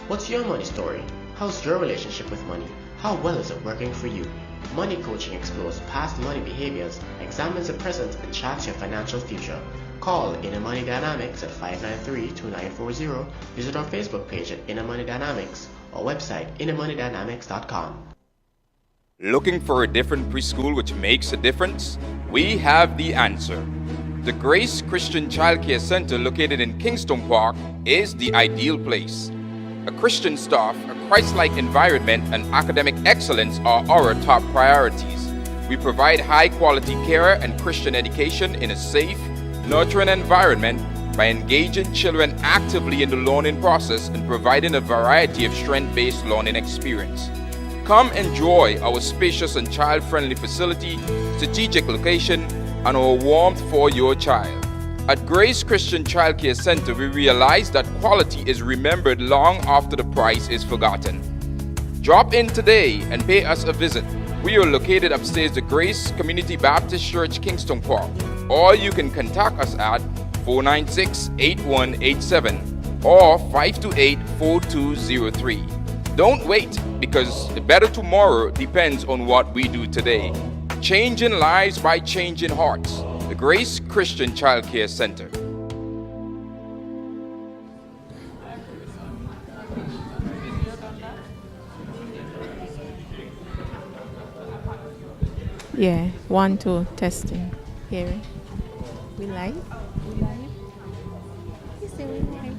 What's your money story? How's your relationship with money? How well is it working for you? Money Coaching explores past money behaviors, examines the present, and charts your financial future. Call Inner Money Dynamics at 593-2940. Visit our Facebook page at Inner Money Dynamics or website innermoneydynamics.com. Looking for a different preschool which makes a difference? We have the answer. The Grace Christian Childcare Center located in Kingston Park is the ideal place. A Christian staff, a Christ-like environment, and academic excellence are our top priorities. We provide high-quality care and Christian education in a safe, nurturing environment by engaging children actively in the learning process and providing a variety of strength-based learning experience. Come enjoy our spacious and child-friendly facility, strategic location, and our warmth for your child. At Grace Christian Childcare Center, we realize that quality is remembered long after the price is forgotten. Drop in today and pay us a visit. We are located upstairs the Grace Community Baptist Church, Kingston Park, or you can contact us at 496-8187 or 528-4203. Don't wait, because the better tomorrow depends on what we do today. Changing lives by changing hearts. The Grace Christian Childcare Center. Yeah, 1, 2, testing. Hearing. We live? We live? You say we live?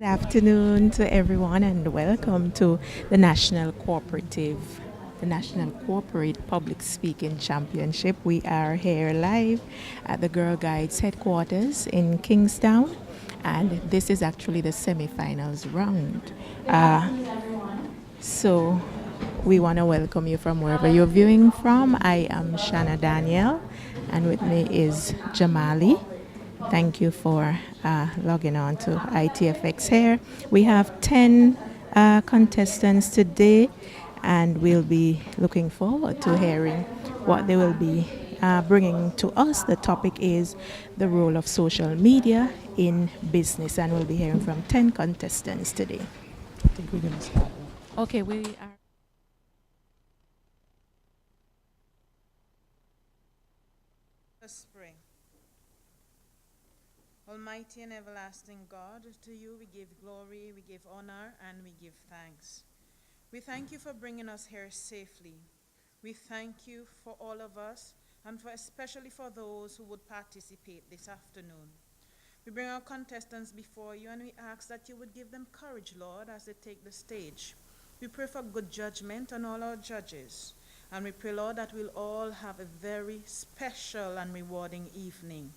Good afternoon to everyone and welcome to the National Corporate Public Speaking Championship. We are here live at the Girl Guides headquarters in Kingstown, and this is actually the semi-finals round. So we want to welcome you from wherever you're viewing from. I am Shanna Daniel, and with me is Jamali. Thank you for logging on to ITFX here. We have 10 contestants today, and we'll be looking forward to hearing what they will be bringing to us. The topic is the role of social media in business, and we'll be hearing from 10 contestants today. I think we're going to start. Okay, we are. Let's pray. Almighty and everlasting God, to you we give glory, we give honor, and we give thanks. We thank you for bringing us here safely. We thank you for all of us, and especially for those who would participate this afternoon. We bring our contestants before you, and we ask that you would give them courage, Lord, as they take the stage. We pray for good judgment on all our judges, and we pray, Lord, that we'll all have a very special and rewarding evening.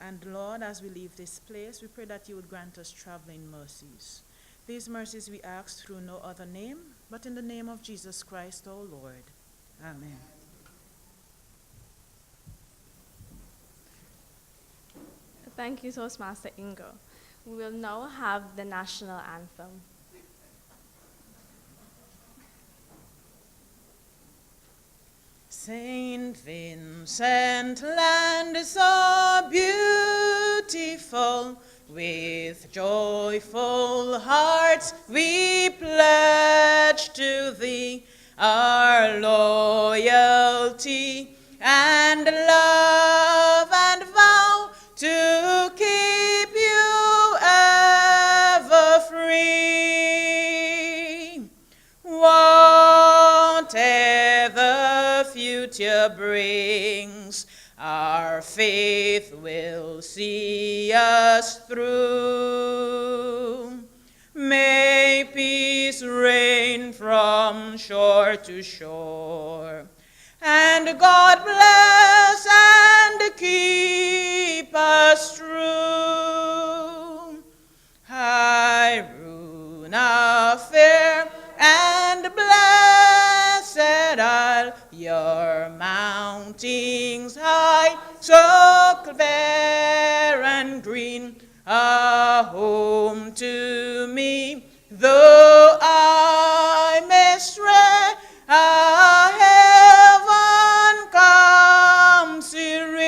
And Lord, as we leave this place, we pray that you would grant us traveling mercies. These mercies we ask through no other name, but in the name of Jesus Christ, our Lord. Amen. Thank you, Toastmaster Ingo. We will now have the national anthem. Saint Vincent land is so beautiful, with joyful hearts we pledge to thee our loyalty and love, and vow to keep you ever free. Whatever future brings, our faith will see us through. May peace reign from shore to shore, and God bless and keep us true. Haruna fair and blessed Isle, your mountings high, so clear and green, a home to me, though I may stray, a heaven come serene.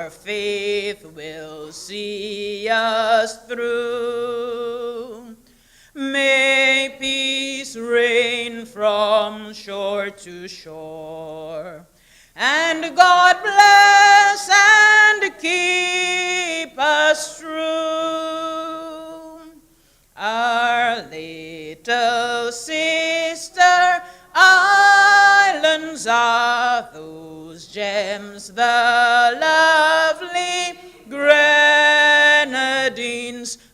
our faith will see us through. May peace reign from shore to shore, and God bless and keep us true. Our little sister islands are those gems, the lovely grenadines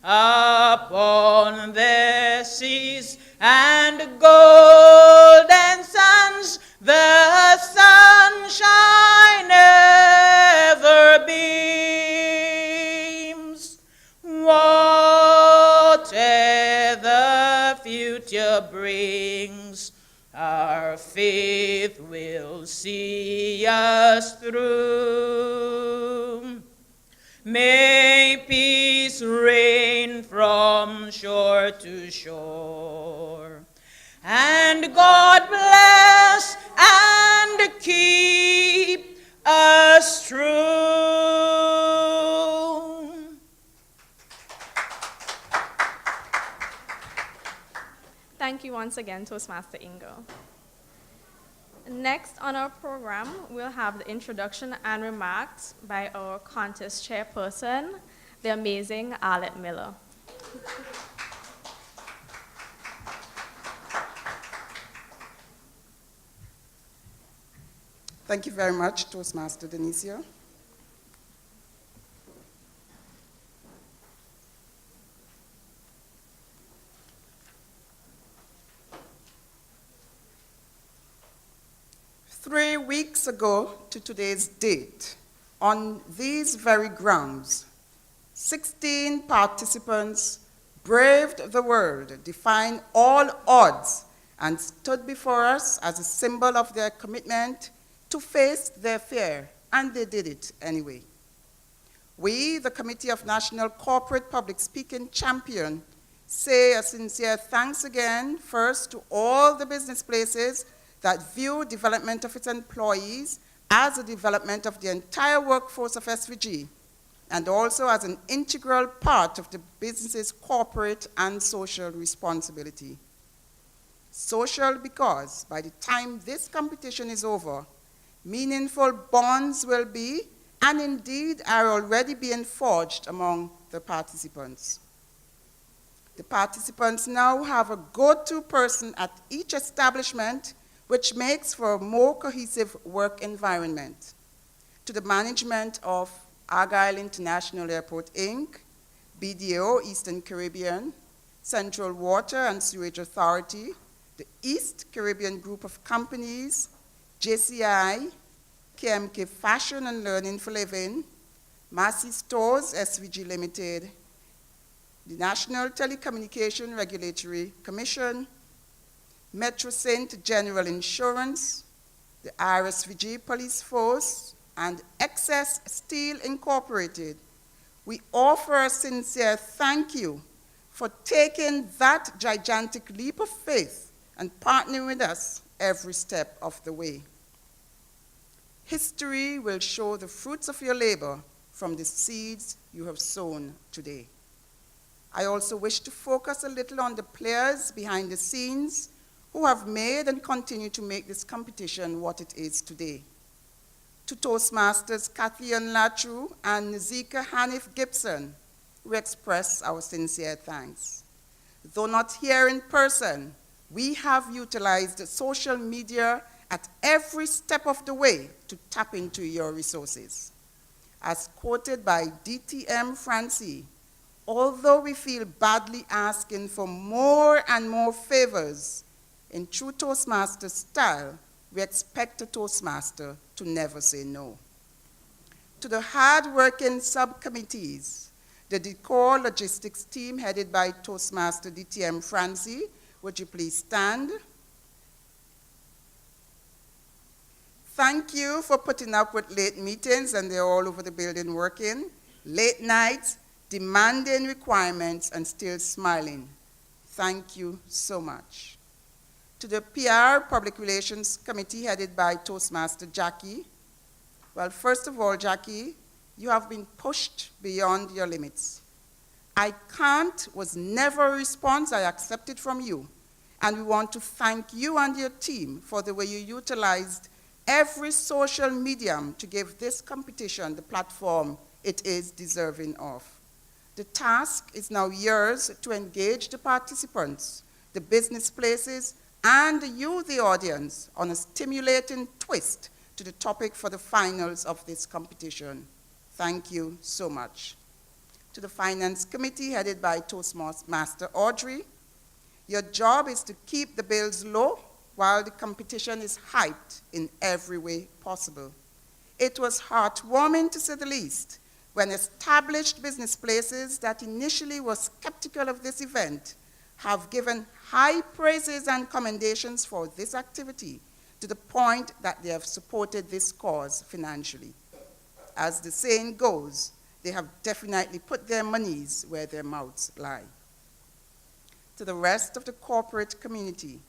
upon their seas, and golden sands the sunshine ever beams. Whatever the future brings, our faith will see us through. May peace reign from shore to shore, and God bless and keep us true. Thank you once again, Toastmaster Ingo. Next on our program, we'll have the introduction and remarks by our contest chairperson, the amazing Arlette Miller. Thank you very much, Toastmaster Denicia. Three weeks ago to today's date, on these very grounds, 16 participants braved the world, defying all odds, and stood before us as a symbol of their commitment to face their fear, and they did it anyway. We, the Committee of National Corporate Public Speaking Champion, say a sincere thanks again, first to all the business places that view development of its employees as a development of the entire workforce of SVG, and also as an integral part of the business's corporate and social responsibility. Social because by the time this competition is over, meaningful bonds will be, and indeed are already being forged among the participants. The participants now have a go-to person at each establishment, which makes for a more cohesive work environment. To the management of Argyle International Airport, Inc., BDO Eastern Caribbean, Central Water and Sewage Authority, the East Caribbean Group of Companies, JCI, KMK Fashion and Learning for Living, Massey Stores SVG Limited, the National Telecommunication Regulatory Commission, Metro Saint General Insurance, the RSVG Police Force, and Excess Steel Incorporated, we offer a sincere thank you for taking that gigantic leap of faith and partnering with us every step of the way. History will show the fruits of your labor from the seeds you have sown today. I also wish to focus a little on the players behind the scenes who have made and continue to make this competition what it is today. To Toastmasters Kathy Latru and Nazika Hanif Gibson, we express our sincere thanks. Though not here in person, we have utilized social media at every step of the way to tap into your resources. As quoted by DTM Francie, although we feel badly asking for more and more favors, in true Toastmaster style, we expect a Toastmaster to never say no. To the hard-working subcommittees, the Decor Logistics team headed by Toastmaster DTM Francie, would you please stand? Thank you for putting up with late meetings, and they're all over the building working, late nights, demanding requirements, and still smiling. Thank you so much. To the PR Public Relations Committee headed by Toastmaster Jackie. Well, first of all, Jackie, You have been pushed beyond your limits. I can't was never a response I accepted from you, and we want to thank you and your team for the way you utilized every social medium to give this competition the platform it is deserving of. The task is now yours to engage the participants, the business places, and you, the audience, on a stimulating twist to the topic for the finals of this competition. Thank you so much. To the Finance Committee, headed by Toastmaster Audrey, your job is to keep the bills low while the competition is hyped in every way possible. It was heartwarming, to say the least, when established business places that initially were skeptical of this event have given high praises and commendations for this activity, to the point that they have supported this cause financially. As the saying goes, they have definitely put their monies where their mouths lie. To the rest of the corporate community,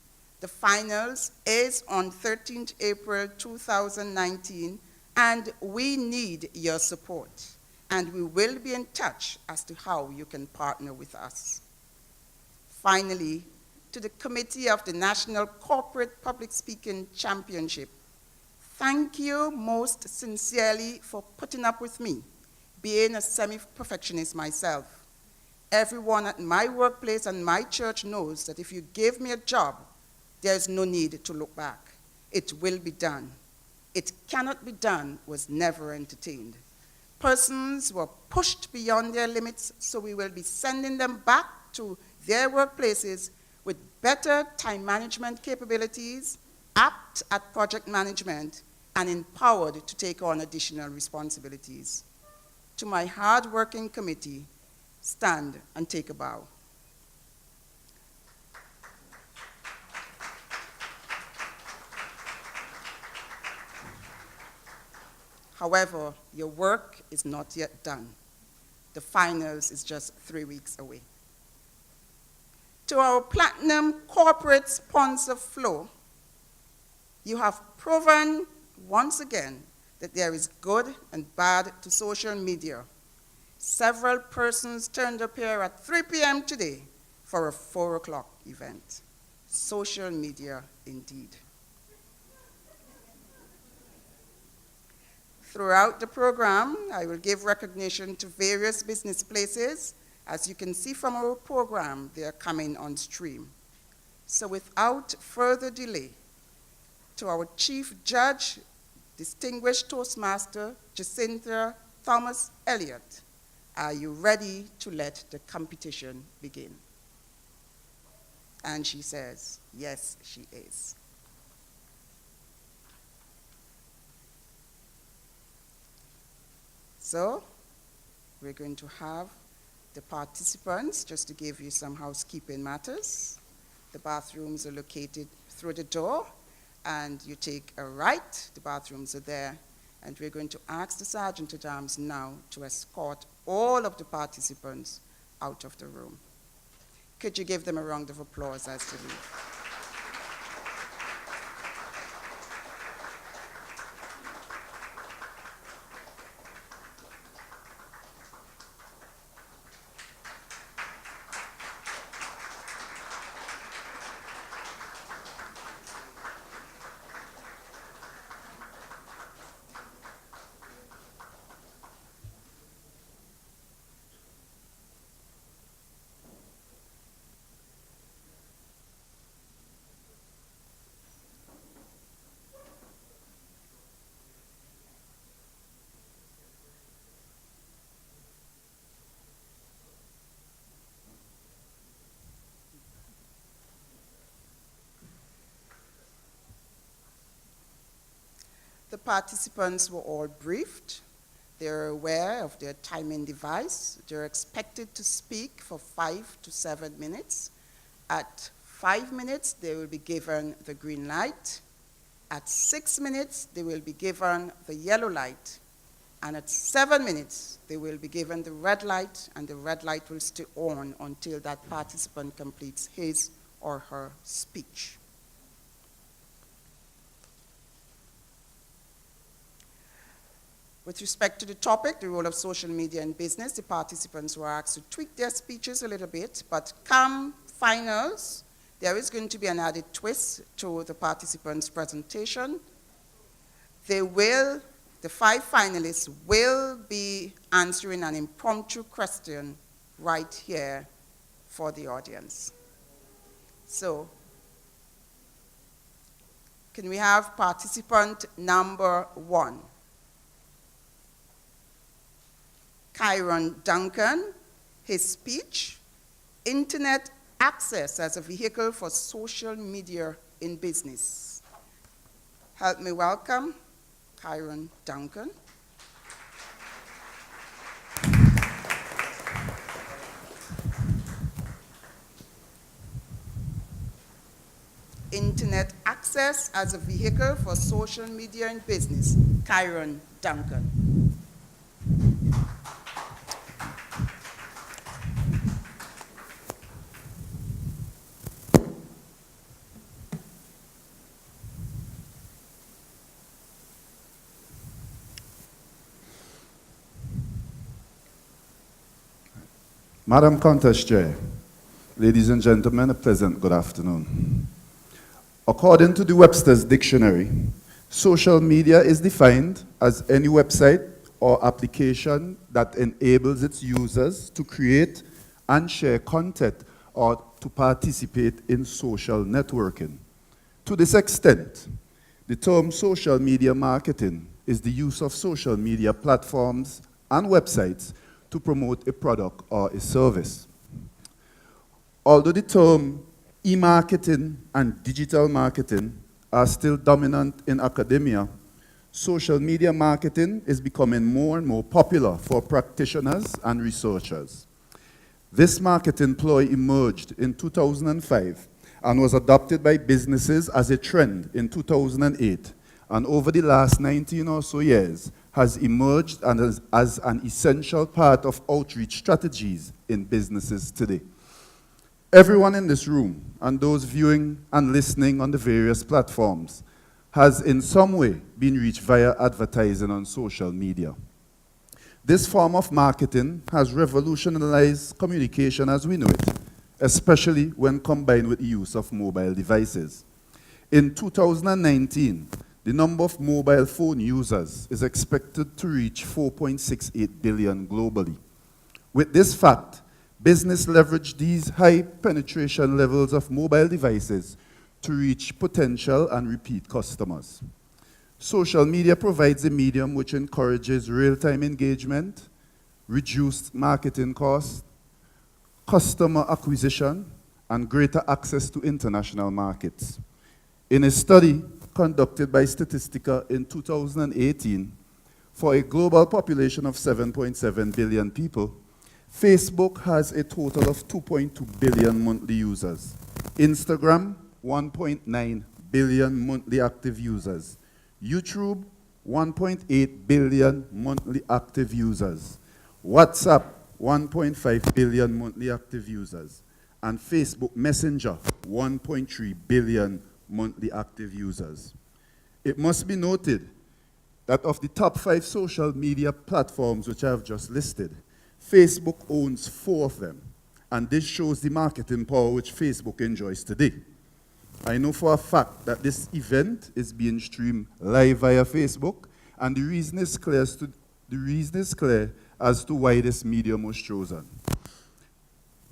the finals is on 13th April 2019, and we need your support. And we will be in touch as to how you can partner with us. Finally, to the Committee of the National Corporate Public Speaking Championship, thank you most sincerely for putting up with me, being a semi-perfectionist myself. Everyone at my workplace and my church knows that if you give me a job, there's no need to look back. It will be done. It cannot be done was never entertained. Persons were pushed beyond their limits, so we will be sending them back to their workplaces with better time management capabilities, apt at project management, and empowered to take on additional responsibilities. To my hard-working committee, stand and take a bow. However, your work is not yet done. The finals is just 3 weeks away. To our platinum corporate sponsor, Flow, you have proven once again that there is good and bad to social media. Several persons turned up here at 3 p.m. today for a 4 o'clock event. Social media indeed. Throughout the program, I will give recognition to various business places. As you can see from our program, they are coming on stream. So without further delay, to our Chief Judge, Distinguished Toastmaster, Jacinta Thomas Elliott, are you ready to let the competition begin? And she says, yes, she is. So, we're going to have the participants, just to give you some housekeeping matters. The bathrooms are located through the door, and you take a right, the bathrooms are there, and we're going to ask the Sergeant-at-Arms now to escort all of the participants out of the room. Could you give them a round of applause as they leave? The participants were all briefed. They're aware of their timing device. They're expected to speak for 5 to 7 minutes. At 5 minutes, they will be given the green light. At 6 minutes, they will be given the yellow light. And at 7 minutes, they will be given the red light, and the red light will stay on until that participant completes his or her speech. With respect to the topic, the role of social media in business, the participants were asked to tweak their speeches a little bit, but come finals, there is going to be an added twist to the participants' presentation. The 5 finalists will be answering an impromptu question right here for the audience. So, can we have participant number 1? Kyron Duncan, his speech, Internet Access as a Vehicle for Social Media in Business. Help me welcome Kyron Duncan. Internet Access as a Vehicle for Social Media in Business. Kyron Duncan. Madam Contest Chair, ladies and gentlemen, a pleasant good afternoon. According to the Webster's Dictionary, social media is defined as any website or application that enables its users to create and share content or to participate in social networking. To this extent, the term social media marketing is the use of social media platforms and websites to promote a product or a service. Although the term e-marketing and digital marketing are still dominant in academia, social media marketing is becoming more and more popular for practitioners and researchers. This marketing ploy emerged in 2005 and was adopted by businesses as a trend in 2008, and over the last 19 or so years has emerged and as an essential part of outreach strategies in businesses today. Everyone in this room and those viewing and listening on the various platforms has in some way been reached via advertising on social media. This form of marketing has revolutionized communication as we know it, especially when combined with the use of mobile devices. In 2019, the number of mobile phone users is expected to reach 4.68 billion globally. With this fact, business leverage these high penetration levels of mobile devices to reach potential and repeat customers. Social media provides a medium which encourages real-time engagement, reduced marketing costs, customer acquisition, and greater access to international markets. In a study conducted by Statistica in 2018, for a global population of 7.7 billion people, Facebook has a total of 2.2 billion monthly users. Instagram, 1.9 billion monthly active users. YouTube, 1.8 billion monthly active users. WhatsApp, 1.5 billion monthly active users. And Facebook Messenger, 1.3 billion monthly active users. It must be noted that of the top 5 social media platforms which I have just listed, Facebook owns 4 of them, and this shows the marketing power which Facebook enjoys today. I know for a fact that this event is being streamed live via Facebook, and the reason is clear as to why this medium was chosen.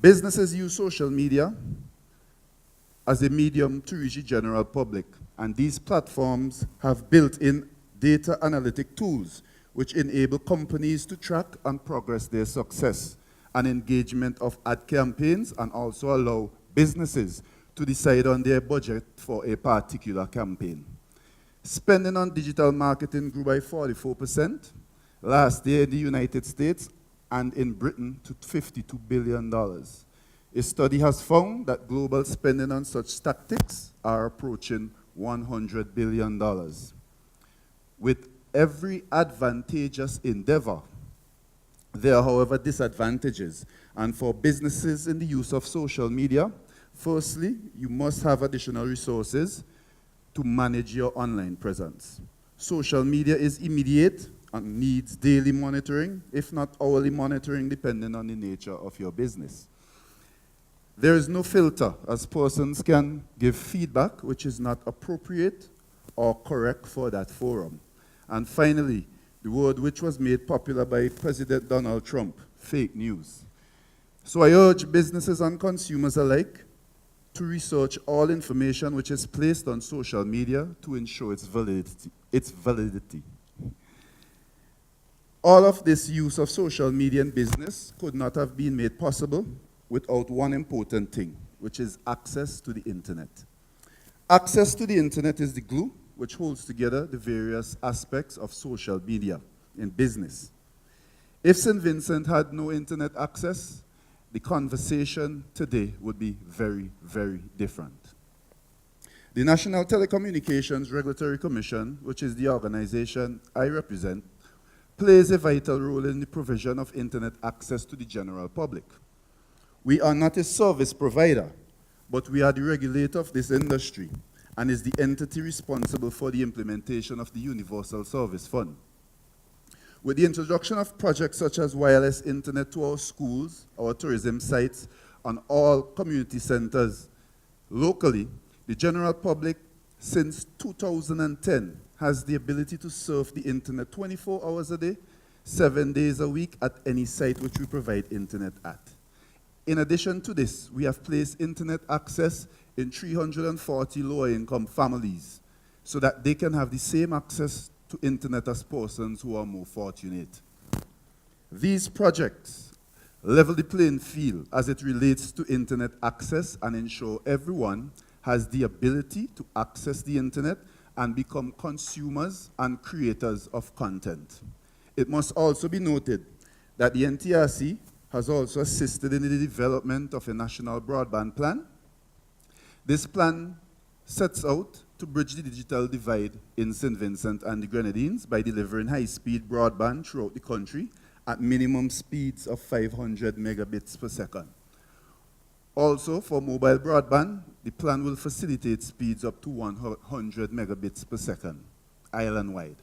Businesses use social media as a medium to reach the general public, and these platforms have built-in data analytic tools which enable companies to track and progress their success and engagement of ad campaigns, and also allow businesses to decide on their budget for a particular campaign. Spending on digital marketing grew by 44% last year in the United States and in Britain to $52 billion. A study has found that global spending on such tactics are approaching $100 billion. With every advantageous endeavor, there are, however, disadvantages. And for businesses in the use of social media, firstly, you must have additional resources to manage your online presence. Social media is immediate and needs daily monitoring, if not hourly monitoring, depending on the nature of your business. There is no filter, as persons can give feedback which is not appropriate or correct for that forum. And finally, the word which was made popular by President Donald Trump, fake news. So I urge businesses and consumers alike to research all information which is placed on social media to ensure its validity. All of this use of social media in business could not have been made possible without one important thing, which is access to the internet. Access to the internet is the glue which holds together the various aspects of social media in business. If St. Vincent had no internet access, the conversation today would be very, very different. The National Telecommunications Regulatory Commission, which is the organization I represent, plays a vital role in the provision of internet access to the general public. We are not a service provider, but we are the regulator of this industry and is the entity responsible for the implementation of the Universal Service Fund. With the introduction of projects such as wireless internet to our schools, our tourism sites, and all community centers locally, the general public since 2010 has the ability to surf the internet 24 hours a day, 7 days a week at any site which we provide internet at. In addition to this, we have placed internet access in 340 lower-income families so that they can have the same access to internet as persons who are more fortunate. These projects level the playing field as it relates to internet access and ensure everyone has the ability to access the internet and become consumers and creators of content. It must also be noted that the NTRC has also assisted in the development of a national broadband plan. This plan sets out to bridge the digital divide in St. Vincent and the Grenadines by delivering high-speed broadband throughout the country at minimum speeds of 500 megabits per second. Also, for mobile broadband, the plan will facilitate speeds up to 100 megabits per second, island-wide.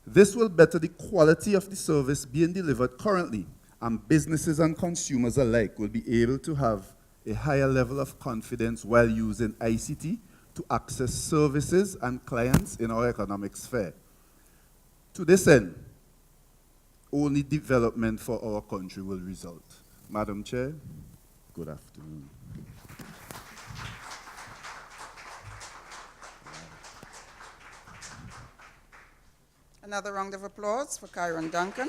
This will better the quality of the service being delivered currently, and businesses and consumers alike will be able to have a higher level of confidence while using ICT to access services and clients in our economic sphere. To this end, only development for our country will result. Madam Chair, good afternoon. Another round of applause for Kyron Duncan.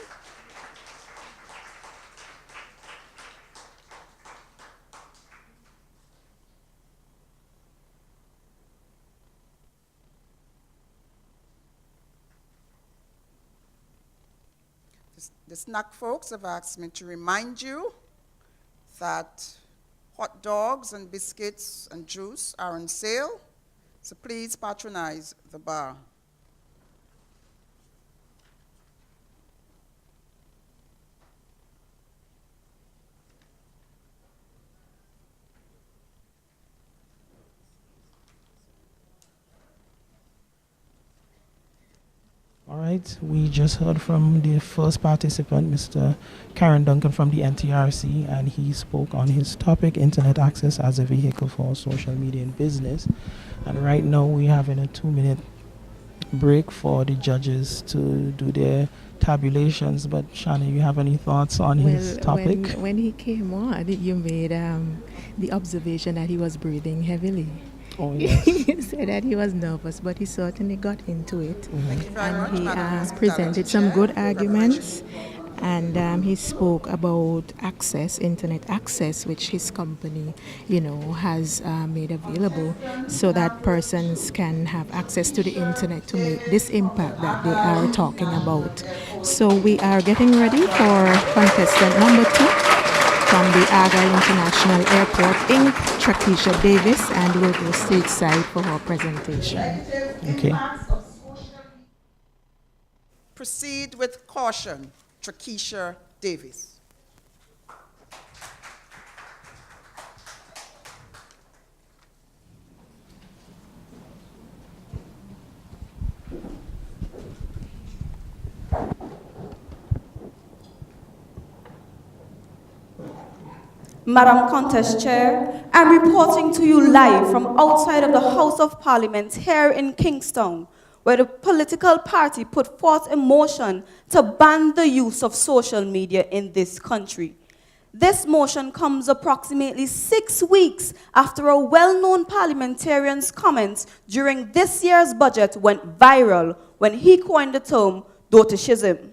The snack folks have asked me to remind you that hot dogs and biscuits and juice are on sale, so please patronize the bar. All right, we just heard from the first participant, Mr. Karen Duncan from the NTRC, and he spoke on his topic, Internet Access as a Vehicle for Social Media in Business. And right now we're having a 2-minute break for the judges to do their tabulations. But Shana, you have any thoughts on his topic? When he came on, you made the observation that he was breathing heavily. Oh, yes. He said that he was nervous, but he certainly got into it. Thank you very much, And he Madam presented Hospitality some Chair. good arguments. And he spoke about access, internet access, which his company, has made available so that persons can have access to the internet to make this impact that they are talking about. So we are getting ready for contestant number 2 from the Argyle International Airport, Inc., Trakisha Davis, and will go stateside for her presentation. Okay. Proceed with caution, Trakisha Davis. Madam Contest Chair, I'm reporting to you live from outside of the House of Parliament here in Kingston, where the political party put forth a motion to ban the use of social media in this country. This motion comes approximately 6 weeks after a well-known parliamentarian's comments during this year's budget went viral when he coined the term dotishism.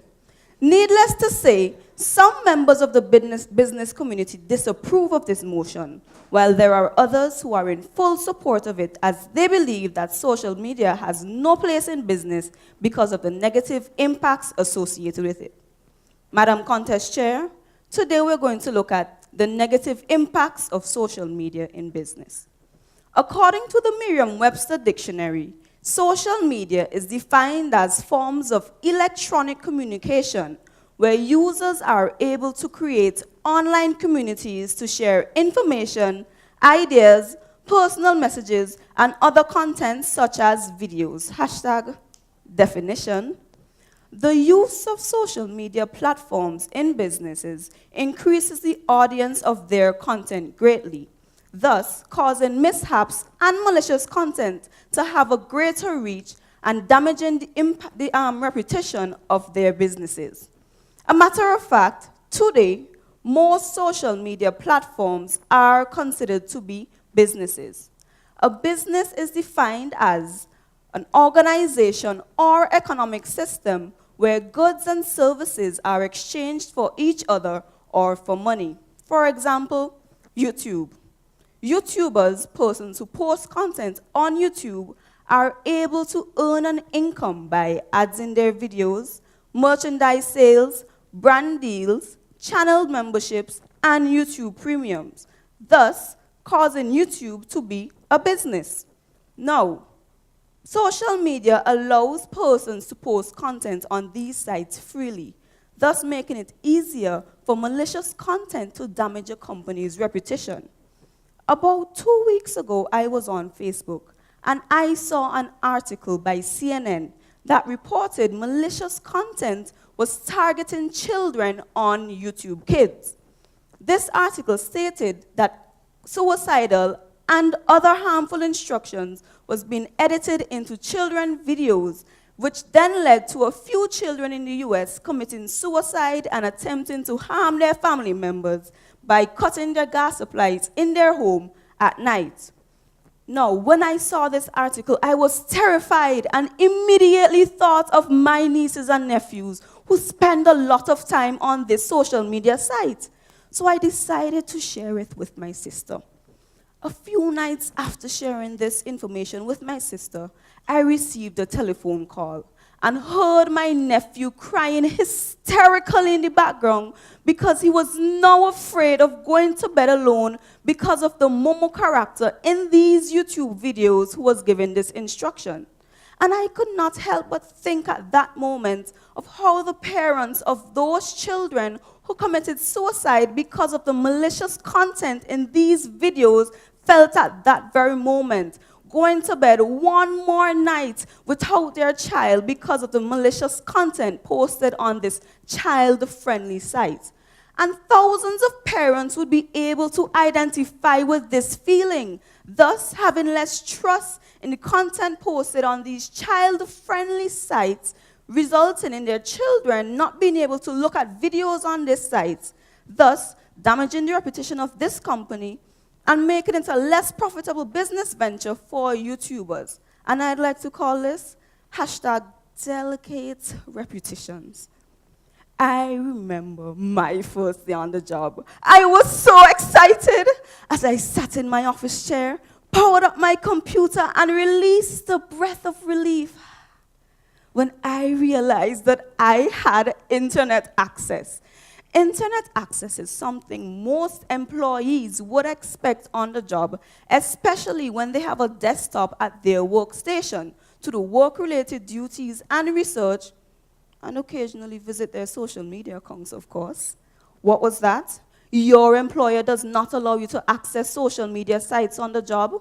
Needless to say, some members of the business community disapprove of this motion, while there are others who are in full support of it as they believe that social media has no place in business because of the negative impacts associated with it. Madam Contest Chair, today we're going to look at the negative impacts of social media in business. According to the Merriam-Webster Dictionary, social media is defined as forms of electronic communication where users are able to create online communities to share information, ideas, personal messages, and other contents such as videos. Hashtag definition. The use of social media platforms in businesses increases the audience of their content greatly, thus causing mishaps and malicious content to have a greater reach and damaging the reputation of their businesses. A matter of fact, today, most social media platforms are considered to be businesses. A business is defined as an organization or economic system where goods and services are exchanged for each other or for money. For example, YouTube. YouTubers, persons who post content on YouTube, are able to earn an income by ads in their videos, merchandise sales, brand deals, channel memberships, and YouTube premiums, thus causing YouTube to be a business. Now, social media allows persons to post content on these sites freely, thus making it easier for malicious content to damage a company's reputation. About 2 weeks ago, I was on Facebook, and I saw an article by CNN that reported malicious content was targeting children on YouTube Kids. This article stated that suicidal and other harmful instructions was being edited into children videos, which then led to a few children in the US committing suicide and attempting to harm their family members by cutting their gas supplies in their home at night. Now, when I saw this article, I was terrified and immediately thought of my nieces and nephews who spend a lot of time on this social media site. So I decided to share it with my sister. A few nights after sharing this information with my sister, I received a telephone call and heard my nephew crying hysterically in the background because he was now afraid of going to bed alone because of the Momo character in these YouTube videos who was given this instruction. And I could not help but think at that moment of how the parents of those children who committed suicide because of the malicious content in these videos felt at that very moment, going to bed one more night without their child because of the malicious content posted on this child-friendly site. And thousands of parents would be able to identify with this feeling, thus having less trust in the content posted on these child-friendly sites, resulting in their children not being able to look at videos on this site, thus damaging the reputation of this company and making it a less profitable business venture for YouTubers. And I'd like to call this hashtag delicate reputations. I remember my first day on the job. I was so excited as I sat in my office chair, powered up my computer, and released a breath of relief when I realized that I had internet access. Internet access is something most employees would expect on the job, especially when they have a desktop at their workstation to do work-related duties and research, and occasionally visit their social media accounts, of course. What was that? Your employer does not allow you to access social media sites on the job.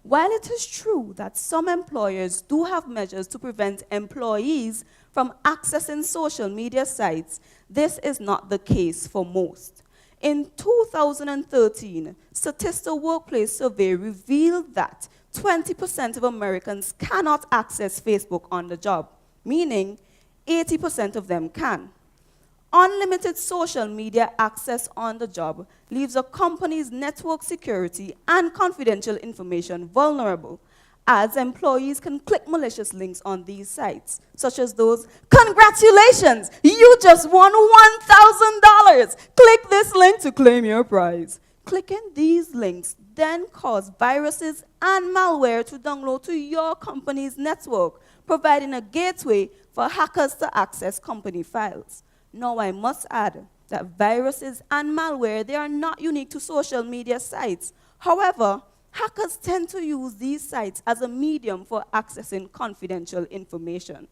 While it is true that some employers do have measures to prevent employees from accessing social media sites, this is not the case for most. In 2013, Statista Workplace Survey revealed that 20% of Americans cannot access Facebook on the job, meaning 80% of them can. Unlimited social media access on the job leaves a company's network security and confidential information vulnerable, as employees can click malicious links on these sites, such as those, "Congratulations, you just won $1,000. Click this link to claim your prize." Clicking these links then cause viruses and malware to download to your company's network, providing a gateway for hackers to access company files. Now, I must add that viruses and malware, they are not unique to social media sites. However, hackers tend to use these sites as a medium for accessing confidential information.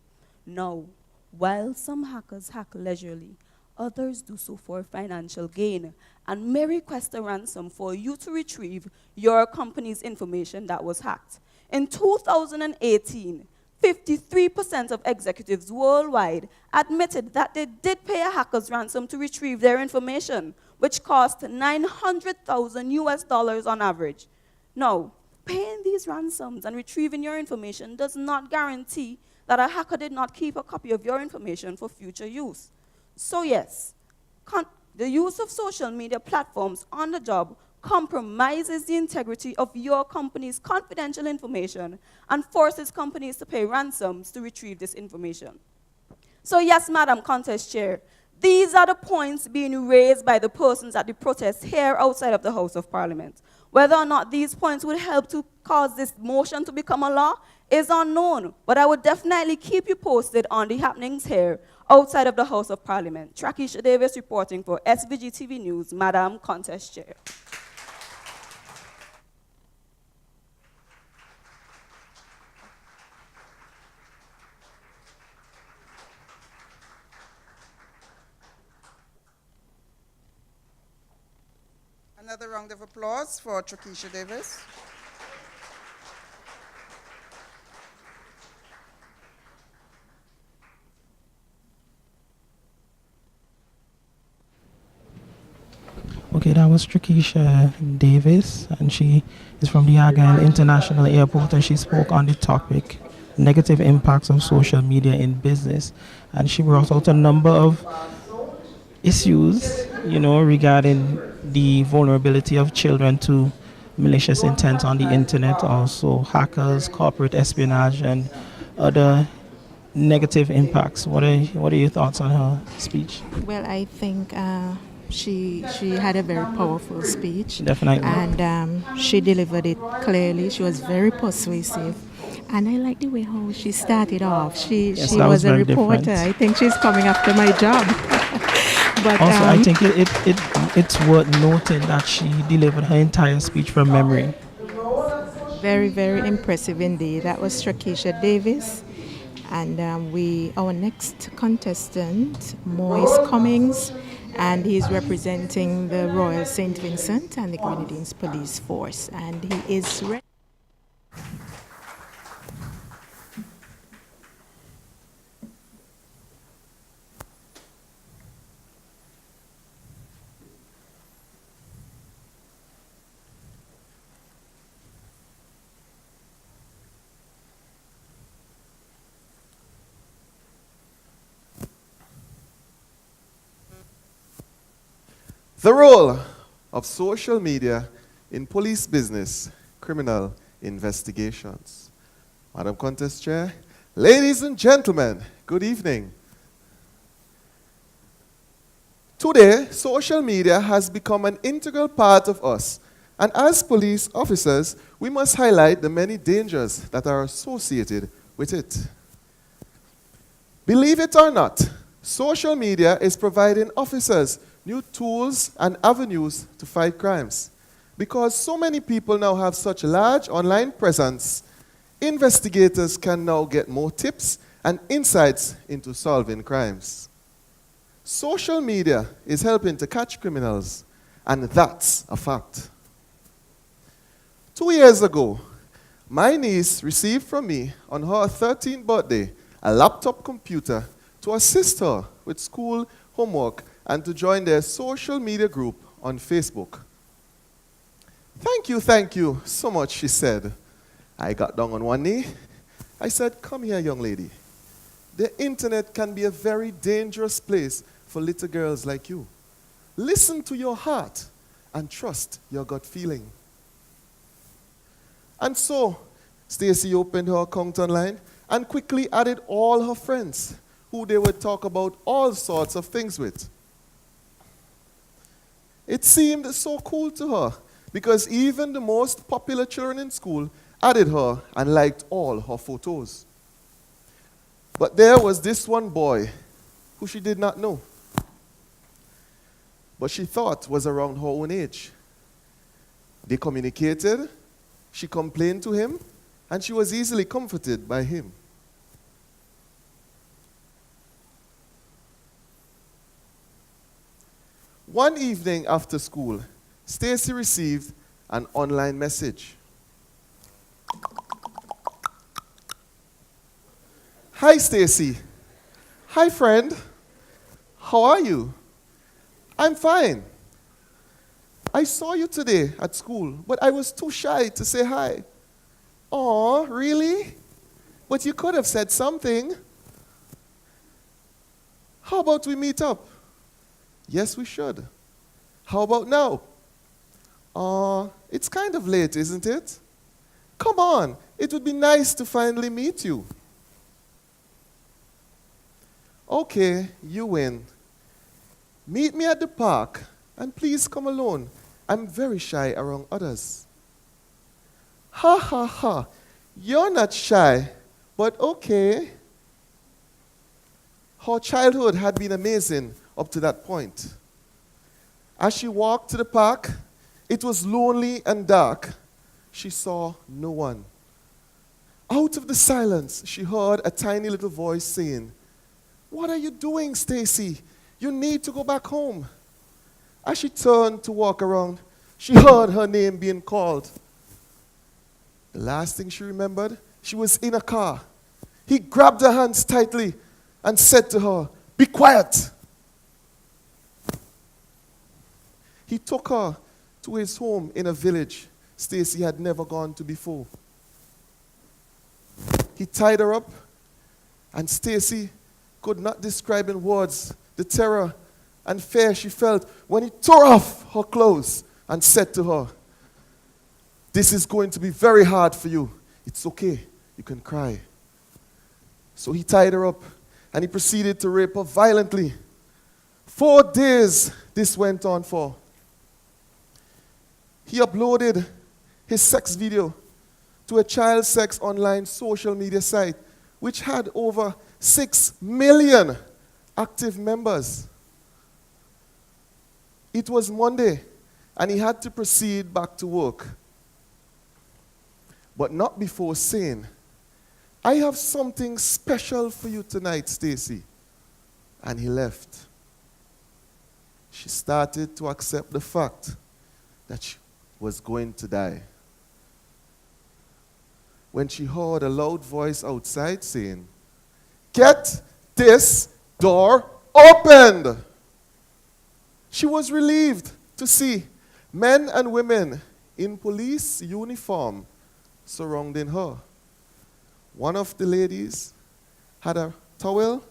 Now, while some hackers hack leisurely, others do so for financial gain and may request a ransom for you to retrieve your company's information that was hacked. In 2018, 53% of executives worldwide admitted that they did pay a hacker's ransom to retrieve their information, which cost $900,000 on average. Now, paying these ransoms and retrieving your information does not guarantee that a hacker did not keep a copy of your information for future use. So yes, the use of social media platforms on the job compromises the integrity of your company's confidential information and forces companies to pay ransoms to retrieve this information. So yes, Madam Contest Chair, these are the points being raised by the persons at the protest here outside of the House of Parliament. Whether or not these points would help to cause this motion to become a law is unknown, but I would definitely keep you posted on the happenings here outside of the House of Parliament. Trakisha Davis reporting for SVG TV News, Madam Contest Chair. Another round of applause for Trakisha Davis. Okay, that was Trakisha Davis, and she is from the Argyle International Airport, and she spoke on the topic, negative impacts of social media in business. And she brought out a number of issues, regarding the vulnerability of children to malicious intent on the internet, also hackers, corporate espionage, and other negative impacts. What are your thoughts on her speech? Well, I think she had a very powerful speech. Definitely. And she delivered it clearly. She was very persuasive. And I like the way how she started off. She was a reporter. Different. I think she's coming after my job. But also, I think it's worth noting that she delivered her entire speech from memory. Very, very impressive indeed. That was Trakisha Davis. And our next contestant, Moise Cummings, and he's representing the Royal St. Vincent and the Grenadines Police Force. And he is ready. The role of social media in police business, criminal investigations. Madam Contest Chair, ladies and gentlemen, good evening. Today, social media has become an integral part of us, and as police officers, we must highlight the many dangers that are associated with it. Believe it or not, social media is providing officers new tools and avenues to fight crimes. Because so many people now have such large online presence, investigators can now get more tips and insights into solving crimes. Social media is helping to catch criminals, and that's a fact. 2 years ago, my niece received from me on her 13th birthday a laptop computer to assist her with school homework and to join their social media group on Facebook. Thank you so much, she said. I got down on one knee. I said, come here, young lady. The internet can be a very dangerous place for little girls like you. Listen to your heart and trust your gut feeling. And so, Stacy opened her account online and quickly added all her friends who they would talk about all sorts of things with. It seemed so cool to her because even the most popular children in school added her and liked all her photos. But there was this one boy who she did not know, but she thought was around her own age. They communicated, she complained to him, and she was easily comforted by him. One evening after school, Stacy received an online message. Hi, Stacy. Hi, friend. How are you? I'm fine. I saw you today at school, but I was too shy to say hi. Aw, really? But you could have said something. How about we meet up? Yes, we should. How about now? It's kind of late, isn't it? Come on, it would be nice to finally meet you. Okay, you win. Meet me at the park, and please come alone. I'm very shy around others. Ha ha ha, you're not shy, but okay. Her childhood had been amazing up to that point. As she walked to the park, it was lonely and dark. She saw no one. Out of the silence, she heard a tiny little voice saying, "What are you doing, Stacy? You need to go back home." As she turned to walk around, she heard her name being called. The last thing she remembered, she was in a car. He grabbed her hands tightly and said to her, "Be quiet." He took her to his home in a village Stacy had never gone to before. He tied her up, and Stacy could not describe in words the terror and fear she felt when he tore off her clothes and said to her, "This is going to be very hard for you. It's okay, you can cry." So he tied her up and he proceeded to rape her violently. 4 days this went on for. He uploaded his sex video to a child sex online social media site, which had over 6 million active members. It was Monday, and he had to proceed back to work. But not before saying, "I have something special for you tonight, Stacy." And he left. She started to accept the fact that she was going to die, when she heard a loud voice outside saying, "Get this door opened." She was relieved to see men and women in police uniform surrounding her. One of the ladies had a towel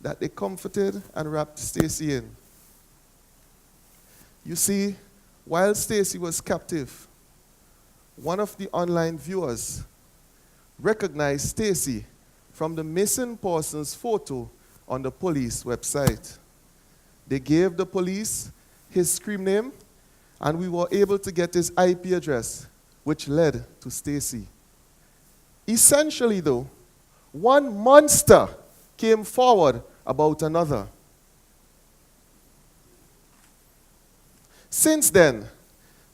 that they comforted and wrapped Stacy in. You see, while Stacy was captive, one of the online viewers recognized Stacy from the missing person's photo on the police website. They gave the police his screen name, and we were able to get his IP address, which led to Stacy. Essentially, though, one monster came forward about another. Since then,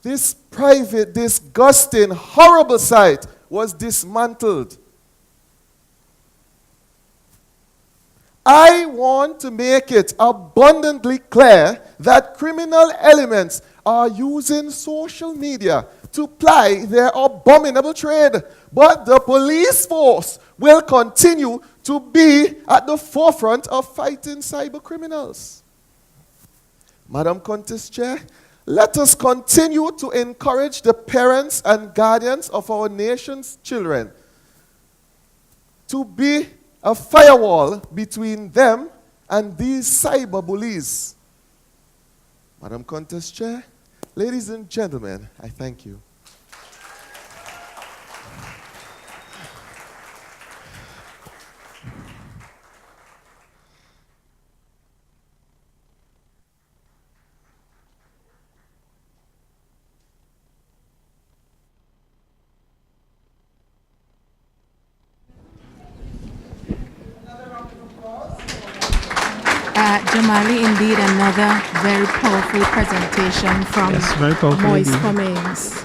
this private, disgusting, horrible site was dismantled. I want to make it abundantly clear that criminal elements are using social media to ply their abominable trade, but the police force will continue to be at the forefront of fighting cyber criminals. Madam Contest Chair, Let us continue to encourage the parents and guardians of our nation's children to be a firewall between them and these cyber bullies. Madam Contest Chair, ladies and gentlemen, I thank you. Jamali, indeed, another very powerful presentation from Moise Cummings,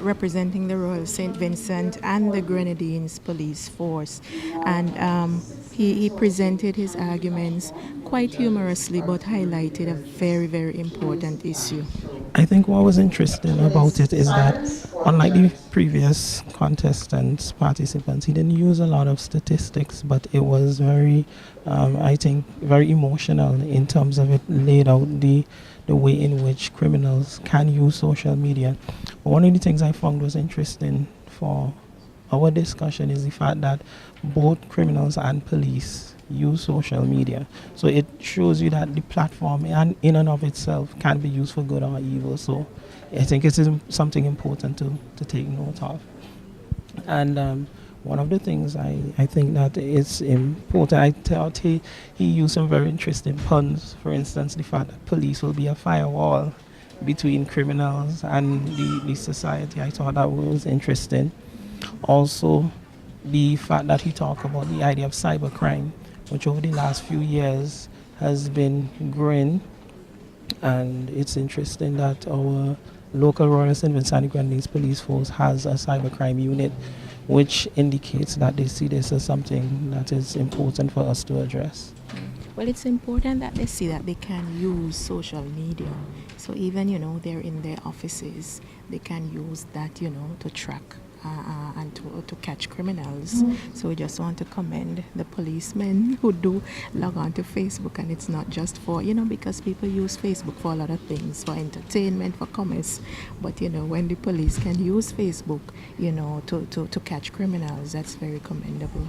representing the Royal St. Vincent and the Grenadines Police Force. And he presented his arguments quite humorously, but highlighted a very, very important issue. I think what was interesting about it is that, unlike the previous contestants, participants, he didn't use a lot of statistics, but it was very, I think, very emotional in terms of it laid out the way in which criminals can use social media. One of the things I found was interesting for our discussion is the fact that both criminals and police use social media. So it shows you that the platform in and of itself can be used for good or evil. So I think it is something important to take note of. And one of the things I think that is important, I thought he used some very interesting puns. For instance, the fact that police will be a firewall between criminals and the society. I thought that was interesting. Also, the fact that he talked about the idea of cybercrime, which over the last few years has been growing. And it's interesting that our local Royal St. Vincent and Grenadines Police Force has a cybercrime unit, which indicates that they see this as something that is important for us to address. Well, it's important that they see that they can use social media. So even, they're in their offices, they can use that, to track and to catch criminals. So we just want to commend the policemen who do log on to Facebook, and it's not just for, because people use Facebook for a lot of things, for entertainment, for commerce, but when the police can use Facebook, to catch criminals, that's very commendable.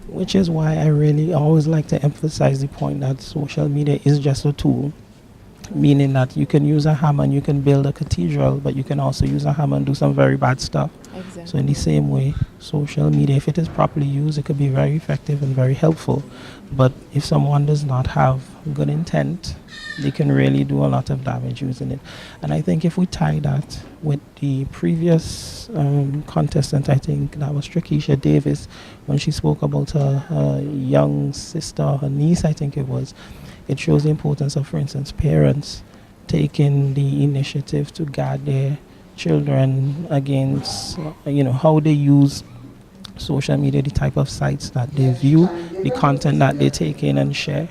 Which is why I really always like to emphasize the point that social media is just a tool, meaning that you can use a hammer and you can build a cathedral, but you can also use a hammer and do some very bad stuff. Exactly. So in the same way, social media, if it is properly used, it could be very effective and very helpful. But if someone does not have good intent, they can really do a lot of damage using it. And I think if we tie that with the previous contestant, I think that was Trakisha Davis, when she spoke about her young sister, her niece, I think it was, it shows the importance of, for instance, parents taking the initiative to guard their children against, how they use social media, the type of sites that they view, the content that they take in and share.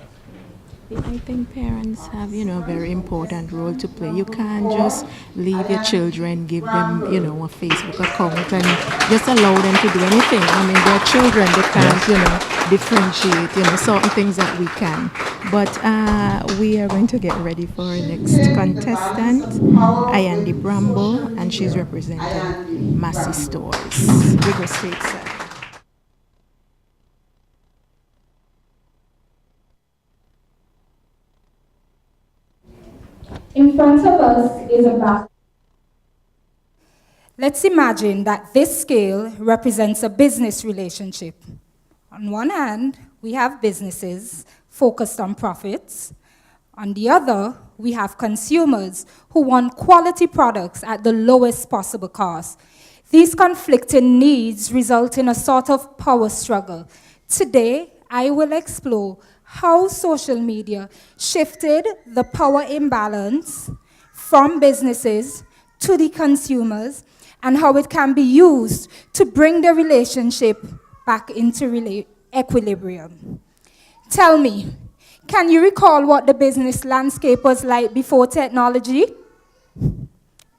I think parents have, a very important role to play. You can't just leave your children, give them, a Facebook account and just allow them to do anything. I mean, they're children, they can't, differentiate, certain things that we can. But we are going to get ready for our next contestant, Ayandi Bramble, and she's representing Massey Stores, River State side. In front of us is a basket. Let's imagine that this scale represents a business relationship. On one hand, we have businesses focused on profits. On the other, we have consumers who want quality products at the lowest possible cost. These conflicting needs result in a sort of power struggle. Today, I will explore how social media shifted the power imbalance from businesses to the consumers and how it can be used to bring the relationship back into equilibrium. Tell me, can you recall what the business landscape was like before technology?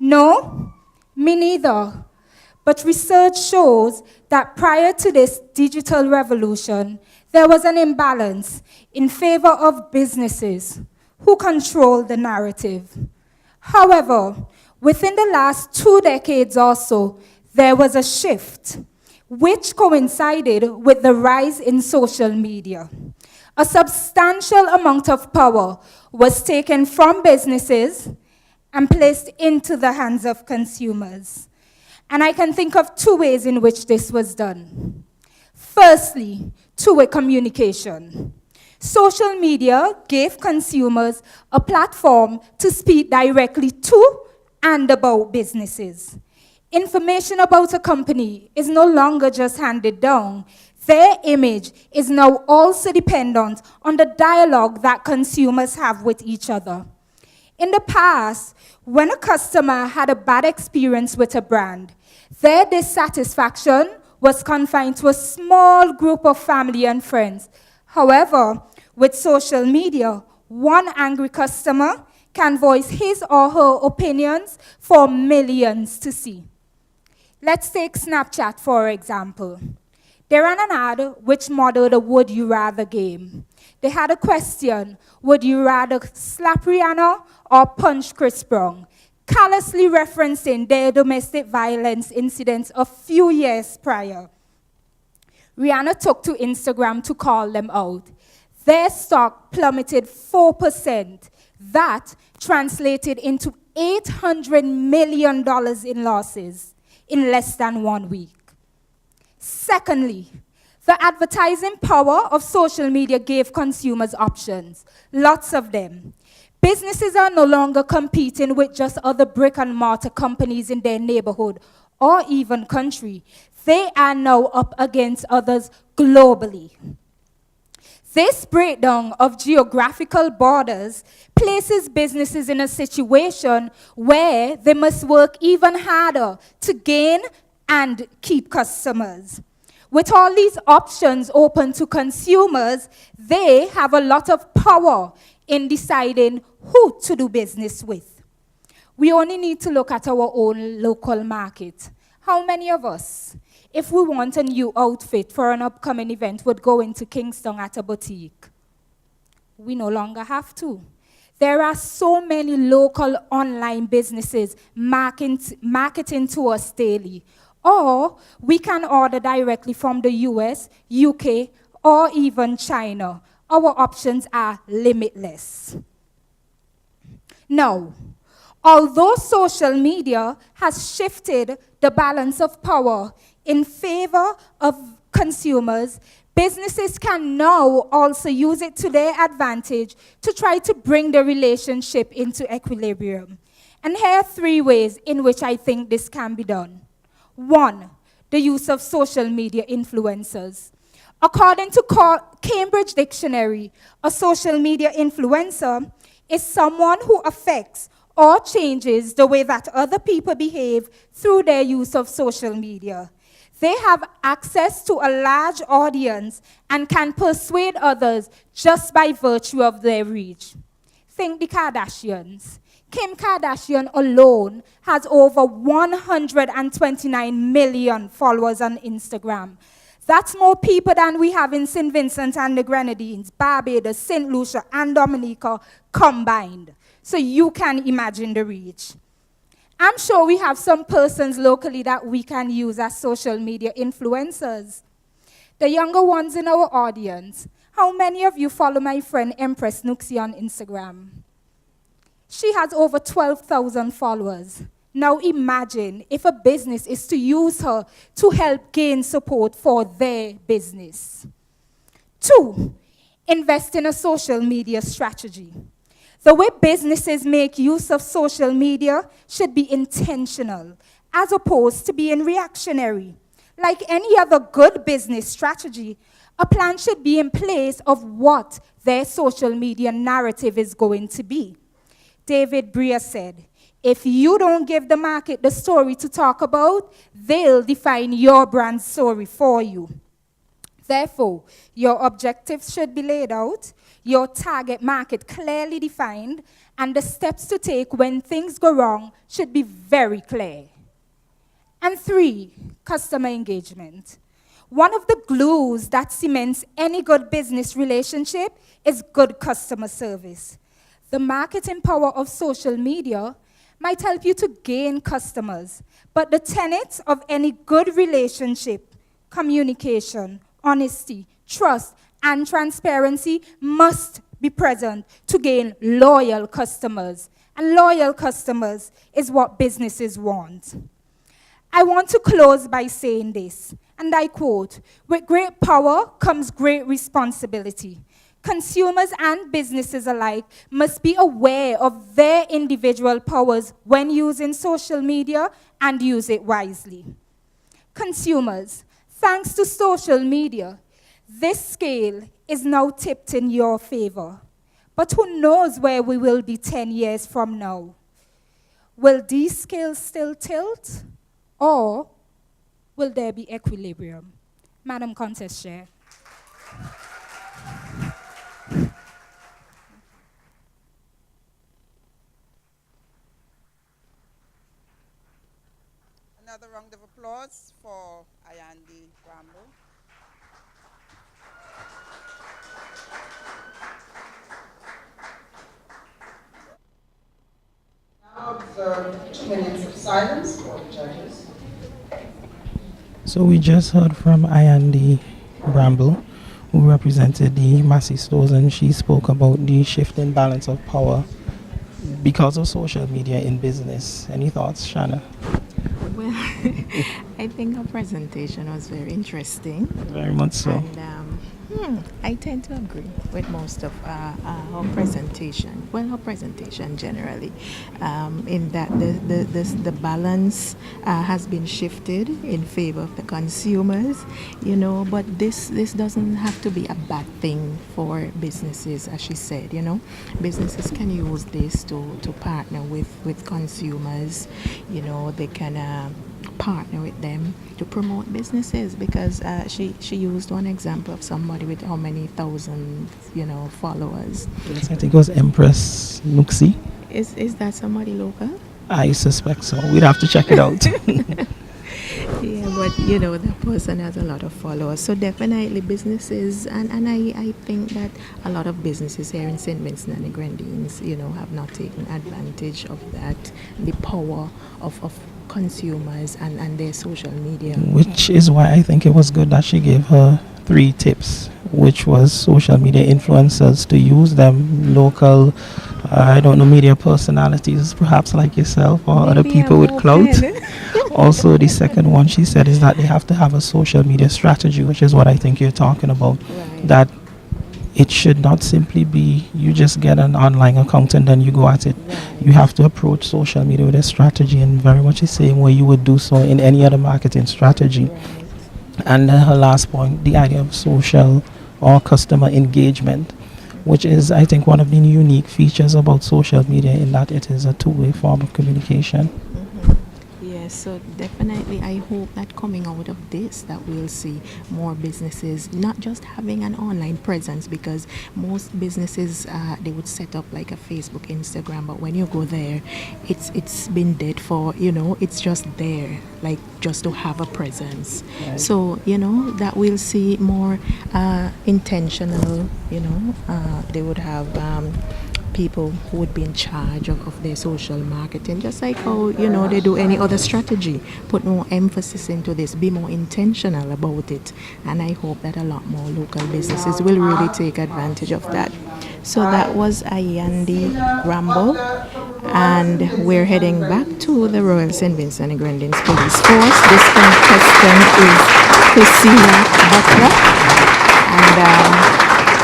No? Me neither. But research shows that prior to this digital revolution, there was an imbalance in favor of businesses who control the narrative. However, within the last 2 decades or so, there was a shift, which coincided with the rise in social media. A substantial amount of power was taken from businesses and placed into the hands of consumers. And I can think of 2 ways in which this was done. Firstly, two-way communication. Social media gave consumers a platform to speak directly to and about businesses. Information about a company is no longer just handed down. Their image is now also dependent on the dialogue that consumers have with each other. In the past, when a customer had a bad experience with a brand, their dissatisfaction was confined to a small group of family and friends. However, with social media, one angry customer can voice his or her opinions for millions to see. Let's take Snapchat, for example. They ran an ad which modeled a Would You Rather game. They had a question: would you rather slap Rihanna or punch Chris Brown? Callously referencing their domestic violence incidents a few years prior. Rihanna took to Instagram to call them out. Their stock plummeted 4%. That translated into $800 million in losses in less than 1 week. Secondly, the advertising power of social media gave consumers options, lots of them. Businesses are no longer competing with just other brick and mortar companies in their neighborhood or even country. They are now up against others globally. This breakdown of geographical borders places businesses in a situation where they must work even harder to gain and keep customers. With all these options open to consumers, they have a lot of power in deciding who to do business with. We only need to look at our own local market. How many of us, if we want a new outfit for an upcoming event, would go into Kingston at a boutique? We no longer have to. There are so many local online businesses marketing to us daily. Or we can order directly from the US, UK, or even China. Our options are limitless. Now, although social media has shifted the balance of power in favor of consumers, businesses can now also use it to their advantage to try to bring the relationship into equilibrium. And here are 3 ways in which I think this can be done. 1, the use of social media influencers. According to Cambridge Dictionary, a social media influencer is someone who affects or changes the way that other people behave through their use of social media. They have access to a large audience and can persuade others just by virtue of their reach. Think the Kardashians. Kim Kardashian alone has over 129 million followers on Instagram. That's more people than we have in St. Vincent and the Grenadines, Barbados, St. Lucia, and Dominica combined. So you can imagine the reach. I'm sure we have some persons locally that we can use as social media influencers. The younger ones in our audience, how many of you follow my friend Empress Nuxie on Instagram? She has over 12,000 followers. Now imagine if a business is to use her to help gain support for their business. 2, invest in a social media strategy. The way businesses make use of social media should be intentional, as opposed to being reactionary. Like any other good business strategy, a plan should be in place of what their social media narrative is going to be. David Breer said, if you don't give the market the story to talk about, they'll define your brand story for you. Therefore, your objectives should be laid out, your target market clearly defined, and the steps to take when things go wrong should be very clear. And 3, customer engagement. One of the glues that cements any good business relationship is good customer service. The marketing power of social media might help you to gain customers. But the tenets of any good relationship, communication, honesty, trust, and transparency must be present to gain loyal customers. And loyal customers is what businesses want. I want to close by saying this, and I quote, "With great power comes great responsibility. Consumers and businesses alike must be aware of their individual powers when using social media and use it wisely." Consumers, thanks to social media, this scale is now tipped in your favor. But who knows where we will be 10 years from now? Will these scales still tilt? Or will there be equilibrium? Madam Contest Chair. Another round of applause for Ayandi Bramble. Now observe 2 minutes of silence for the judges. So we just heard from Ayandi Bramble, who represented the Massey stores, and she spoke about the shift in balance of power because of social media in business. Any thoughts, Shanna? Well, I think her presentation was very interesting. Very much so. And I tend to agree with most of her presentation. Well, her presentation generally, in that the balance has been shifted in favor of the consumers, you know. But this doesn't have to be a bad thing for businesses, as she said. You know, businesses can use this to partner with consumers. You know, they can partner with them to promote businesses, because she used one example of somebody with how many thousands, you know, followers. Yes, I think it was Empress Nuxi. Is that somebody local? I suspect so. We'd have to check it out. Yeah, but you know, that person has a lot of followers. So definitely businesses, and I think that a lot of businesses here in St. Vincent and the Grenadines, you know, have not taken advantage of that, the power of consumers and their social media. Which is why I think it was good that she gave her 3 tips, which was social media influencers to use them, local, media personalities, perhaps like yourself or Maybe other people with clout. Also, the second one she said is that they have to have a social media strategy, which is what I think you're talking about. Right. That it should not simply be you just get an online account and then you go at it. Right. You have to approach social media with a strategy, in very much the same way you would do so in any other marketing strategy. Right. And then her last point, the idea of social or customer engagement, which is, I think, one of the unique features about social media, in that it is a two-way form of communication. Yes, so definitely I hope that coming out of this, that we'll see more businesses not just having an online presence, because most businesses they would set up like a Facebook, Instagram, but when you go there, it's been dead for, you know, it's just there, like just to have a presence. Right. So, you know, that we'll see more intentional, you know, they would have people who would be in charge of their social marketing, just like how, you know, they do any other strategy. Put more emphasis into this, be more intentional about it, and I hope that a lot more local businesses will really take advantage of that. So that was Ayandi Bramble, and we're heading back to the Royal St. Vincent and Grenadines Police Force. This contestant is Christina Butler, and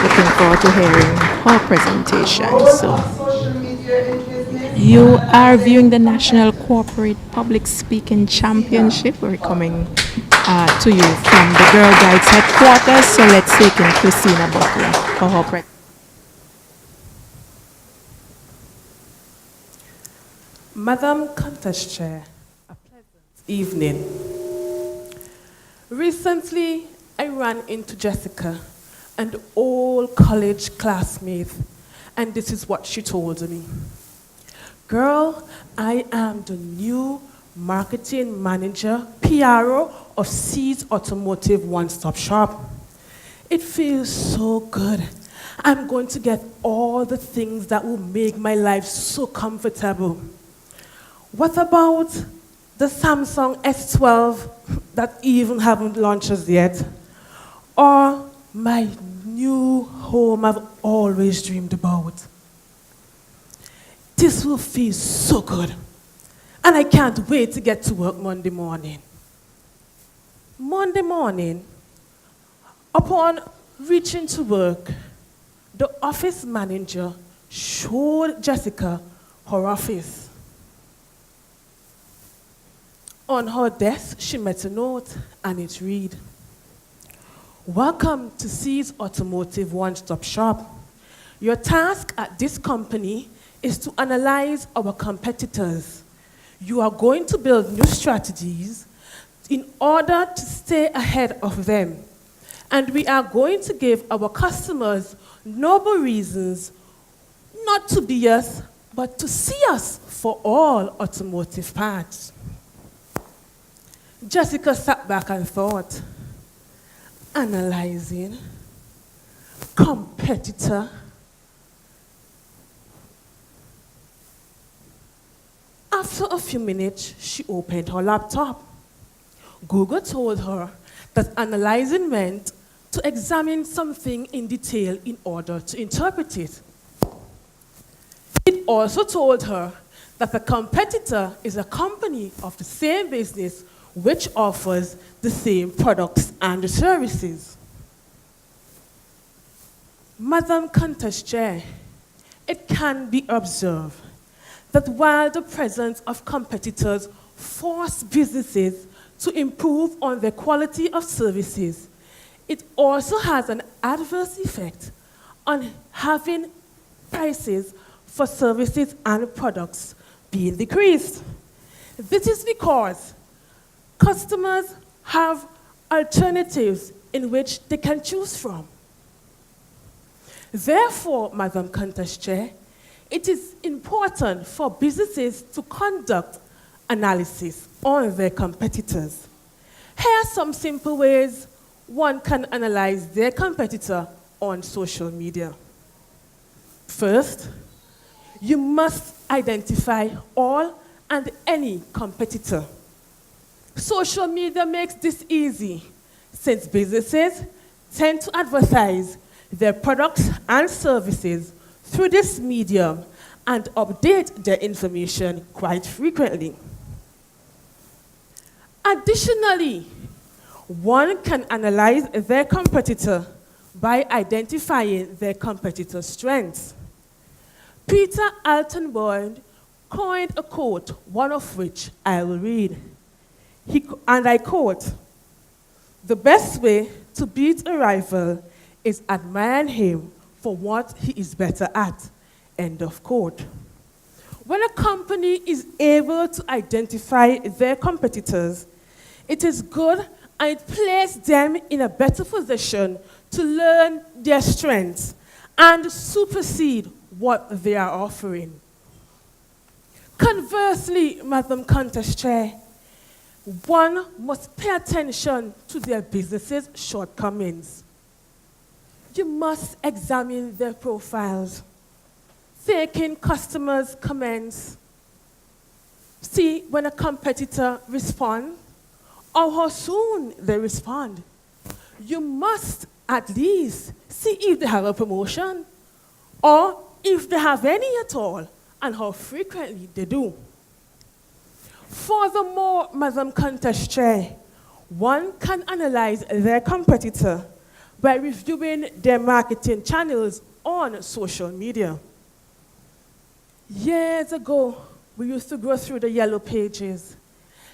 looking forward to hearing her presentation. So, you are viewing the National Corporate Public Speaking Championship. We're coming to you from the Girl Guides headquarters. So let's take in Christina Butler for her presentation. Madam Contest Chair, a pleasant evening. Recently, I ran into Jessica, an old college classmate, and this is what she told me. Girl, I am the new marketing manager, PRO of Seeds Automotive One-Stop Shop. It feels so good. I'm going to get all the things that will make my life so comfortable. What about the Samsung S12 that even haven't launched as yet? Or my new home I've always dreamed about? This will feel so good. And I can't wait to get to work Monday morning. Monday morning, upon reaching to work, the office manager showed Jessica her office. On her desk, she met a note, and it read, "Welcome to C's Automotive One-Stop Shop. Your task at this company is to analyze our competitors. You are going to build new strategies in order to stay ahead of them. And we are going to give our customers noble reasons not to be us, but to see us for all automotive parts." Jessica sat back and thought, analyzing, competitor. After a few minutes, she opened her laptop. Google told her that analyzing meant to examine something in detail in order to interpret it. It also told her that a competitor is a company of the same business which offers the same products and services. Madam Countess Chair, it can be observed that while the presence of competitors force businesses to improve on their quality of services, it also has an adverse effect on having prices for services and products being decreased. This is because customers have alternatives in which they can choose from. Therefore, Madam Countess Chair, it is important for businesses to conduct analysis on their competitors. Here are some simple ways one can analyze their competitor on social media. First, you must identify all and any competitor. Social media makes this easy, since businesses tend to advertise their products and services through this medium and update their information quite frequently. Additionally, one can analyze their competitor by identifying their competitor's strengths. Peter Altenbourne coined a quote, one of which I will read. And I quote, "The best way to beat a rival is admiring him for what he is better at," end of quote. When a company is able to identify their competitors, it is good and it places them in a better position to learn their strengths and supersede what they are offering. Conversely, Madam Countess Chair, one must pay attention to their business's shortcomings. You must examine their profiles, taking customers' comments, see when a competitor responds or how soon they respond. You must at least see if they have a promotion or if they have any at all and how frequently they do. Furthermore, Madam Countess Chair, one can analyze their competitor by reviewing their marketing channels on social media. Years ago, we used to go through the yellow pages,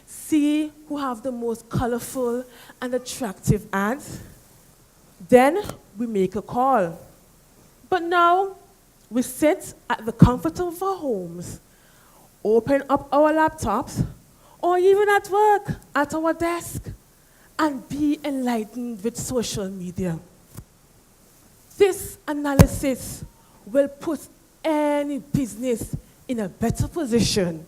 see who have the most colorful and attractive ads. Then we make a call. But now, we sit at the comfort of our homes, open up our laptops, or even at work, at our desk, and be enlightened with social media. This analysis will put any business in a better position,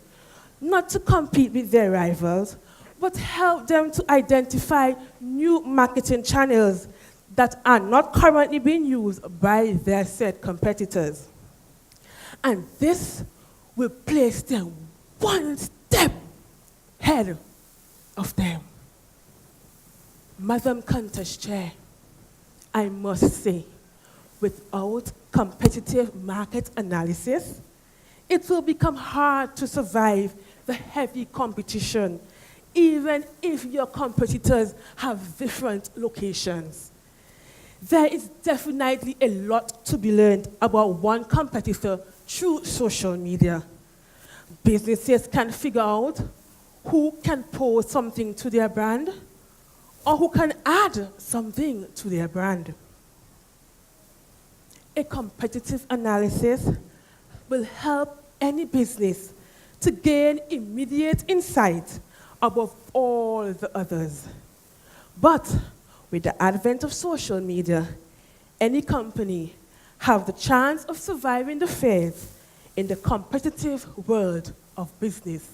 not to compete with their rivals, but help them to identify new marketing channels that are not currently being used by their said competitors. And this will place them one step ahead of them. Madam Contest Chair, I must say, without competitive market analysis, it will become hard to survive the heavy competition, even if your competitors have different locations. There is definitely a lot to be learned about one competitor through social media. Businesses can figure out who can post something to their brand or who can add something to their brand. A competitive analysis will help any business to gain immediate insight above all the others. But with the advent of social media, any company have the chance of surviving the fairs in the competitive world of business.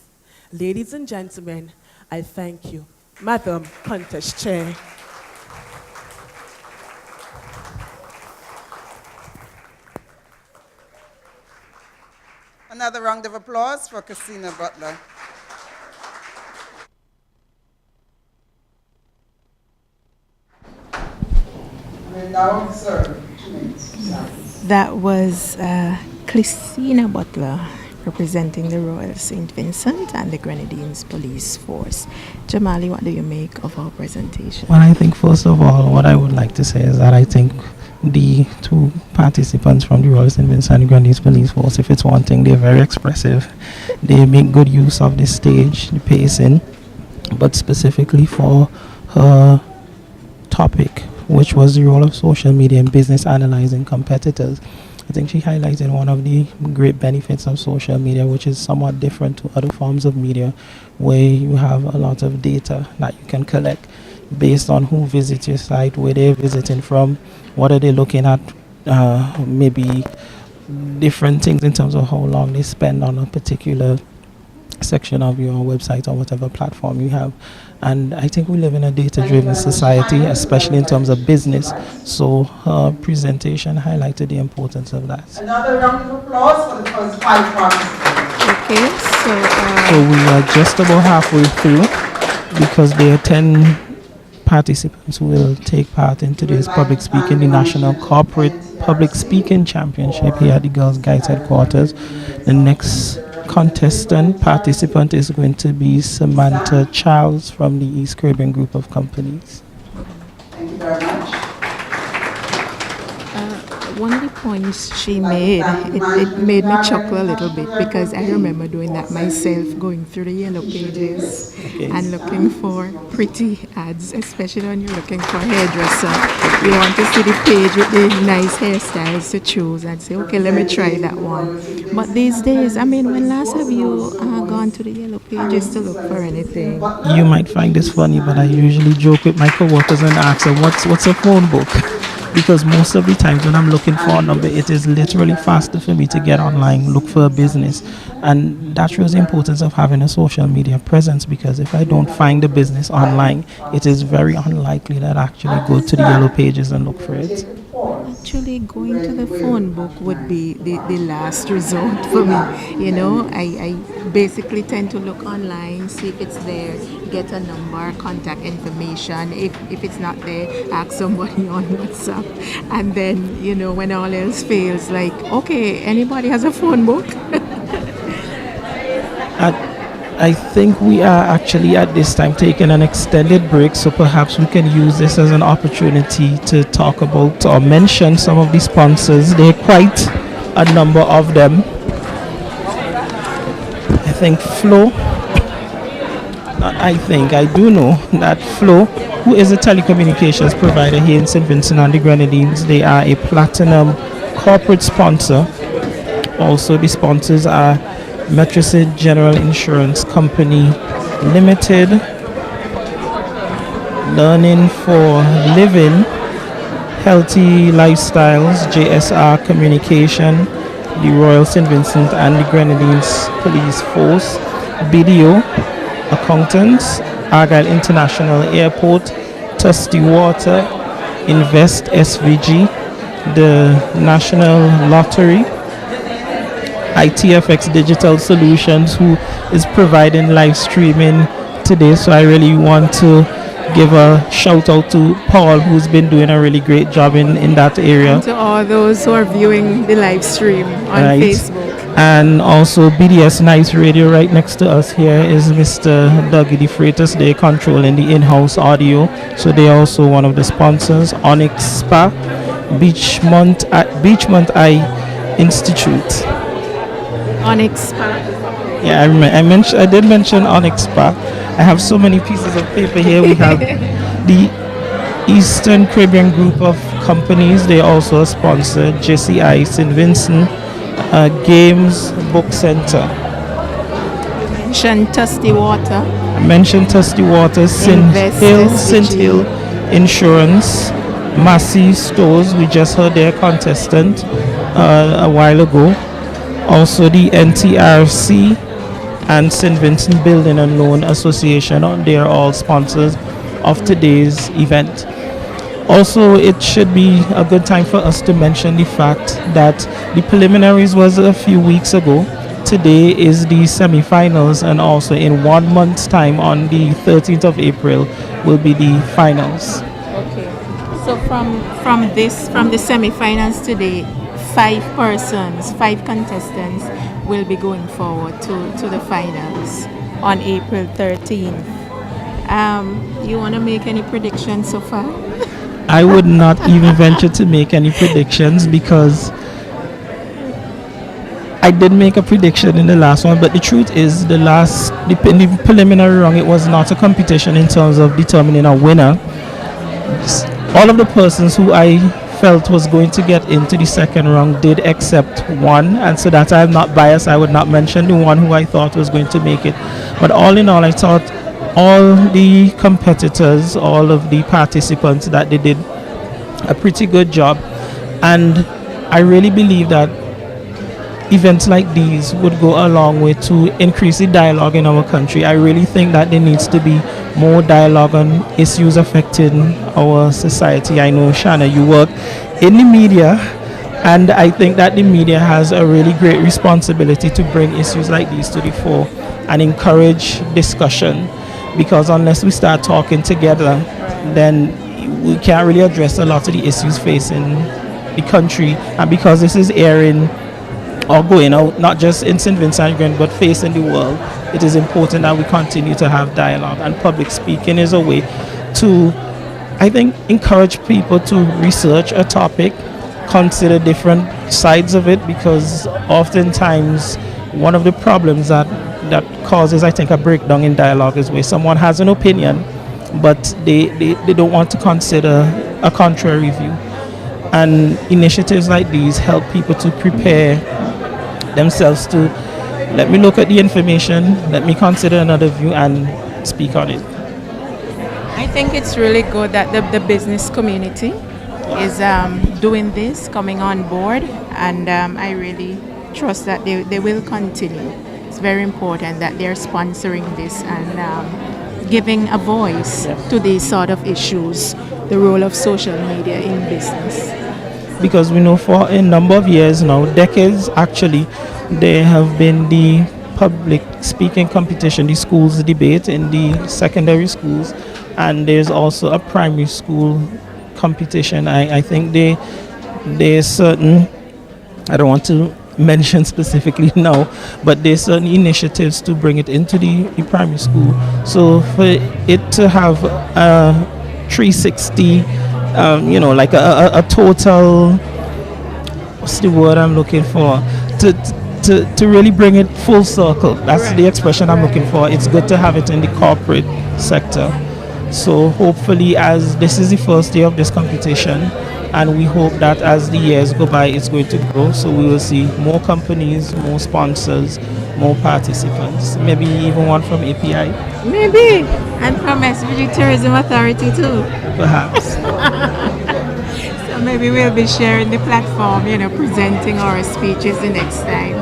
Ladies and gentlemen, I thank you. Madam Contest Chair. Another round of applause for Christina Butler. That was Christina Butler representing the Royal St. Vincent and the Grenadines Police Force. Jamali, what do you make of our presentation? Well, I think first of all, what I would like to say is that I think the two participants from the Royal St. Vincent and Grenadines Police Force, if it's one thing, they're very expressive. They make good use of the stage, the pacing, but specifically for her topic, which was the role of social media in business analyzing competitors. I think she highlighted one of the great benefits of social media, which is somewhat different to other forms of media, where you have a lot of data that you can collect based on who visits your site, where they're visiting from, what are they looking at, maybe different things in terms of how long they spend on a particular section of your website or whatever platform you have. And I think we live in a data-driven society, especially in terms of business. So her presentation highlighted the importance of that. Another round of applause for the first 5 participants. Okay, so we are just about halfway through because there are 10 participants who will take part in today's public speaking, the National Corporate Public Speaking Championship here at the Girls Guides headquarters. The next participant is going to be Samantha Charles from the East Caribbean Group of Companies. Thank you very much. One of the points she made, it made me chuckle a little bit because I remember doing that myself, going through the yellow pages and looking for pretty ads, especially when you're looking for a hairdresser. You want to see the page with the nice hairstyles to choose and say, okay, let me try that one. But these days, I mean, when last have you gone to the yellow pages to look for anything? You might find this funny, but I usually joke with my coworkers and ask them, what's a phone book? Because most of the times when I'm looking for a number, it is literally faster for me to get online, look for a business. And that shows the importance of having a social media presence, because if I don't find the business online, it is very unlikely that I actually go to the yellow pages and look for it. Actually, going to the phone book would be the last resort for me. You know, I basically tend to look online, see if it's there, get a number, contact information. If it's not there, ask somebody on WhatsApp. And then, you know, when all else fails, like, okay, anybody has a phone book? I think we are actually at this time taking an extended break, so perhaps we can use this as an opportunity to talk about or mention some of the sponsors. There are quite a number of them. I think Flow, I do know that Flow, who is a telecommunications provider here in St. Vincent and the Grenadines, they are a platinum corporate sponsor. Also, the sponsors are Metrosid General Insurance Company Limited, Learning for Living, Healthy Lifestyles, JSR Communication, the Royal St. Vincent and the Grenadines Police Force, BDO Accountants, Argyle International Airport, Tusty Water, Invest SVG, the National Lottery, ITFX Digital Solutions, who is providing live streaming today, so I really want to give a shout out to Paul, who's been doing a really great job in that area. And to all those who are viewing the live stream on Facebook. And also BDS Nice Radio right next to us here is Mr. Dougie De Freitas. They're controlling the in-house audio. So they're also one of the sponsors. Onyx Spa, Beachmont Eye Institute. Onyx Spa. Yeah, I did mention Onyx Spa. I have so many pieces of paper here. We have the Eastern Caribbean group of companies. They also sponsor JCI St. Vincent, Games Book Center. Mentioned Tusty Water. I mentioned Tusty Water, St. Hill Insurance, Massey Stores. We just heard their contestant a while ago. Also the NTRC and St. Vincent Building and Loan Association. They are all sponsors of today's event. Also, it should be a good time for us to mention the fact that the preliminaries was a few weeks ago. Today is the semi-finals, and also in 1 month's time, on the 13th of April, will be the finals. Okay. So from the semi-finals today, 5 contestants will be going forward to the finals on April 13th. You want to make any predictions so far? I would not even venture to make any predictions, because I did make a prediction in the last one, but the truth is in the preliminary round, it was not a competition in terms of determining a winner. All of the persons who I felt was going to get into the second round did except one, and so that I'm not biased, I would not mention the one who I thought was going to make it. But all in all, I thought all the competitors, all of the participants, that they did a pretty good job, and I really believe that events like these would go a long way to increase the dialogue in our country. I really think that there needs to be more dialogue on issues affecting our society. I know, Shana, you work in the media, and I think that the media has a really great responsibility to bring issues like these to the fore and encourage discussion, because unless we start talking together, then we can't really address a lot of the issues facing the country. And because this is airing or going out, not just in St. Vincent Grand, but facing the world, it is important that we continue to have dialogue. And public speaking is a way to, I think, encourage people to research a topic, consider different sides of it, because oftentimes one of the problems that causes, I think, a breakdown in dialogue is where someone has an opinion, but they don't want to consider a contrary view. And initiatives like these help people to prepare themselves to, let me look at the information, let me consider another view and speak on it. I think it's really good that the business community is doing this, coming on board, and I really trust that they will continue. It's very important that they're sponsoring this and giving a voice to these sort of issues, the role of social media in business. Because we know for a number of years now, decades actually, there have been the public speaking competition, the schools debate in the secondary schools, and there's also a primary school competition. I think there's certain, I don't want to mention specifically now, but there's certain initiatives to bring it into the primary school. So for it to have a 360, like a total, what's the word I'm looking for, to really bring it full circle. That's the expression I'm looking for. It's good to have it in the corporate sector. So hopefully, as this is the first day of this competition, and we hope that as the years go by, it's going to grow. So we will see more companies, more sponsors, more participants, maybe even one from API. Maybe, and from SVG Tourism Authority too. Perhaps. So maybe we'll be sharing the platform, presenting our speeches the next time.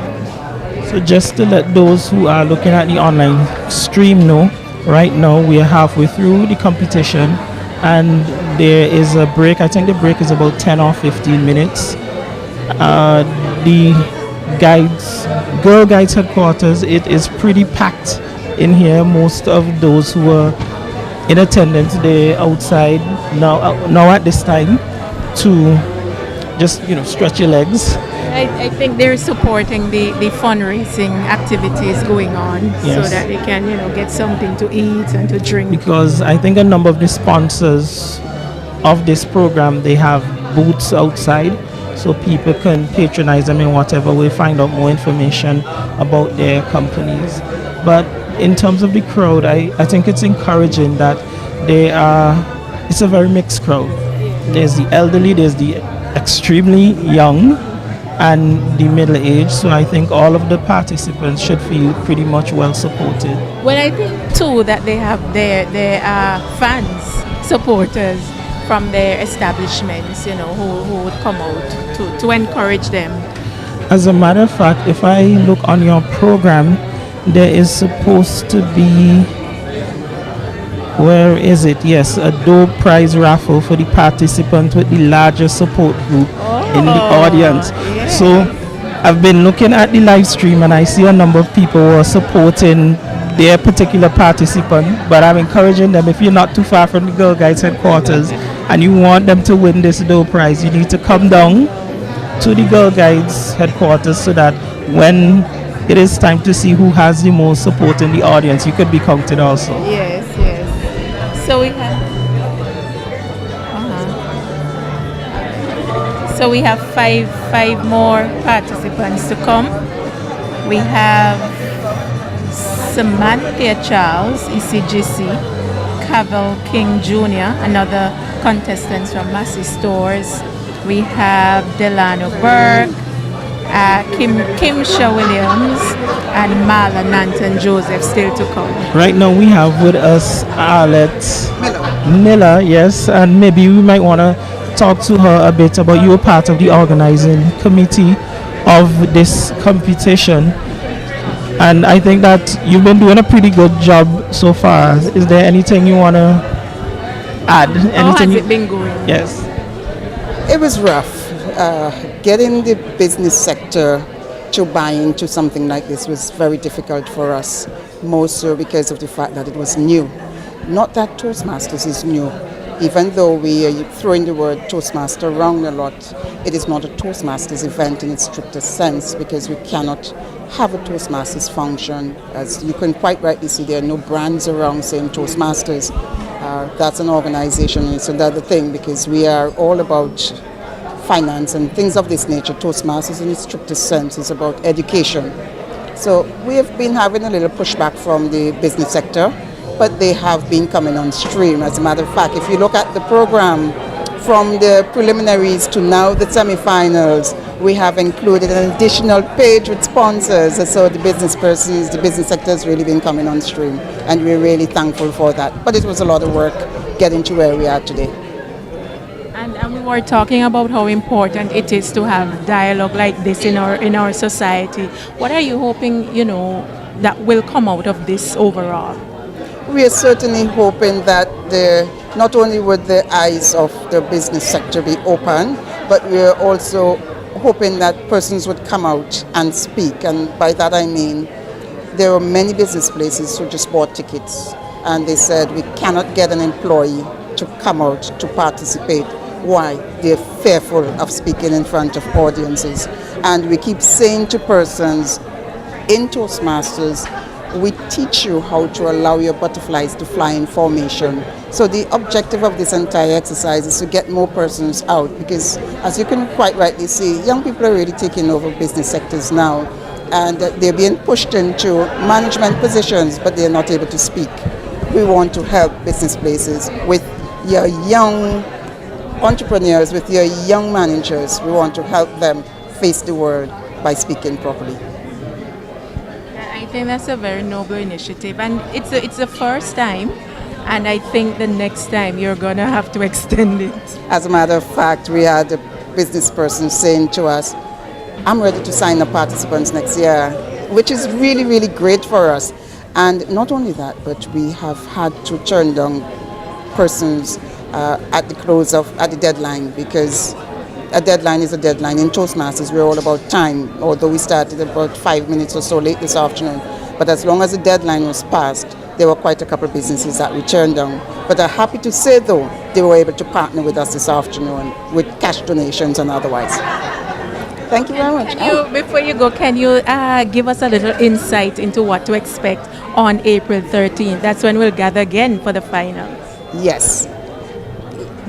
So just to let those who are looking at the online stream know, right now we are halfway through the competition, and there is a break. I think the break is about 10 or 15 minutes. The Girl Guides headquarters, it is pretty packed in here, most of those who were in attendance, they're outside now at this time to just, stretch your legs. I think they're supporting the fundraising activities going on, so that they can, get something to eat and to drink. Because I think a number of the sponsors of this program, they have booths outside, so people can patronize them in whatever way, find out more information about their companies. But in terms of the crowd, I think it's encouraging that it's a very mixed crowd. There's the elderly, there's the extremely young, and the middle age. So I think all of the participants should feel pretty much well supported. Well, I think too that they have their fans, supporters from their establishments, who would come out to encourage them. As a matter of fact, if I look on your program, there is supposed to be, where is it? Yes, a door prize raffle for the participant with the largest support group in the audience. Yeah. So I've been looking at the live stream and I see a number of people who are supporting their particular participant, but I'm encouraging them, if you're not too far from the Girl Guides headquarters and you want them to win this door prize, you need to come down to the Girl Guides headquarters so that when it is time to see who has the most support in the audience, you could be counted also. Yes. So we have So we have five more participants to come. We have Samantha Charles, ECGC, Cavell King Jr., another contestant from Massey Stores. We have Delano Burke, Kimsha Williams, and Marla Nanton Joseph still to come. Right now we have with us Arlette Miller, yes, and maybe we might want to talk to her a bit about you. Part of the organizing committee of this competition, and I think that you've been doing a pretty good job so far. Is there anything you want to add? How has it been going? Yes. It was rough. Getting the business sector to buy into something like this was very difficult for us, more so because of the fact that it was new. Not that Toastmasters is new. Even though we are throwing the word Toastmaster around a lot, it is not a Toastmasters event in its strictest sense, because we cannot have a Toastmasters function. As you can quite rightly see, there are no brands around saying Toastmasters. That's an organization, and it's another thing, because we are all about finance and things of this nature. Toastmasters in its strictest sense is about education. So we have been having a little pushback from the business sector, but they have been coming on stream. As a matter of fact, if you look at the program from the preliminaries to now the semifinals, we have included an additional page with sponsors. So the business persons, the business sector has really been coming on stream, and we're really thankful for that. But it was a lot of work getting to where we are today. And we were talking about how important it is to have dialogue like this in our society. What are you hoping, that will come out of this overall? We are certainly hoping that not only would the eyes of the business sector be open, but we are also hoping that persons would come out and speak. And by that I mean, there are many business places who just bought tickets, and they said we cannot get an employee to come out to participate. Why? They're fearful of speaking in front of audiences. And we keep saying to persons in Toastmasters, we teach you how to allow your butterflies to fly in formation. So the objective of this entire exercise is to get more persons out, because as you can quite rightly see, young people are really taking over business sectors now, and they're being pushed into management positions, but they're not able to speak. We want to help business places with your young entrepreneurs, with your young managers. We want to help them face the world by speaking properly. I think that's a very noble initiative, and it's the first time, and I think the next time you're gonna have to extend it. As a matter of fact, we had a business person saying to us, I'm ready to sign up participants next year, which is really, really great for us. And not only that, but we have had to turn down persons at the deadline, because a deadline is a deadline. In Toastmasters, we're all about time, although we started about 5 minutes or so late this afternoon. But as long as the deadline was passed, there were quite a couple of businesses that we turned down. But I'm happy to say, though, they were able to partner with us this afternoon with cash donations and otherwise. Thank you very much. Before you go, can you give us a little insight into what to expect on April 13th? That's when we'll gather again for the finals. Yes.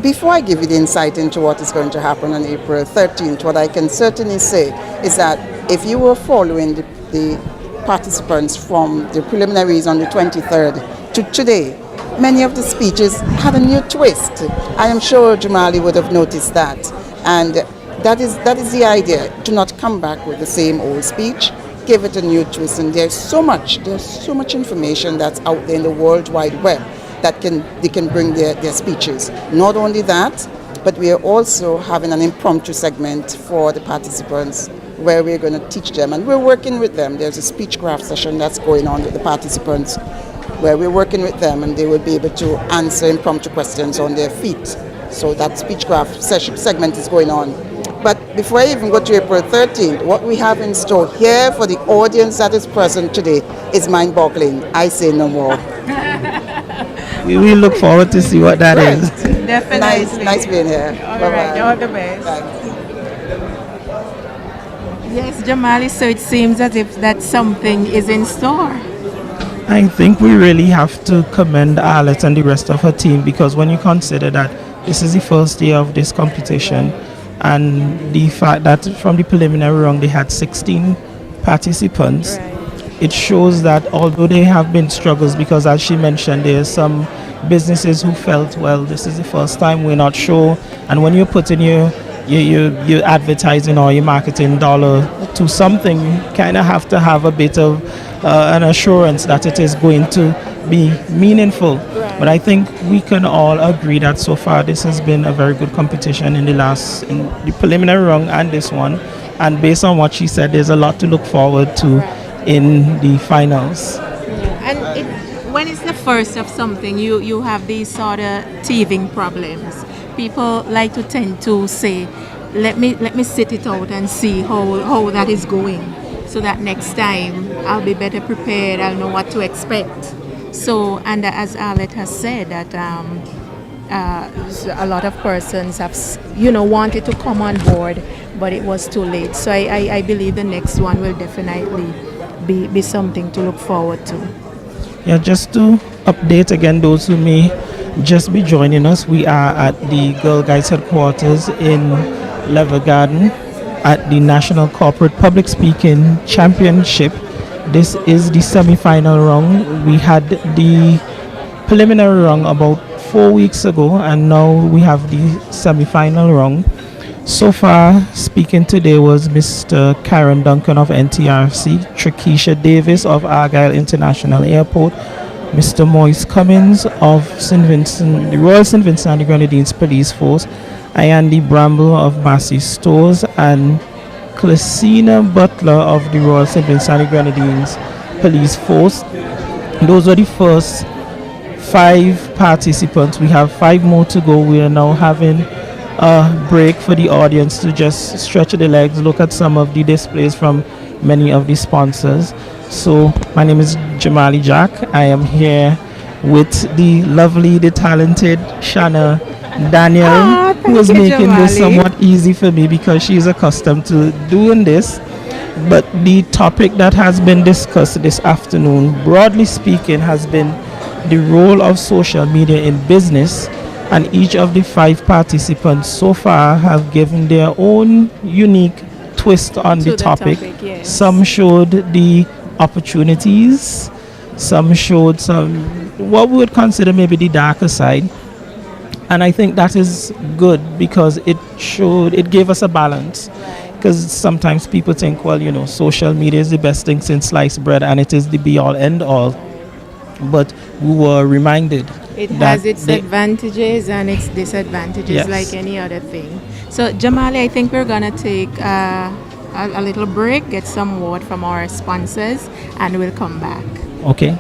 Before I give you the insight into what is going to happen on April 13th, what I can certainly say is that if you were following the participants from the preliminaries on the 23rd to today, many of the speeches had a new twist. I am sure Jamali would have noticed that. And that is the idea, to not come back with the same old speech, give it a new twist. And there's so much information that's out there in the World Wide Web that they can bring their speeches. Not only that, but we are also having an impromptu segment for the participants where we're going to teach them, and we're working with them. There's a speechcraft session that's going on with the participants where we're working with them, and they will be able to answer impromptu questions on their feet. So that speechcraft segment is going on. But before I even go to April 13th, what we have in store here for the audience that is present today is mind-boggling. I say no more. We look forward to see what that is. Definitely. Nice being here. All right, all the best. Yes, Jamali, so it seems as if that something is in store. I think we really have to commend Arlette and the rest of her team, because when you consider that this is the first year of this competition, and the fact that from the preliminary round they had 16 participants, it shows that although there have been struggles, because as she mentioned, there are some businesses who felt, well, this is the first time, we're not sure, and when you're putting your advertising or your marketing dollar to something, you kind of have to have a bit of an assurance that it is going to be meaningful. But I think we can all agree that so far this has been a very good competition in the preliminary round and this one, and based on what she said, there's a lot to look forward to in the finals. And when it's the first of something, you have these sort of teething problems. People like to tend to say, let me sit it out and see how that is going, so that next time I'll be better prepared, I'll know what to expect. So, and as Arlette has said, that a lot of persons have wanted to come on board, but it was too late. So I believe the next one will definitely be something to look forward to. Yeah, just to update again those who may just be joining us, we are at the Girl Guides headquarters in Level Garden at the National Corporate Public Speaking Championship. This is the semi-final round. We had the preliminary round about 4 weeks ago, and now we have the semi-final round. So far, speaking today was Mr. Karen Duncan of NTRC, Trakesha Davis of Argyle International Airport, Mr. Moise Cummins of the Royal St. Vincent and the Grenadines Police Force, Ayandi Bramble of Massey Stores, and Clasina Butler of the Royal St. Vincent and the Grenadines Police Force. Those are the first 5 participants. We have 5 more to go. We are now having a break for the audience to just stretch their legs, look at some of the displays from many of the sponsors. So my name is Jamali Jack. I am here with the lovely, the talented Shana Daniel, who is making this somewhat easy for me because she is accustomed to doing this. But the topic that has been discussed this afternoon, broadly speaking, has been the role of social media in business, and each of the 5 participants so far have given their own unique twist on the topic. Yes. Some showed the opportunities, some showed what we would consider maybe the darker side, and I think that is good because it gave us a balance. Because sometimes people think, well, social media is the best thing since sliced bread and it is the be-all end-all. But we were reminded it has its advantages and its disadvantages, yes, like any other thing. So, Jamali, I think we're going to take a little break, get some word from our sponsors, and we'll come back. Okay.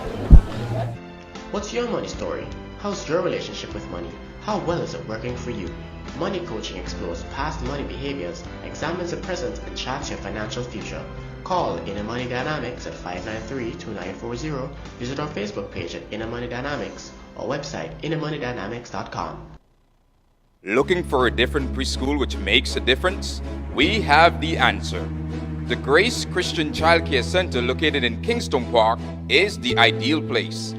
What's your money story? How's your relationship with money? How well is it working for you? Money Coaching explores past money behaviors, examines the present, and charts your financial future. Call Inner Money Dynamics at 593-2940. Visit our Facebook page at Inner Money Dynamics or website innermoneydynamics.com. Looking for a different preschool which makes a difference? We have the answer. The Grace Christian Childcare Center located in Kingston Park is the ideal place.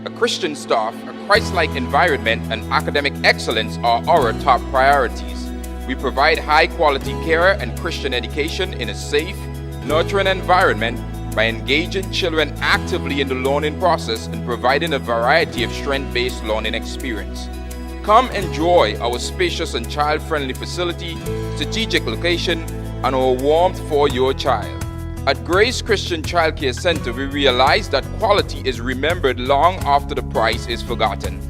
A Christian staff, a Christ-like environment, and academic excellence are our top priorities. We provide high-quality care and Christian education in a safe, nurturing environment by engaging children actively in the learning process and providing a variety of strength-based learning experience. Come enjoy our spacious and child-friendly facility, strategic location, and our warmth for your child. At Grace Christian Childcare Center, we realize that quality is remembered long after the price is forgotten.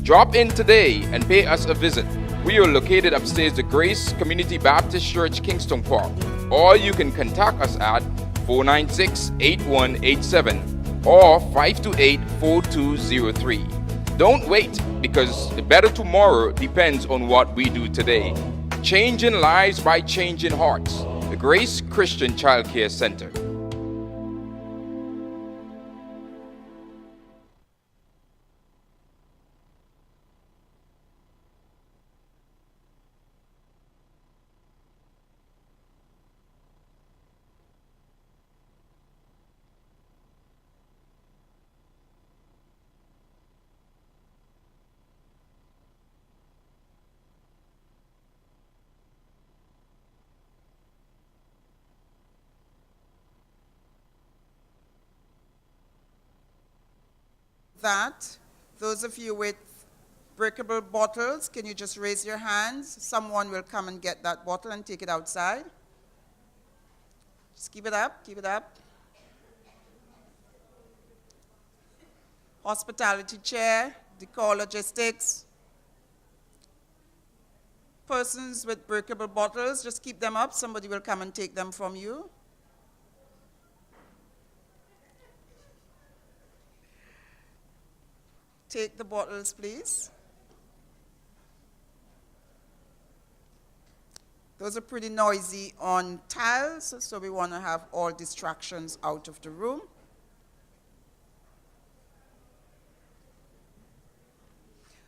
Drop in today and pay us a visit. We are located upstairs the Grace Community Baptist Church, Kingston Park, or you can contact us at 496-8187 or 528-4203. Don't wait, because the better tomorrow depends on what we do today. Changing lives by changing hearts. The Grace Christian Childcare Center. That, those of you with breakable bottles, can you just raise your hands? Someone will come and get that bottle and take it outside. Just keep it up, keep it up. Hospitality chair, decor logistics. Persons with breakable bottles, just keep them up. Somebody will come and take them from you. Take the bottles, please. Those are pretty noisy on tiles, so we want to have all distractions out of the room.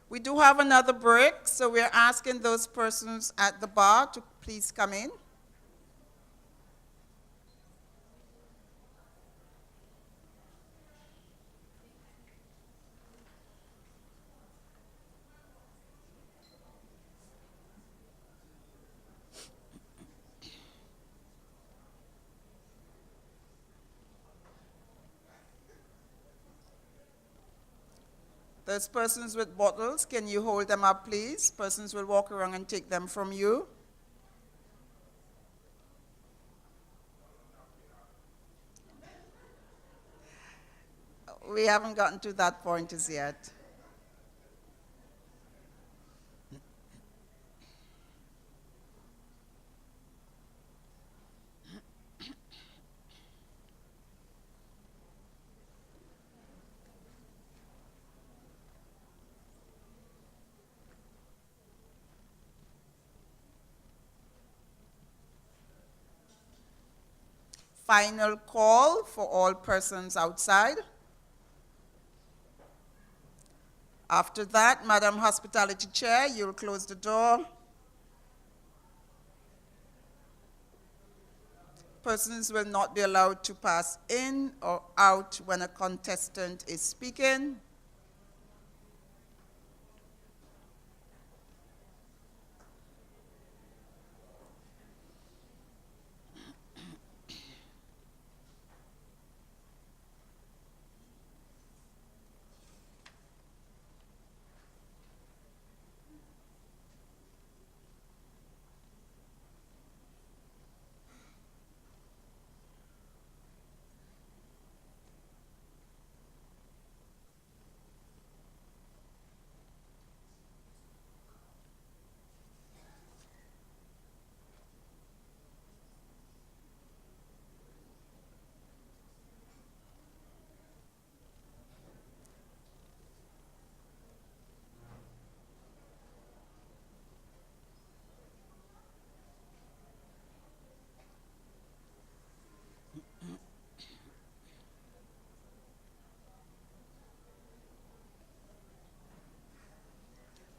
We do have another break, so we're asking those persons at the bar to please come in. Those persons with bottles, can you hold them up, please? Persons will walk around and take them from you. We haven't gotten to that point as yet. Final call for all persons outside. After that, Madam Hospitality Chair, you'll close the door. Persons will not be allowed to pass in or out when a contestant is speaking.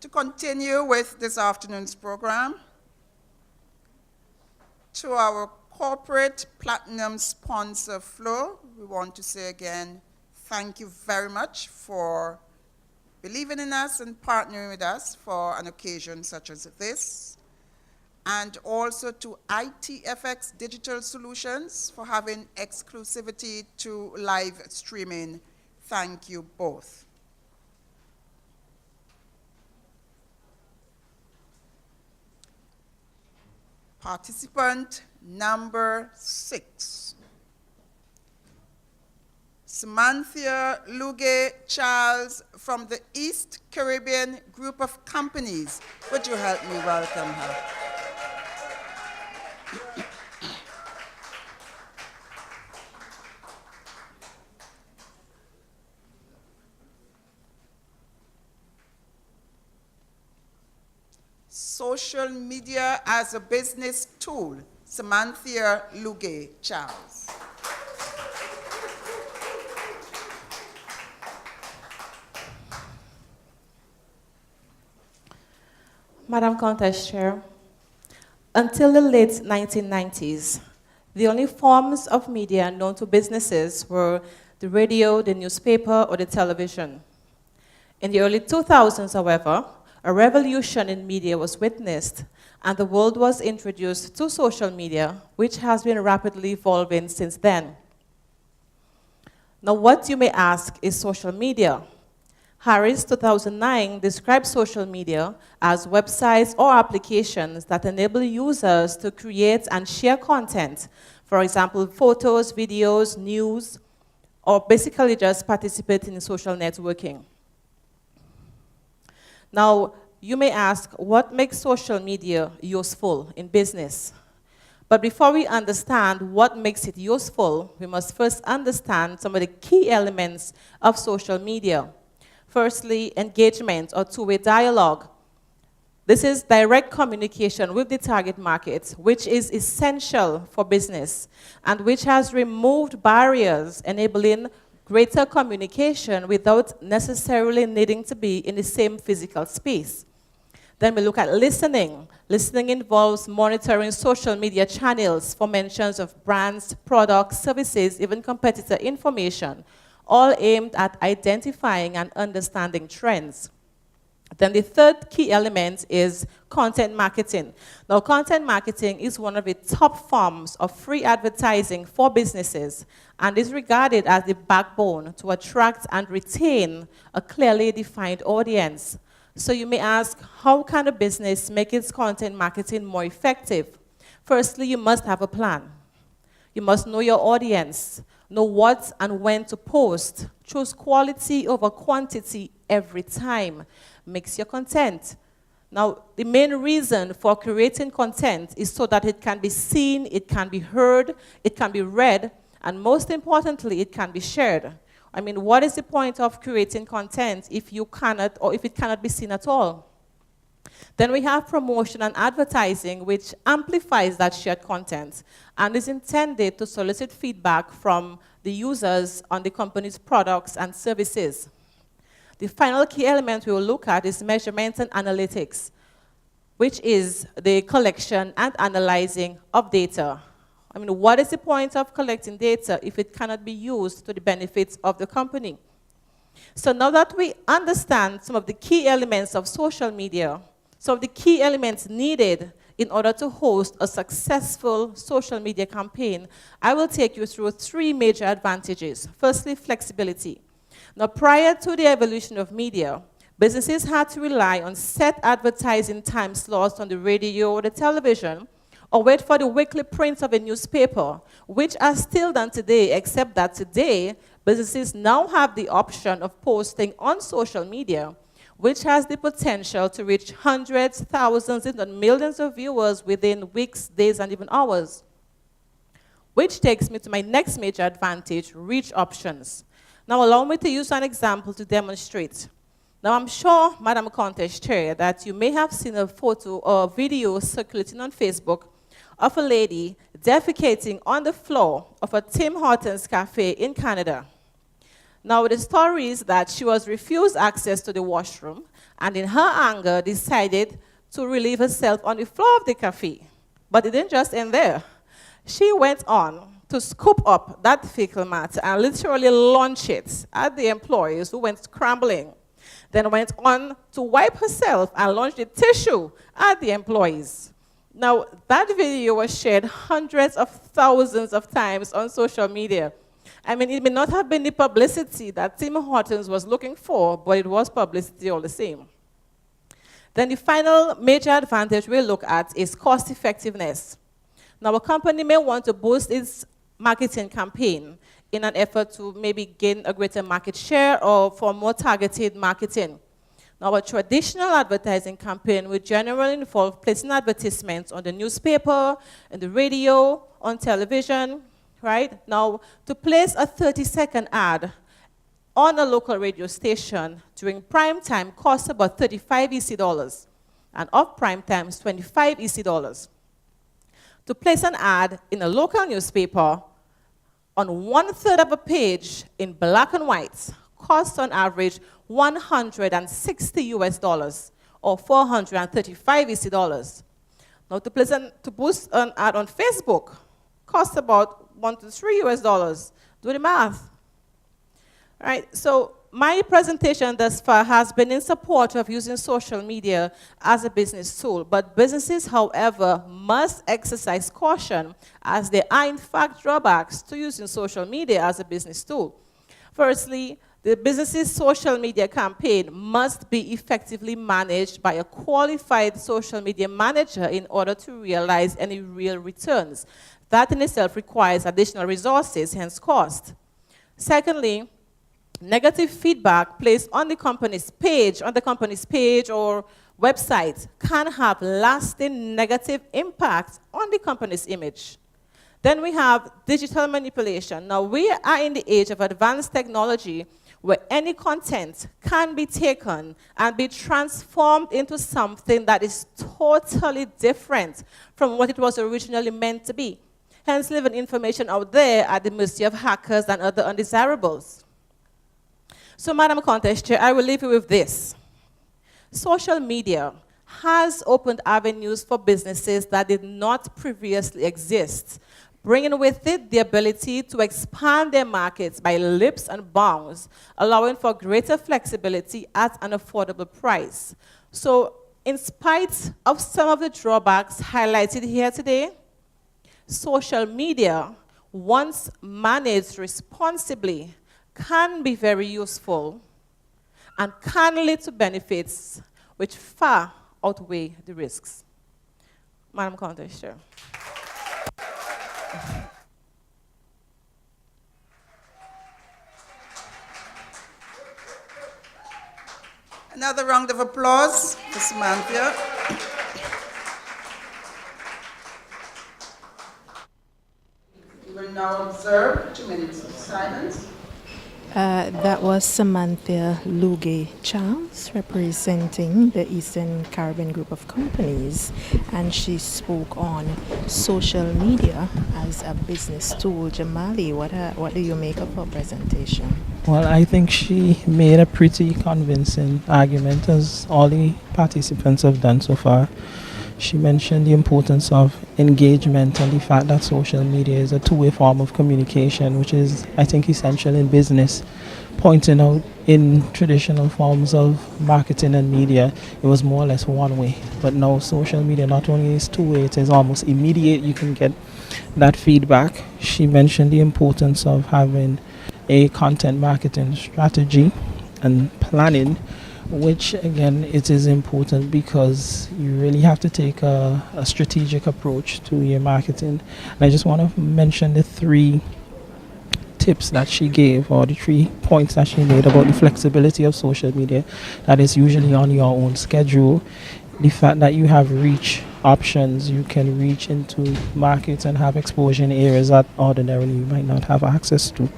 To continue with this afternoon's program, to our corporate platinum sponsor, Flo, we want to say again, thank you very much for believing in us and partnering with us for an occasion such as this. And also to ITFX Digital Solutions for having exclusivity to live streaming. Thank you both. Participant number 6. Samantha Luge Charles from the East Caribbean Group of Companies. Would you help me welcome her? Social media as a business tool, Samantha Luge Charles. Madam Contest Chair, until the late 1990s, the only forms of media known to businesses were the radio, the newspaper, or the television. In the early 2000s, however, a revolution in media was witnessed, and the world was introduced to social media, which has been rapidly evolving since then. Now, what you may ask is social media? Harris, 2009, described social media as websites or applications that enable users to create and share content, for example, photos, videos, news, or basically just participate in social networking. Now, you may ask, what makes social media useful in business? But before we understand what makes it useful, we must first understand some of the key elements of social media. Firstly, engagement or two-way dialogue. This is direct communication with the target market, which is essential for business and which has removed barriers, enabling greater communication without necessarily needing to be in the same physical space. Then we look at listening. Listening involves monitoring social media channels for mentions of brands, products, services, even competitor information, all aimed at identifying and understanding trends. Then the third key element is content marketing. Now, content marketing is one of the top forms of free advertising for businesses and is regarded as the backbone to attract and retain a clearly defined audience. So you may ask, how can a business make its content marketing more effective? Firstly, you must have a plan. You must know your audience, know what and when to post. Choose quality over quantity every time. Mix your content. Now, the main reason for creating content is so that it can be seen, it can be heard, it can be read, and most importantly, it can be shared. I mean, what is the point of creating content if you cannot, or if it cannot be seen at all? Then we have promotion and advertising, which amplifies that shared content and is intended to solicit feedback from the users on the company's products and services. The final key element we will look at is measurement and analytics, which is the collection and analyzing of data. I mean, what is the point of collecting data if it cannot be used to the benefits of the company? So now that we understand some of the key elements of social media, some of the key elements needed in order to host a successful social media campaign, I will take you through three major advantages. Firstly, flexibility. Now, prior to the evolution of media, businesses had to rely on set advertising time slots on the radio or the television, or wait for the weekly print of a newspaper, which are still done today, except that today, businesses now have the option of posting on social media, which has the potential to reach hundreds, thousands, if not millions of viewers within weeks, days, and even hours. Which takes me to my next major advantage, reach options. Now, allow me to use an example to demonstrate. Now, I'm sure, Madam Contest Chair, that you may have seen a photo or video circulating on Facebook of a lady defecating on the floor of a Tim Hortons cafe in Canada. Now, the story is that she was refused access to the washroom and in her anger decided to relieve herself on the floor of the cafe. But it didn't just end there. She went on to scoop up that fecal matter and literally launch it at the employees who went scrambling. Then went on to wipe herself and launch the tissue at the employees. Now, that video was shared hundreds of thousands of times on social media. I mean, it may not have been the publicity that Tim Hortons was looking for, but it was publicity all the same. Then the final major advantage we'll look at is cost effectiveness. Now, a company may want to boost its marketing campaign in an effort to maybe gain a greater market share or for more targeted marketing. Now, a traditional advertising campaign would generally involve placing advertisements on the newspaper, in the radio, on television, right? Now, to place a 30-second ad on a local radio station during prime time costs about 35 EC dollars, and off prime time is 25 EC dollars. To place an ad in a local newspaper on 1/3 of a page in black and white costs on average 160 US dollars or 435 EC dollars. Now, to boost an ad on Facebook costs about 1 to 3 US dollars. Do the math. All right, so my presentation thus far has been in support of using social media as a business tool, but businesses, however, must exercise caution as there are in fact drawbacks to using social media as a business tool. Firstly, the business's social media campaign must be effectively managed by a qualified social media manager in order to realize any real returns. That in itself requires additional resources, hence cost. Secondly, negative feedback placed on the company's page, or website can have lasting negative impact on the company's image. Then we have digital manipulation. Now, we are in the age of advanced technology where any content can be taken and be transformed into something that is totally different from what it was originally meant to be. Hence, leaving information out there at the mercy of hackers and other undesirables. So, Madam Contest Chair, I will leave you with this. Social media has opened avenues for businesses that did not previously exist, bringing with it the ability to expand their markets by leaps and bounds, allowing for greater flexibility at an affordable price. So, in spite of some of the drawbacks highlighted here today, social media, once managed responsibly, can be very useful and can lead to benefits which far outweigh the risks. Madam Contest Chair. Another round of applause for Samantha. We will now observe 2 minutes of silence. That was Samantha Luge Charles representing the Eastern Caribbean Group of Companies, and she spoke on social media as a business tool. Jamali, what do you make of her presentation? Well, I think she made a pretty convincing argument, as all the participants have done so far. She mentioned the importance of engagement and the fact that social media is a two-way form of communication, which is, I think, essential in business, pointing out in traditional forms of marketing and media, it was more or less one way. But now social media not only is two-way, it is almost immediate. You can get that feedback. She mentioned the importance of having a content marketing strategy and planning, which again, it is important because you really have to take a strategic approach to your marketing. And I just want to mention the 3 tips that she gave, or the 3 points that she made about the flexibility of social media, that is usually on your own schedule. The fact that you have reach options, you can reach into markets and have exposure in areas that ordinarily you might not have access to.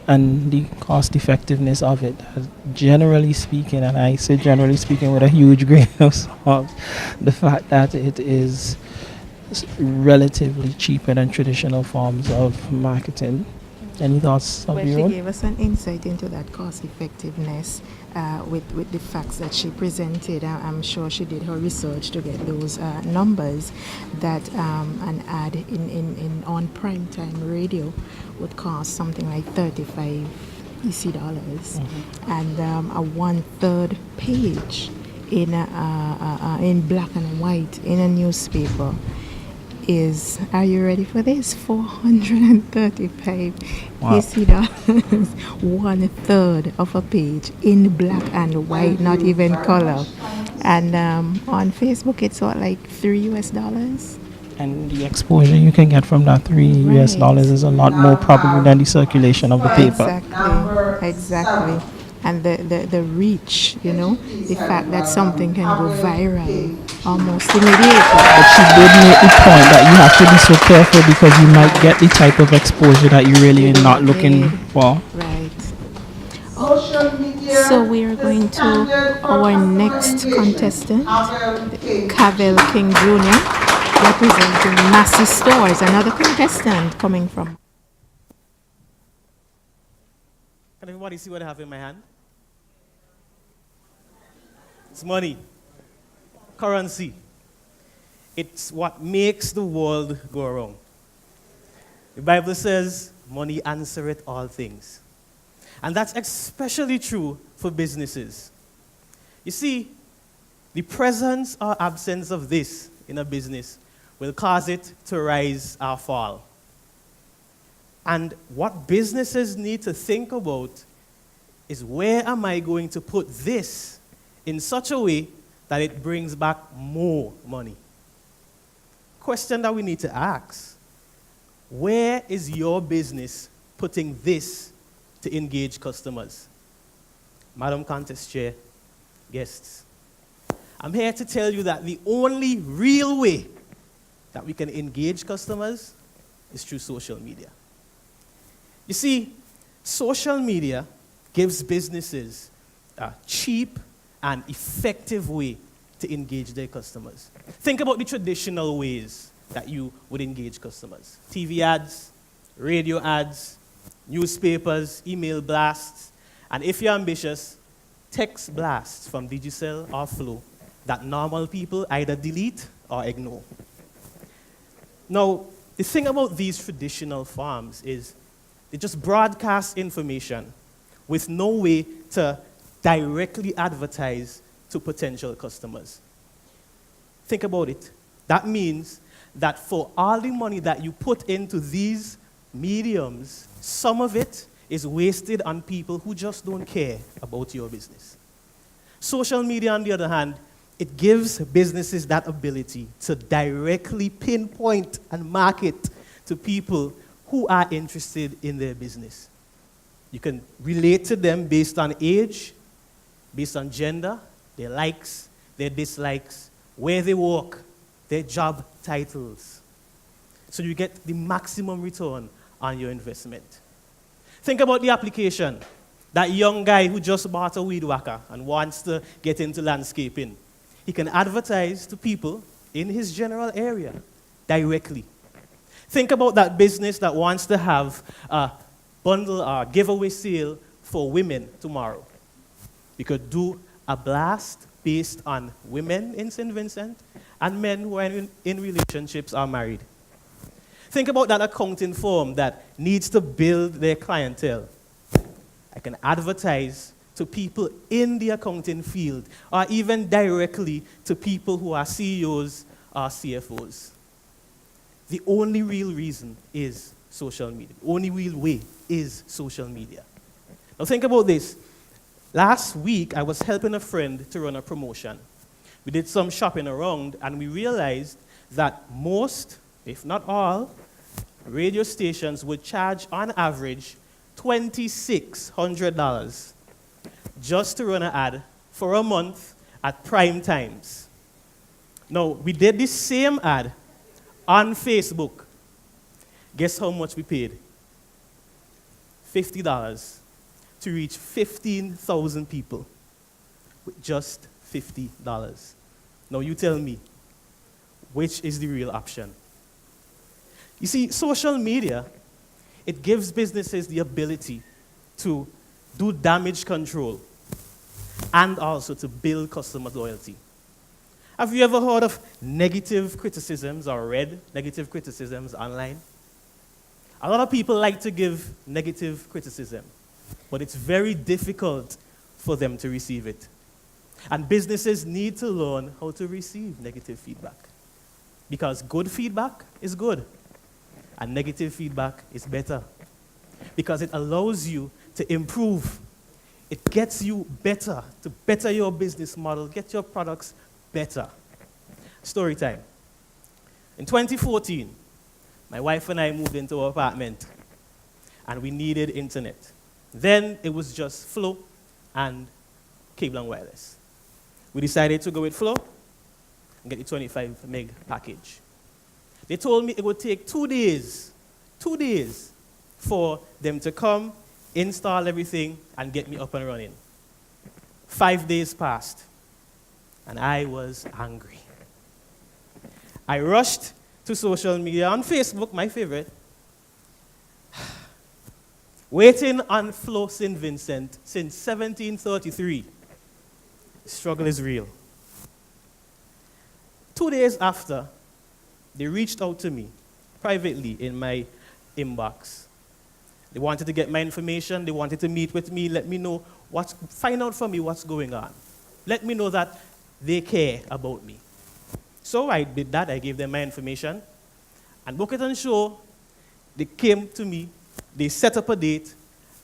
And the cost effectiveness of it, generally speaking, and I say generally speaking with a huge grain of salt, the fact that it is relatively cheaper than traditional forms of marketing. Any thoughts of Well, your she own? gave us an insight into that cost effectiveness with the facts that she presented. I'm sure she did her research to get those numbers that an ad on primetime radio would cost something like 35 EC dollars, and a 1/3 page in black and white in a newspaper is, are you ready for this? 435 Wow. EC dollars, 1/3 of a page in black and white, not even color. And on Facebook, it's what, like $3 US? And the exposure you can get from that $3 is a lot more probably than the circulation of the paper. Exactly. And the reach, you know, the fact that something can go viral almost immediately. But she did make the point that you have to be so careful because you might get the type of exposure that you really are not looking for. Right. So we are going to our next contestant, Cavell King Jr., representing Massey Stores, another contestant coming from. Can everybody see what I have in my hand? It's money, currency. It's what makes the world go around. The Bible says, money answereth all things. And that's especially true for businesses. You see, the presence or absence of this in a business will cause it to rise or fall. And what businesses need to think about is, where am I going to put this in such a way that it brings back more money? Question that we need to ask: where is your business putting this to engage customers? Madam Contest Chair, guests, I'm here to tell you that the only real way that we can engage customers is through social media. You see, social media gives businesses a cheap and effective way to engage their customers. Think about the traditional ways that you would engage customers: TV ads, radio ads, newspapers, email blasts, and if you're ambitious, text blasts from Digicel or Flow that normal people either delete or ignore. Now, the thing about these traditional forms is they just broadcast information with no way to directly advertise to potential customers. Think about it. That means that for all the money that you put into these mediums, some of it is wasted on people who just don't care about your business. Social media, on the other hand, it gives businesses that ability to directly pinpoint and market to people who are interested in their business. You can relate to them based on age, based on gender, their likes, their dislikes, where they work, their job titles. So you get the maximum return on your investment. Think about the application. That young guy who just bought a weed whacker and wants to get into landscaping. He can advertise to people in his general area directly. Think about that business that wants to have a bundle or giveaway sale for women tomorrow. You could do a blast based on women in St. Vincent and men who are in relationships or married. Think about that accounting firm that needs to build their clientele. I can advertise to people in the accounting field or even directly to people who are CEOs or CFOs. The only real reason is social media. The only real way is social media. Now think about this. Last week, I was helping a friend to run a promotion. We did some shopping around, and we realized that most, if not all, radio stations would charge on average $2,600 just to run an ad for a month at prime times. Now, we did this same ad on Facebook. Guess how much we paid? $50 to reach 15,000 people with just $50. Now, you tell me, which is the real option? You see, social media, it gives businesses the ability to do damage control and also to build customer loyalty. Have you ever heard of negative criticisms or read negative criticisms online? A lot of people like to give negative criticism, but it's very difficult for them to receive it. And businesses need to learn how to receive negative feedback, because good feedback is good, and negative feedback is better, because it allows you to improve. It gets you better, to better your business model, get your products better. Story time. In 2014, my wife and I moved into our apartment, and we needed internet. Then it was just Flow and Cable and Wireless. We decided to go with Flow and get the 25 meg package. They told me it would take 2 days for them to come, install everything, and get me up and running. 5 days passed, and I was angry. I rushed to social media, on Facebook, my favorite, waiting on Flow St. Vincent since 1733. The struggle is real. 2 days after, they reached out to me privately in my inbox. They wanted to get my information. They wanted to meet with me, let me know find out from me what's going on. Let me know that they care about me. So I did that. I gave them my information. And Book It and Show, they came to me, they set up a date,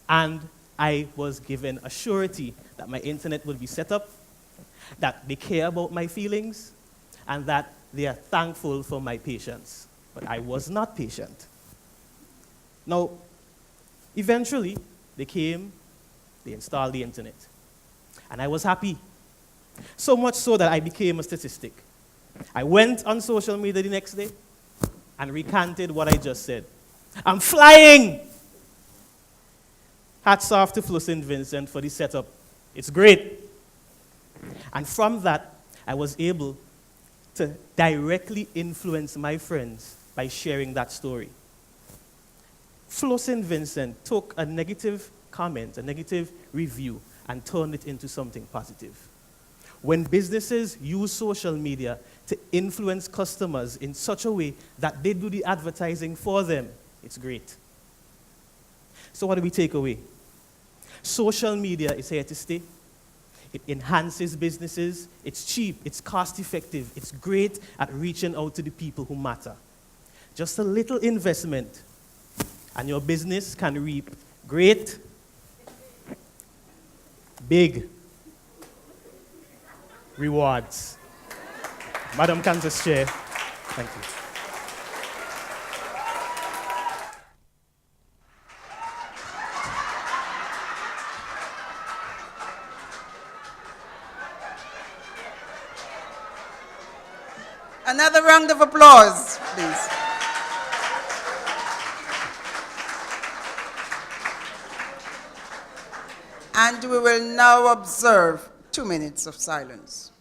and I was given a surety that my internet would be set up, that they care about my feelings, and that they are thankful for my patience. But I was not patient. Now, eventually, they came, they installed the internet. And I was happy. So much so that I became a statistic. I went on social media the next day and recanted what I just said. I'm flying! Hats off to Flow St. Vincent for the setup. It's great. And from that, I was able to directly influence my friends by sharing that story. Flow St. Vincent took a negative comment, a negative review, and turned it into something positive. When businesses use social media to influence customers in such a way that they do the advertising for them, it's great. So what do we take away? Social media is here to stay. It enhances businesses. It's cheap. It's cost-effective. It's great at reaching out to the people who matter. Just a little investment, and your business can reap great, big rewards. Madam Campus Chair, thank you. Another round of applause, please. And we will now observe 2 minutes of silence.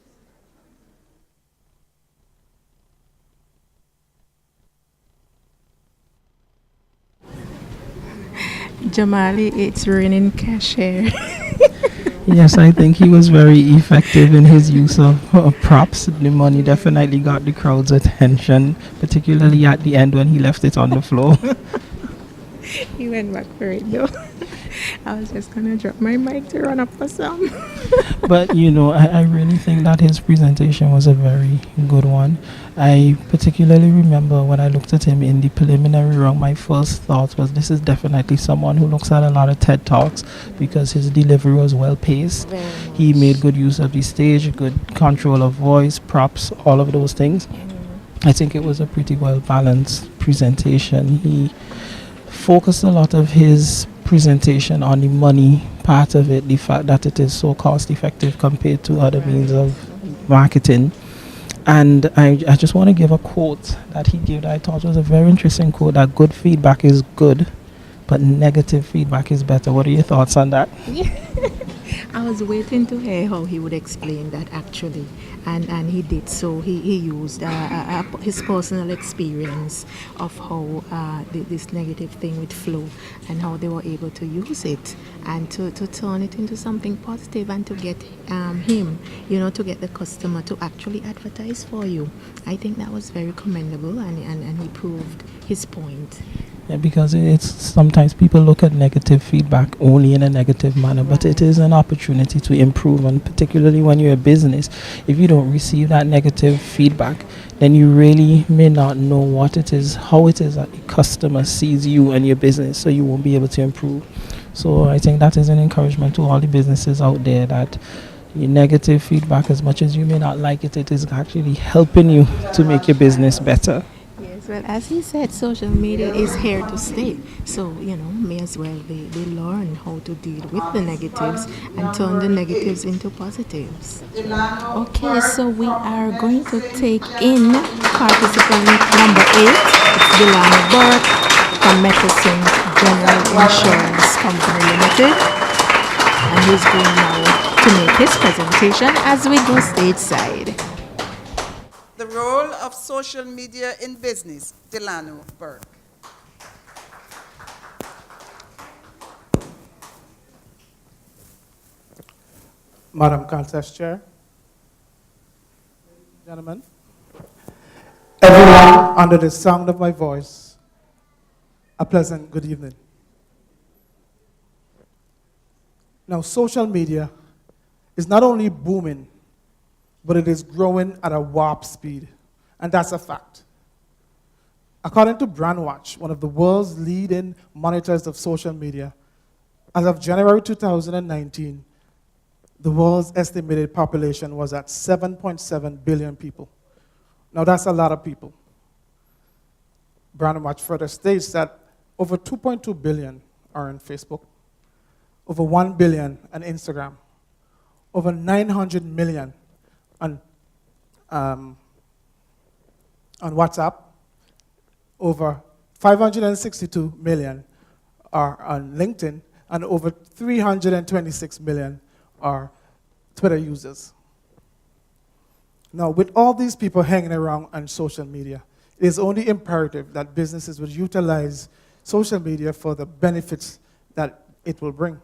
Jamali, it's raining cash here. Yes, I think he was very effective in his use of props. The money definitely got the crowd's attention, particularly at the end when he left it on the floor. He went back for it though. I was just going to drop my mic to run up for some. But, you know, I really think that his presentation was a very good one. I particularly remember when I looked at him in the preliminary round, my first thought was this is definitely someone who looks at a lot of TED Talks because his delivery was well paced. He made good use of the stage, good control of voice, props, all of those things. I think it was a pretty well balanced presentation. He focused a lot of his presentation on the money part of it, the fact that it is so cost effective compared to other means of marketing. And I just want to give a quote that he gave that I thought was a very interesting quote, that good feedback is good, but negative feedback is better. What are your thoughts on that? I was waiting to hear how he would explain that actually, and he did so. He used his personal experience of how this negative thing with Flow and how they were able to use it and to turn it into something positive and to get him, to get the customer to actually advertise for you. I think that was very commendable, and he proved his point. Yeah, because it's sometimes people look at negative feedback only in a negative manner, but it is an opportunity to improve, and particularly when you're a business, if you don't receive that negative feedback, then you really may not know what it is, how it is that the customer sees you and your business, so you won't be able to improve. So I think that is an encouragement to all the businesses out there that your negative feedback, as much as you may not like it, it is actually helping you to make your business better. Yes, well, as he said, social media is here to stay. So, may as well they learn how to deal with the negatives and turn the negatives into positives. Okay, so we are going to take in participant number 8. It's Delano Burke from Metacin General Insurance Company Limited. And he's going now to make his presentation as we go stateside. The role of social media in business, Delano Burke. Madam Contest Chair, gentlemen, everyone under the sound of my voice, a pleasant good evening. Now, social media is not only booming, but it is growing at a warp speed, and that's a fact. According to Brandwatch, one of the world's leading monitors of social media, as of January 2019, the world's estimated population was at 7.7 billion people. Now that's a lot of people. Brandwatch further states that over 2.2 billion are on Facebook, over 1 billion on Instagram, over 900 million on WhatsApp, over 562 million are on LinkedIn, and over 326 million are Twitter users. Now, with all these people hanging around on social media, it is only imperative that businesses would utilize social media for the benefits that it will bring.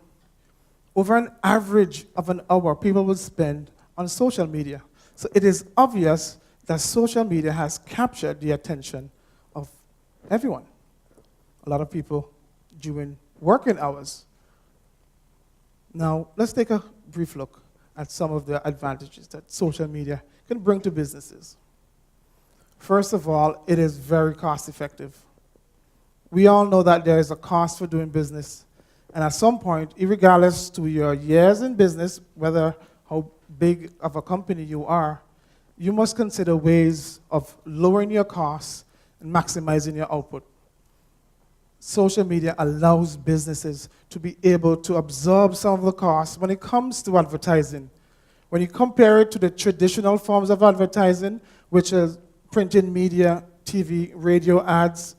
Over an average of an hour, people will spend on social media. So it is obvious that social media has captured the attention of everyone. A lot of people during working hours. Now, let's take a brief look at some of the advantages that social media can bring to businesses. First of all, it is very cost effective. We all know that there is a cost for doing business, and at some point, regardless to your years in business, whether how big of a company you are, you must consider ways of lowering your costs and maximizing your output. Social media allows businesses to be able to absorb some of the costs when it comes to advertising. When you compare it to the traditional forms of advertising, which is printed media, TV, radio ads,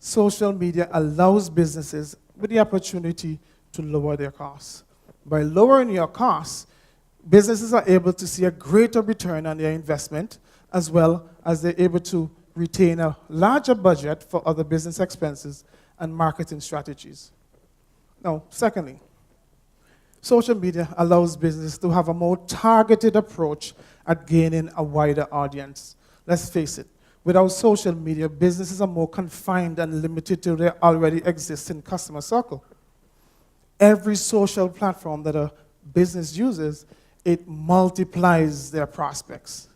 social media allows businesses with the opportunity to lower their costs. By lowering your costs, businesses are able to see a greater return on their investment, as well as they're able to retain a larger budget for other business expenses and marketing strategies. Now, secondly, social media allows businesses to have a more targeted approach at gaining a wider audience. Let's face it, without social media, businesses are more confined and limited to their already existing customer circle. Every social platform that a business uses, it multiplies their prospects.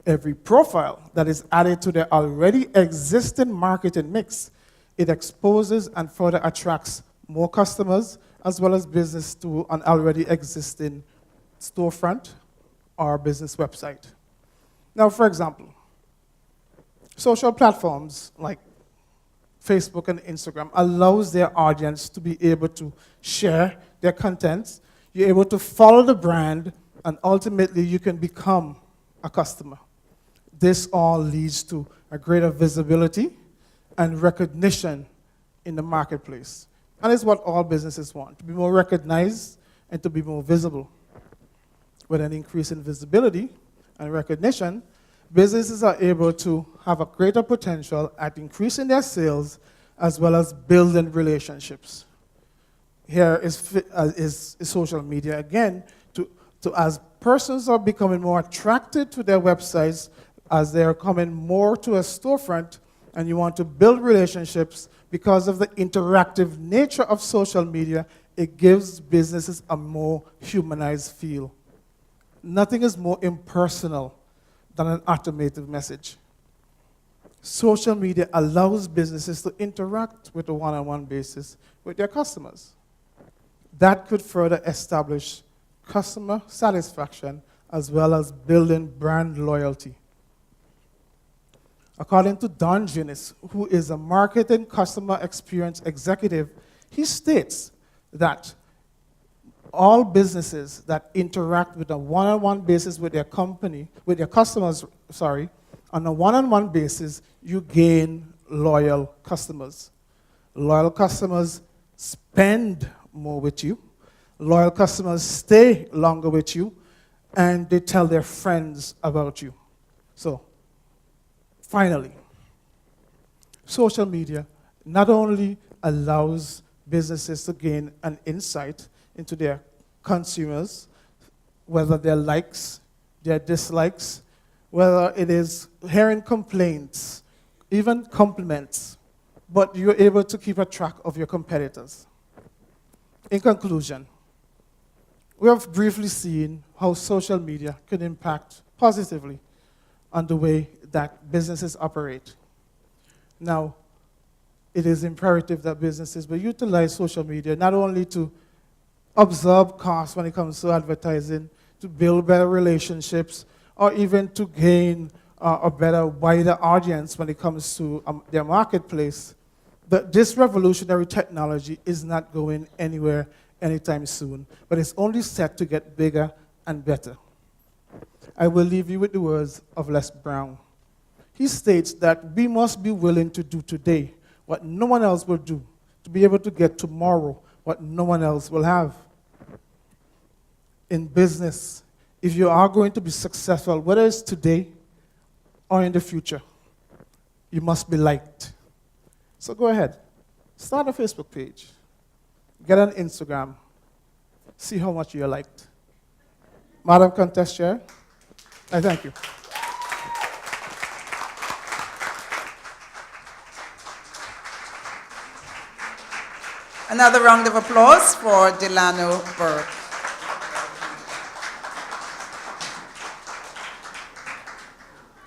Every profile that is added to their already existing marketing mix, it exposes and further attracts more customers as well as business to an already existing storefront or business website. Now, for example, social platforms like Facebook and Instagram allows their audience to be able to share their contents. You're able to follow the brand, and ultimately you can become a customer. This all leads to a greater visibility and recognition in the marketplace. And it's what all businesses want, to be more recognized and to be more visible. With an increase in visibility and recognition, businesses are able to have a greater potential at increasing their sales as well as building relationships. Here is social media again, as persons are becoming more attracted to their websites, as they're coming more to a storefront, and you want to build relationships because of the interactive nature of social media, it gives businesses a more humanized feel. Nothing is more impersonal than an automated message. Social media allows businesses to interact with a one-on-one basis with their customers. That could further establish customer satisfaction as well as building brand loyalty. According to Don Junis, who is a marketing customer experience executive, he states that all businesses that interact with a one-on-one basis with their company, with their customers, on a one-on-one basis, you gain loyal customers. Loyal customers spend more with you. Loyal customers stay longer with you, and they tell their friends about you. So, finally, social media not only allows businesses to gain an insight into their consumers, whether their likes, their dislikes, whether it is hearing complaints, even compliments, but you're able to keep a track of your competitors. In conclusion, we have briefly seen how social media can impact positively on the way that businesses operate. Now, it is imperative that businesses will utilize social media not only to absorb costs when it comes to advertising, to build better relationships, or even to gain a better, wider audience when it comes to their marketplace. This revolutionary technology is not going anywhere anytime soon, but it's only set to get bigger and better. I will leave you with the words of Les Brown. He states that we must be willing to do today what no one else will do, to be able to get tomorrow what no one else will have. In business, if you are going to be successful, whether it's today or in the future, you must be liked. So go ahead, start a Facebook page, get on Instagram, see how much you're liked. Madam Contest Chair, I thank you. Another round of applause for Delano Burke.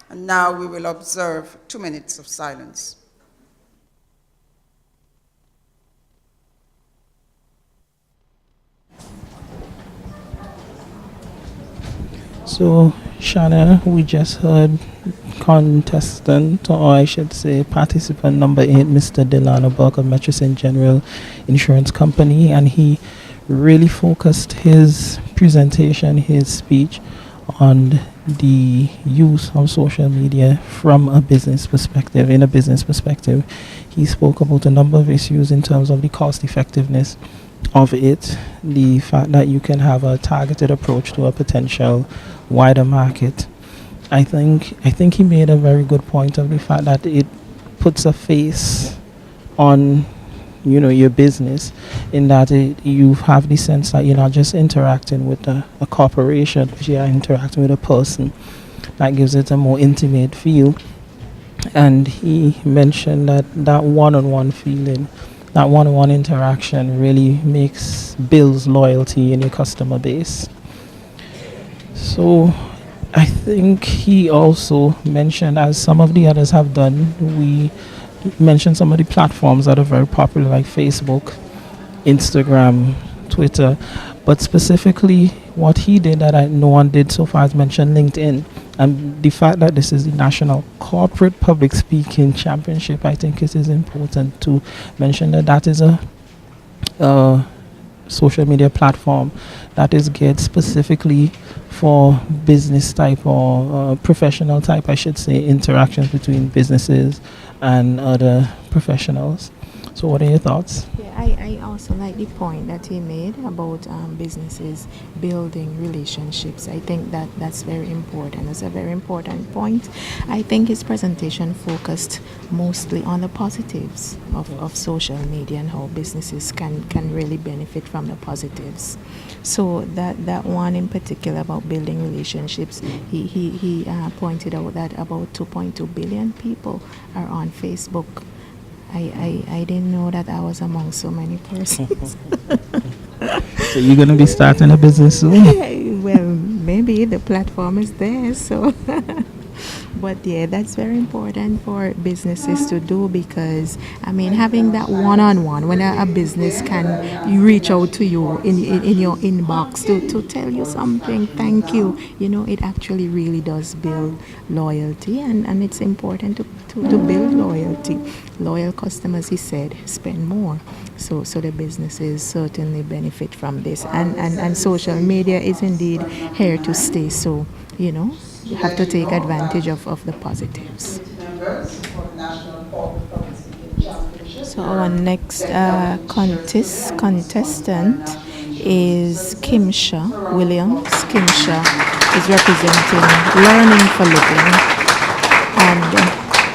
And now we will observe 2 minutes of silence. So, Shanna, we just heard contestant, or I should say participant number 8, Mr. Delano Burke of Metro St. General Insurance Company, and he really focused his presentation, his speech, on the use of social media from a business perspective. In a business perspective, he spoke about a number of issues in terms of the cost effectiveness of it, the fact that you can have a targeted approach to a potential wider market. I think he made a very good point of the fact that it puts a face on, your business, in that you have the sense that you're not just interacting with a corporation, but you are interacting with a person. That gives it a more intimate feel. And he mentioned that one-on-one feeling, that one-on-one interaction really builds loyalty in your customer base. So I think he also mentioned, as some of the others have done, we mentioned some of the platforms that are very popular, like Facebook, Instagram, Twitter, but specifically what he did that no one did so far is mention LinkedIn. And the fact that this is the National Corporate Public Speaking Championship, I think it is important to mention that is a social media platform that is geared specifically for business type or professional type, I should say, interactions between businesses and other professionals. So what are your thoughts? Yeah, I also like the point that he made about businesses building relationships. I think that that's very important. It's a very important point. I think his presentation focused mostly on the positives of social media and how businesses can really benefit from the positives. So that one in particular about building relationships, he pointed out that about 2.2 billion people are on Facebook. I didn't know that I was among so many persons. So you're going to be starting a business soon? Well, maybe the platform is there, so. But yeah, that's very important for businesses to do because, I mean, having that one-on-one, when a business can reach out to you in your inbox to tell you something, thank you, it actually really does build loyalty, and it's important to build loyalty. Loyal customers, he said, spend more. So the businesses certainly benefit from this. And social media is indeed here to stay, so, you have to take advantage of the positives. So our next contestant is Kimsha Williams. Kimsha is representing Learning for Living, and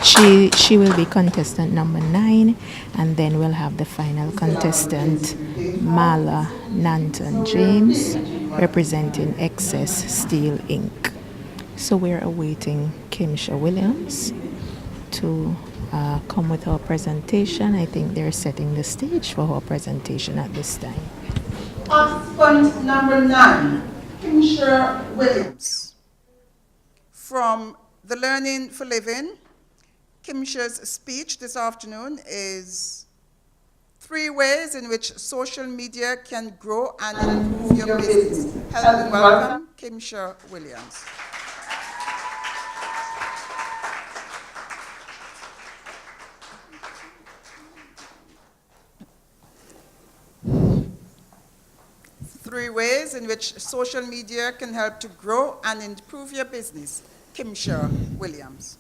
she will be contestant number 9, and then we'll have the final contestant, Mala Nanton James, representing Excess Steel Inc. So we're awaiting Kimsha Williams to come with her presentation. I think they're setting the stage for her presentation at this time. Participant number 9, Kimsha Williams. From the Learning for Living, Kimsha's speech this afternoon is 3 ways in which social media can grow and improve your business. Help me welcome Kimsha Williams. Three ways in which social media can help to grow and improve your business. Kimsha Williams.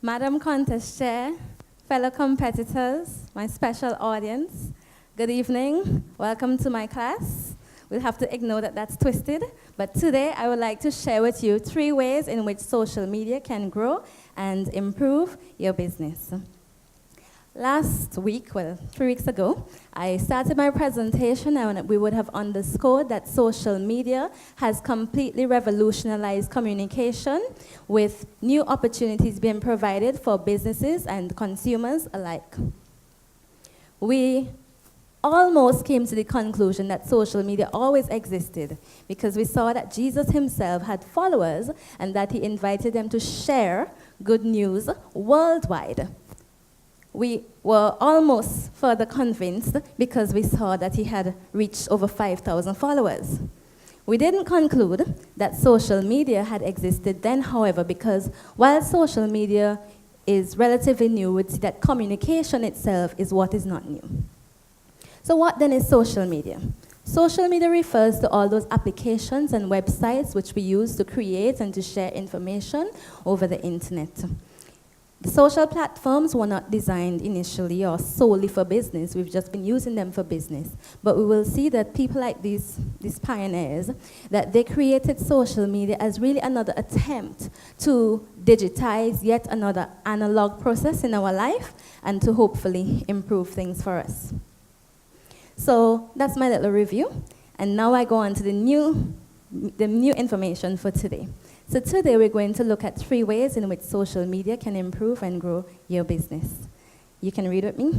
Madam Contest Chair, fellow competitors, my special audience, good evening. Welcome to my class. We'll have to ignore that that's twisted, but today I would like to share with you 3 ways in which social media can grow and improve your business. Last week, 3 weeks ago, I started my presentation and we would have underscored that social media has completely revolutionized communication with new opportunities being provided for businesses and consumers alike. We almost came to the conclusion that social media always existed because we saw that Jesus himself had followers and that he invited them to share good news worldwide. We were almost further convinced because we saw that he had reached over 5,000 followers. We didn't conclude that social media had existed then, however, because while social media is relatively new, we'd see that communication itself is what is not new. So what then is social media? Social media refers to all those applications and websites which we use to create and to share information over the internet. The social platforms were not designed initially or solely for business. We've just been using them for business. But we will see that people like these pioneers, that they created social media as really another attempt to digitize yet another analog process in our life and to hopefully improve things for us. So that's my little review. And now I go on to the new information for today. So today we're going to look at 3 ways in which social media can improve and grow your business. You can read with me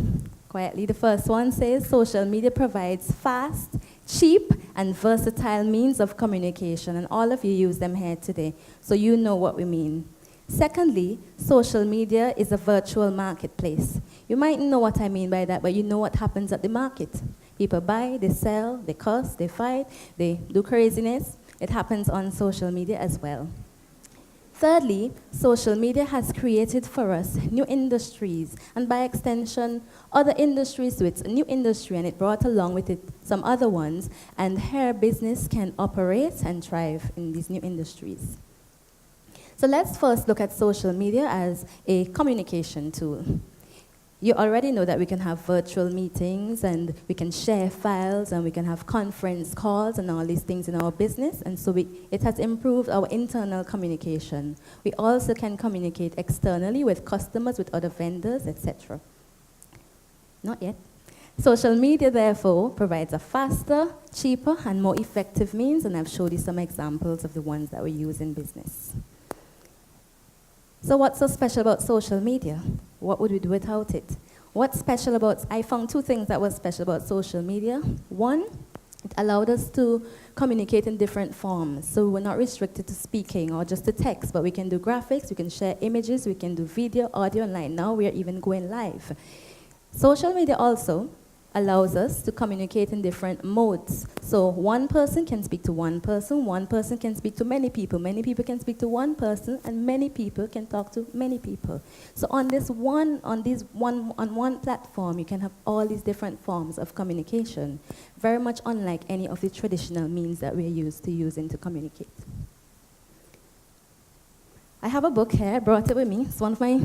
quietly. The first one says, social media provides fast, cheap, and versatile means of communication, and all of you use them here today, so you know what we mean. Secondly, social media is a virtual marketplace. You might know what I mean by that, but you know what happens at the market. People buy, they sell, they cuss, they fight, they do craziness. it happens on social media as well. Thirdly, social media has created for us new industries, and by extension, other industries. So it's a new industry, and it brought along with it some other ones, and hair business can operate and thrive in these new industries. So let's first look at social media as a communication tool. You already know that we can have virtual meetings, and we can share files, and we can have conference calls and all these things in our business, and so it has improved our internal communication. We also can communicate externally with customers, with other vendors, etc. Not yet. Social media, therefore, provides a faster, cheaper, and more effective means, and I've showed you some examples of the ones that we use in business. So what's so special about social media? What would we do without it? What's special about, I found two things that were special about social media. One, it allowed us to communicate in different forms. So we're not restricted to speaking or just to text, but we can do graphics, we can share images, we can do video, audio, and live. Now we are even going live. Social media also allows us to communicate in different modes. So one person can speak to one person can speak to many people can speak to one person, and many people can talk to many people. So on one platform, you can have all these different forms of communication, very much unlike any of the traditional means that we're used to using to communicate. I have a book here, I brought it with me. It's one of my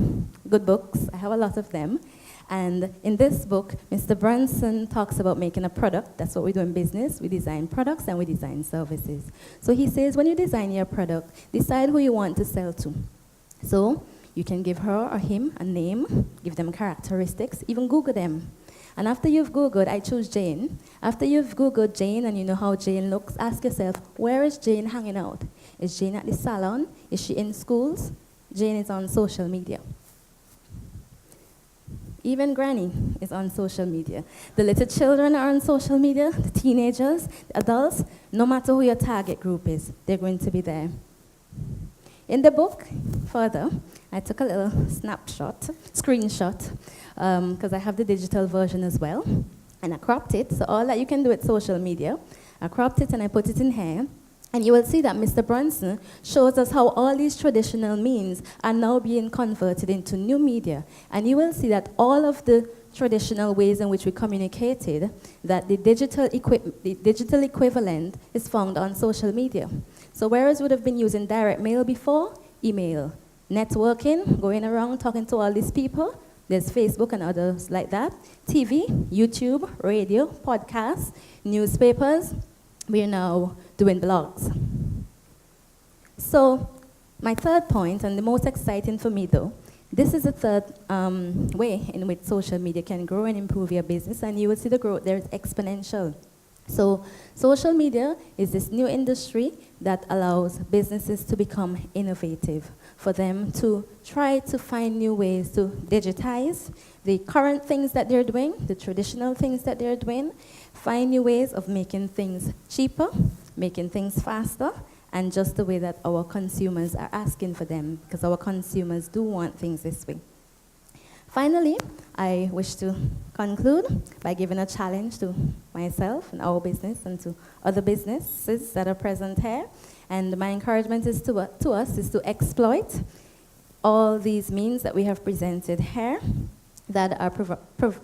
good books. I have a lot of them. And in this book, Mr. Brunson talks about making a product. That's what we do in business. We design products and we design services. So he says, when you design your product, decide who you want to sell to. So you can give her or him a name, give them characteristics, even Google them. And after you've Googled, I choose Jane. After you've Googled Jane and you know how Jane looks, ask yourself, where is Jane hanging out? Is Jane at the salon? Is she in schools? Jane is on social media. Even Granny is on social media. The little children are on social media, the teenagers, the adults, no matter who your target group is, they're going to be there. In the book, further, I took a little screenshot, because I have the digital version as well, and I cropped it. So all that you can do with social media, I cropped it and I put it in here. And you will see that Mr. Brunson shows us how all these traditional means are now being converted into new media. And you will see that all of the traditional ways in which we communicated, that the digital equivalent is found on social media. So whereas we would have been using direct mail before, email, networking, going around talking to all these people, there's Facebook and others like that, TV, YouTube, radio, podcasts, newspapers, we are now doing blogs. So my third point, and the most exciting for me though, this is the third way in which social media can grow and improve your business, and you will see the growth there is exponential. So social media is this new industry that allows businesses to become innovative, for them to try to find new ways to digitize the current things that they're doing, the traditional things that they're doing, find new ways of making things cheaper, making things faster, and just the way that our consumers are asking for them, because our consumers do want things this way. Finally, I wish to conclude by giving a challenge to myself and our business and to other businesses that are present here. And my encouragement is to us is to exploit all these means that we have presented here that are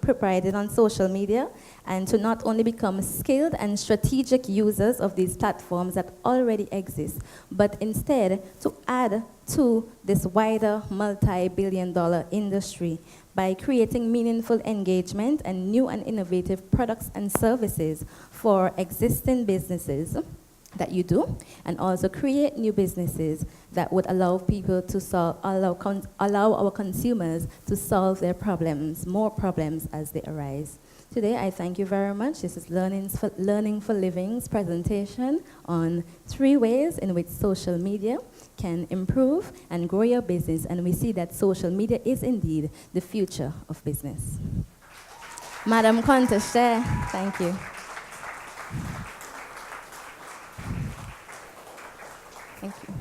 provided on social media, and to not only become skilled and strategic users of these platforms that already exist, but instead to add to this wider multi-billion-dollar industry by creating meaningful engagement and new and innovative products and services for existing businesses that you do, and also create new businesses that would allow people to allow our consumers to solve their problems, more problems as they arise. Today, I thank you very much. This is Learning for Living's presentation on 3 ways in which social media can improve and grow your business, and we see that social media is indeed the future of business. Madam Contest Chair, thank you. Thank you.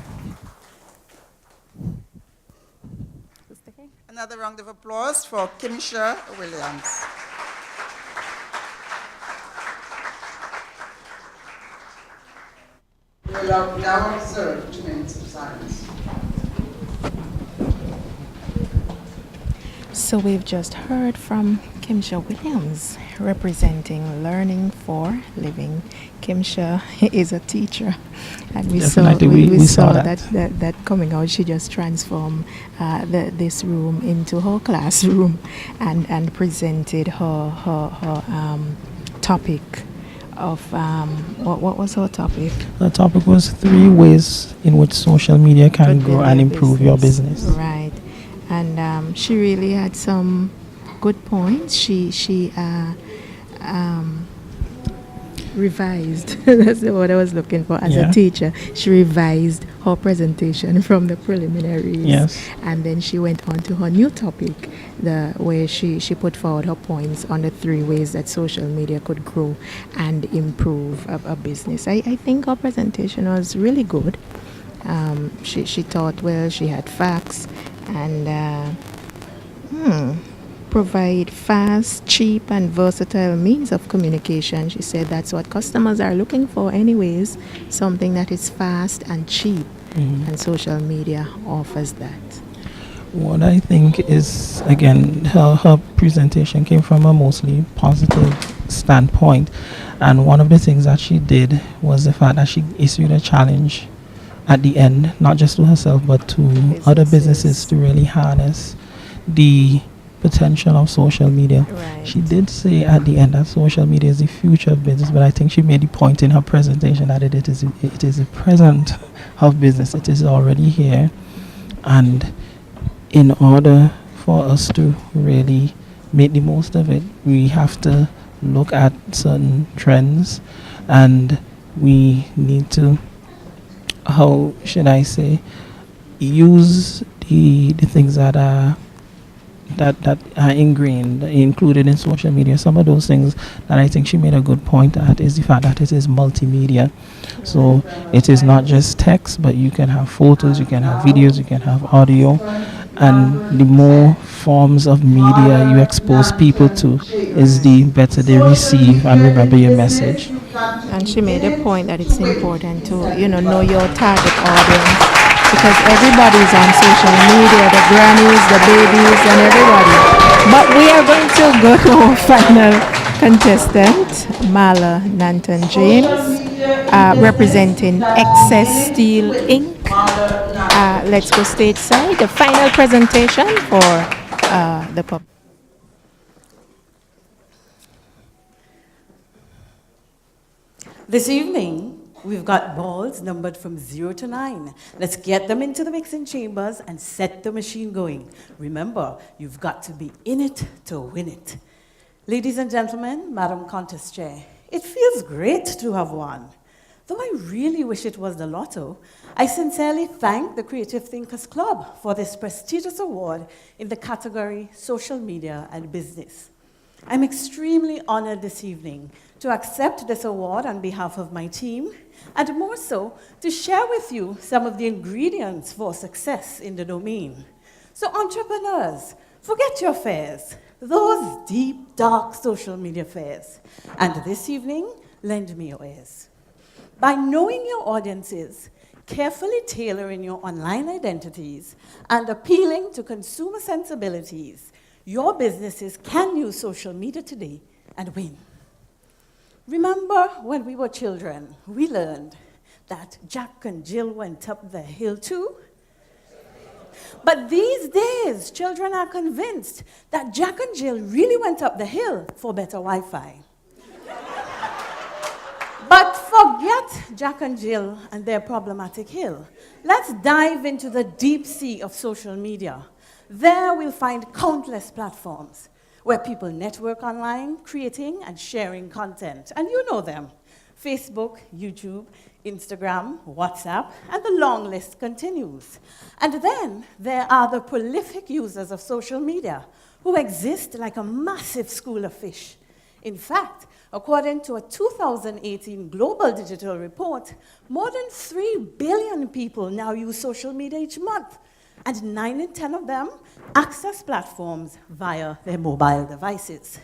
Another round of applause for Kimisha Williams. will now observe 2 minutes of silence. So we've just heard from Kimsha Williams, representing Learning for Living. Kimsha is a teacher, and we saw that coming out. She just transformed this room into her classroom and presented her topic of what was her topic? The topic was 3 ways in which social media can grow and improve your business. Right. And she really had some good points. She revised, that's the word I was looking for as a teacher. She revised her presentation from the preliminaries. Yes. And then she went on to her new topic, where she put forward her points on the 3 ways that social media could grow and improve a business. I think her presentation was really good. She taught well, she had facts, and provide fast, cheap, and versatile means of communication. She said that's what customers are looking for anyways, something that is fast and cheap, and social media offers that. What I think is, again, her presentation came from a mostly positive standpoint, and one of the things that she did was the fact that she issued a challenge at the end, not just to herself but to other businesses, to really harness the potential of social media. Right. She did say at the end that social media is the future of business, but I think she made the point in her presentation that it is the present of business. It is already here, and in order for us to really make the most of it, we have to look at certain trends, and we need to, how should I say, use the things that are ingrained, included in social media. Some of those things that I think she made a good point at is the fact that it is multimedia. So it is not just text, but you can have photos, you can have videos, you can have audio, and the more forms of media you expose people to, is the better they receive and remember your message. And she made a point that it's important to, know your target audience, because everybody's on social media, the grannies, the babies, and everybody. But we are going to go to our final contestant, Mala Nanton James, representing Excess Steel Inc. Let's go stateside. The final presentation for the public. This evening, we've got balls numbered from 0 to 9. Let's get them into the mixing chambers and set the machine going. Remember, you've got to be in it to win it. Ladies and gentlemen, Madam Contest Chair, it feels great to have won. Though I really wish it was the lotto, I sincerely thank the Creative Thinkers Club for this prestigious award in the category Social Media and Business. I'm extremely honored this evening to accept this award on behalf of my team, and more so, to share with you some of the ingredients for success in the domain. So entrepreneurs, forget your fears, those deep, dark social media fears, and this evening, lend me your ears. By knowing your audiences, carefully tailoring your online identities, and appealing to consumer sensibilities, your businesses can use social media today and win. Remember when we were children, we learned that Jack and Jill went up the hill too? But these days, children are convinced that Jack and Jill really went up the hill for better Wi-Fi. But forget Jack and Jill and their problematic hill. Let's dive into the deep sea of social media. There we'll find countless platforms where people network online, creating and sharing content. And you know them: Facebook, YouTube, Instagram, WhatsApp, and the long list continues. And then there are the prolific users of social media who exist like a massive school of fish. In fact, according to a 2018 Global Digital Report, more than 3 billion people now use social media each month, and 9 in 10 of them access platforms via their mobile devices.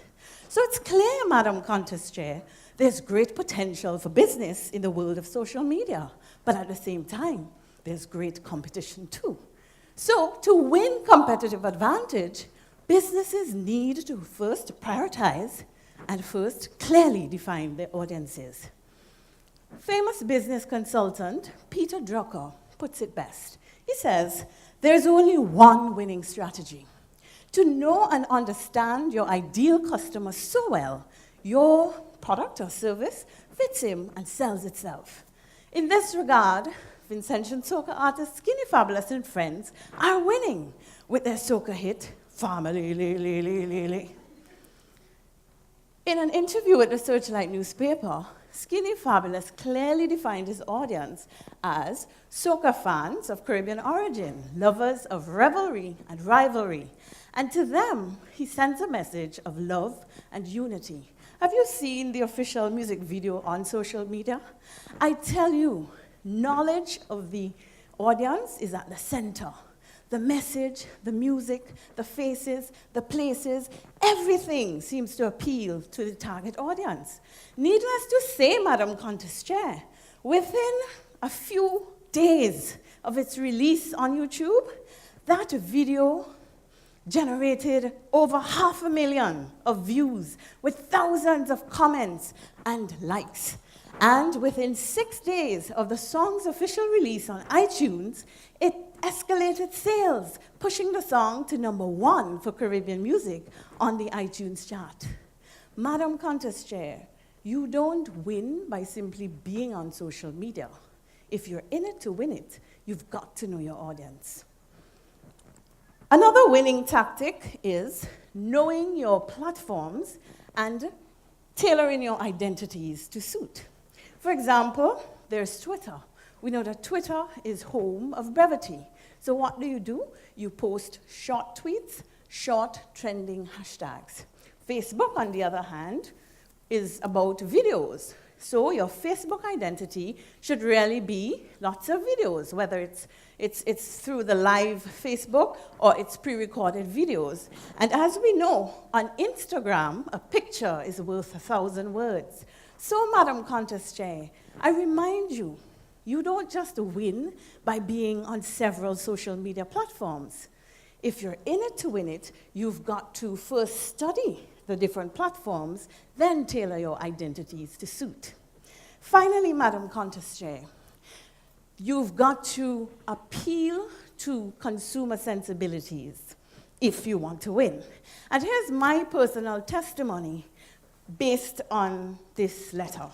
So it's clear, Madam Contest Chair, There's great potential for business in the world of social media, but at the same time, there's great competition too. So to win competitive advantage, businesses need to first prioritize and first clearly define their audiences. Famous business consultant Peter Drucker puts it best. He says, there's only one winning strategy. To know and understand your ideal customer so well, your product or service fits him and sells itself. In this regard, Vincentian soca artists Skinny Fabulous and Friends are winning with their soca hit, Family Lele. In an interview with the Searchlight newspaper, Skinny Fabulous clearly defined his audience as soca fans of Caribbean origin, lovers of revelry and rivalry. And to them, he sends a message of love and unity. Have you seen the official music video on social media? I tell you, knowledge of the audience is at the center. The message, the music, the faces, the places, everything seems to appeal to the target audience. Needless to say, Madam Contest Chair, within a few days of its release on YouTube, that video generated over 500,000 of views with thousands of comments and likes. And within 6 days of the song's official release on iTunes, it escalated sales, pushing the song to #1 for Caribbean music on the iTunes chart. Madam Contest Chair, you don't win by simply being on social media. If you're in it to win it, you've got to know your audience. Another winning tactic is knowing your platforms and tailoring your identities to suit. For example, there's Twitter. We know that Twitter is home of brevity. So what do? You post short tweets, short trending hashtags. Facebook, on the other hand, is about videos. So your Facebook identity should really be lots of videos, whether it's through the live Facebook or it's pre-recorded videos. And as we know, on Instagram, a picture is worth 1,000 words. So, Madam Contest Chair, I remind you, you don't just win by being on several social media platforms. If you're in it to win it, you've got to first study the different platforms, then tailor your identities to suit. Finally, Madam Contest Chair, you've got to appeal to consumer sensibilities if you want to win. And here's my personal testimony based on this letter.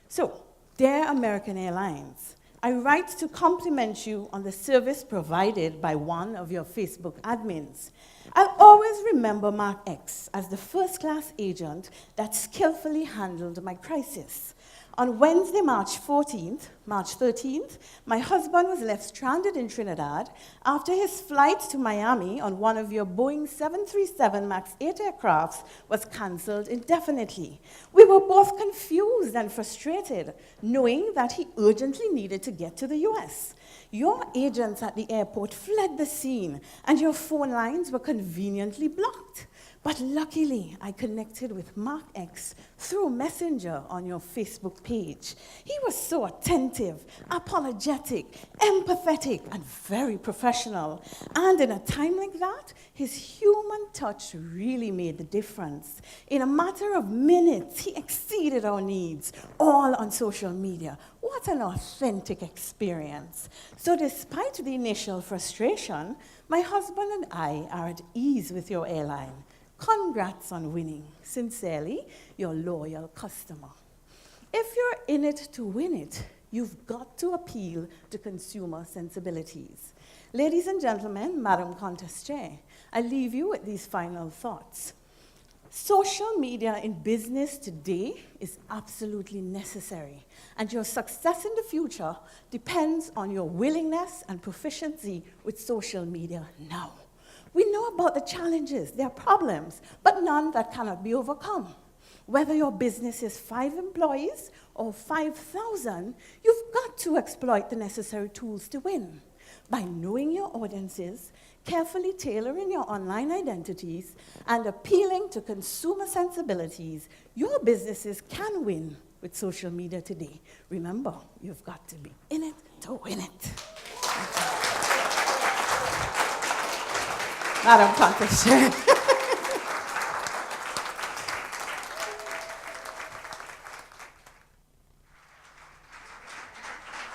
So, dear American Airlines, I write to compliment you on the service provided by one of your Facebook admins. I'll always remember Mark X as the first-class agent that skillfully handled my crisis. On Wednesday, March 13th, my husband was left stranded in Trinidad after his flight to Miami on one of your Boeing 737 MAX 8 aircrafts was canceled indefinitely. We were both confused and frustrated, knowing that he urgently needed to get to the US. Your agents at the airport fled the scene, and your phone lines were conveniently blocked. But luckily, I connected with Mark X through Messenger on your Facebook page. He was so attentive, apologetic, empathetic, and very professional. And in a time like that, his human touch really made the difference. In a matter of minutes, he exceeded our needs, all on social media. What an authentic experience. So despite the initial frustration, my husband and I are at ease with your airline. Congrats on winning. Sincerely, your loyal customer. If you're in it to win it, you've got to appeal to consumer sensibilities. Ladies and gentlemen, Madam Contest Chair, I leave you with these final thoughts. Social media in business today is absolutely necessary, and your success in the future depends on your willingness and proficiency with social media now. We know about the challenges, there are problems, but none that cannot be overcome. Whether your business is 5 employees or 5,000, you've got to exploit the necessary tools to win. By knowing your audiences, carefully tailoring your online identities and appealing to consumer sensibilities, your businesses can win with social media today. Remember, you've got to be in it to win it. Madam Contest Chair.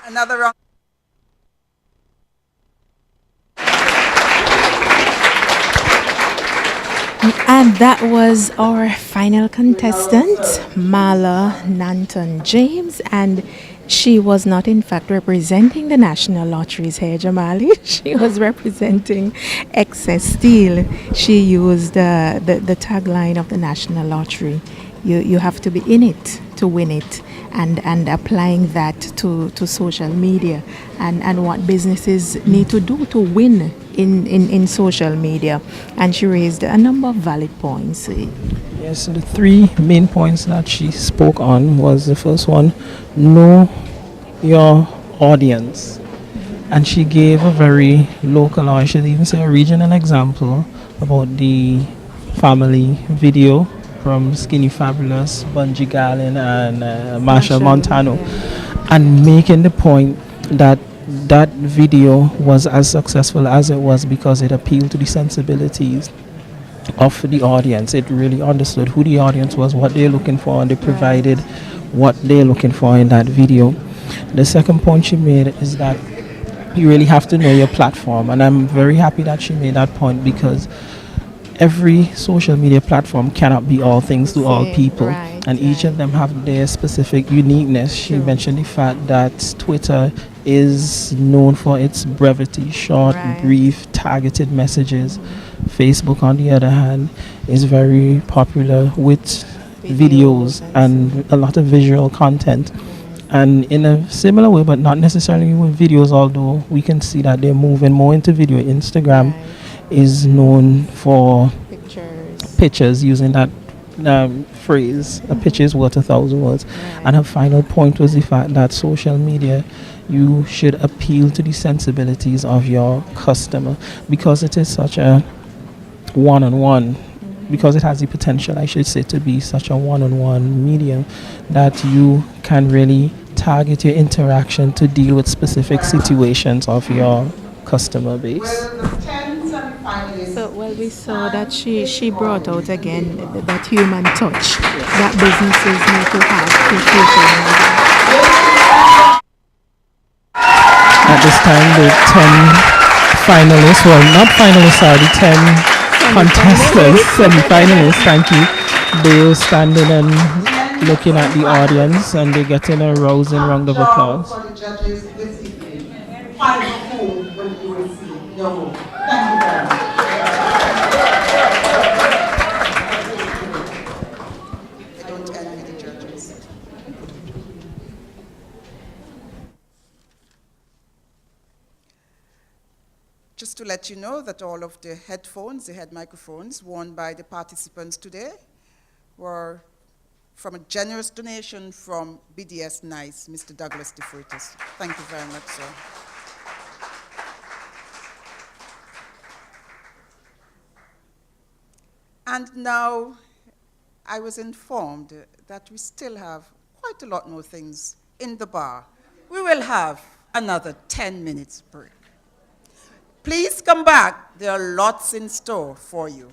Another round. And that was our final contestant, Marla Nanton James, and she was not in fact representing the National Lotteries here, Jamali. She was representing Excess Steel. She used the tagline of the National Lottery. You have to be in it to win it, and applying that to social media and what businesses need to do to win in social media. And she raised a number of valid points. Yes, so the three main points that she spoke on was the first one, know your audience. And she gave a very local, or I should even say a regional example about the family video from Skinny Fabulous, Bungie Garlin and Marshall Montano, and making the point that that video was as successful as it was because it appealed to the sensibilities of the audience. It really understood who the audience was, what they're looking for, and they provided what they're looking for in that video. The second point she made is that you really have to know your platform, and I'm very happy that she made that point because every social media platform cannot be all things to all people, and each of them have their specific uniqueness. She mentioned the fact that Twitter is known for its brevity, short, brief, targeted messages. Facebook, on the other hand, is very popular with videos and a lot of visual content. And in a similar way, but not necessarily with videos, although we can see that they're moving more into video. Instagram is known for pictures, using that phrase, a picture is worth 1,000 words. And her final point was the fact that social media, you should appeal to the sensibilities of your customer because it is such a one-on-one, because it has the potential, I should say, to be such a one-on-one medium that you can really target your interaction to deal with specific situations of your customer base. So, well, we saw that she brought out again that human touch that businesses need to have to social media. At this time, the 10 finalists, well, not finalists, sorry, the 10 contestants, semi-finalists, thank you. They were standing and looking at the audience, and they're getting a rousing round of applause. For the judges this evening, find who will you receive your vote. Thank you very much. I don't envy the judges. Just to let you know that all of the headphones, the head microphones worn by the participants today were from a generous donation from BDS Nice, Mr. Douglas DeFruitis. Thank you very much, sir. And now I was informed that we still have quite a lot more things in the bar. We will have another 10 minutes break. Please come back. There are lots in store for you.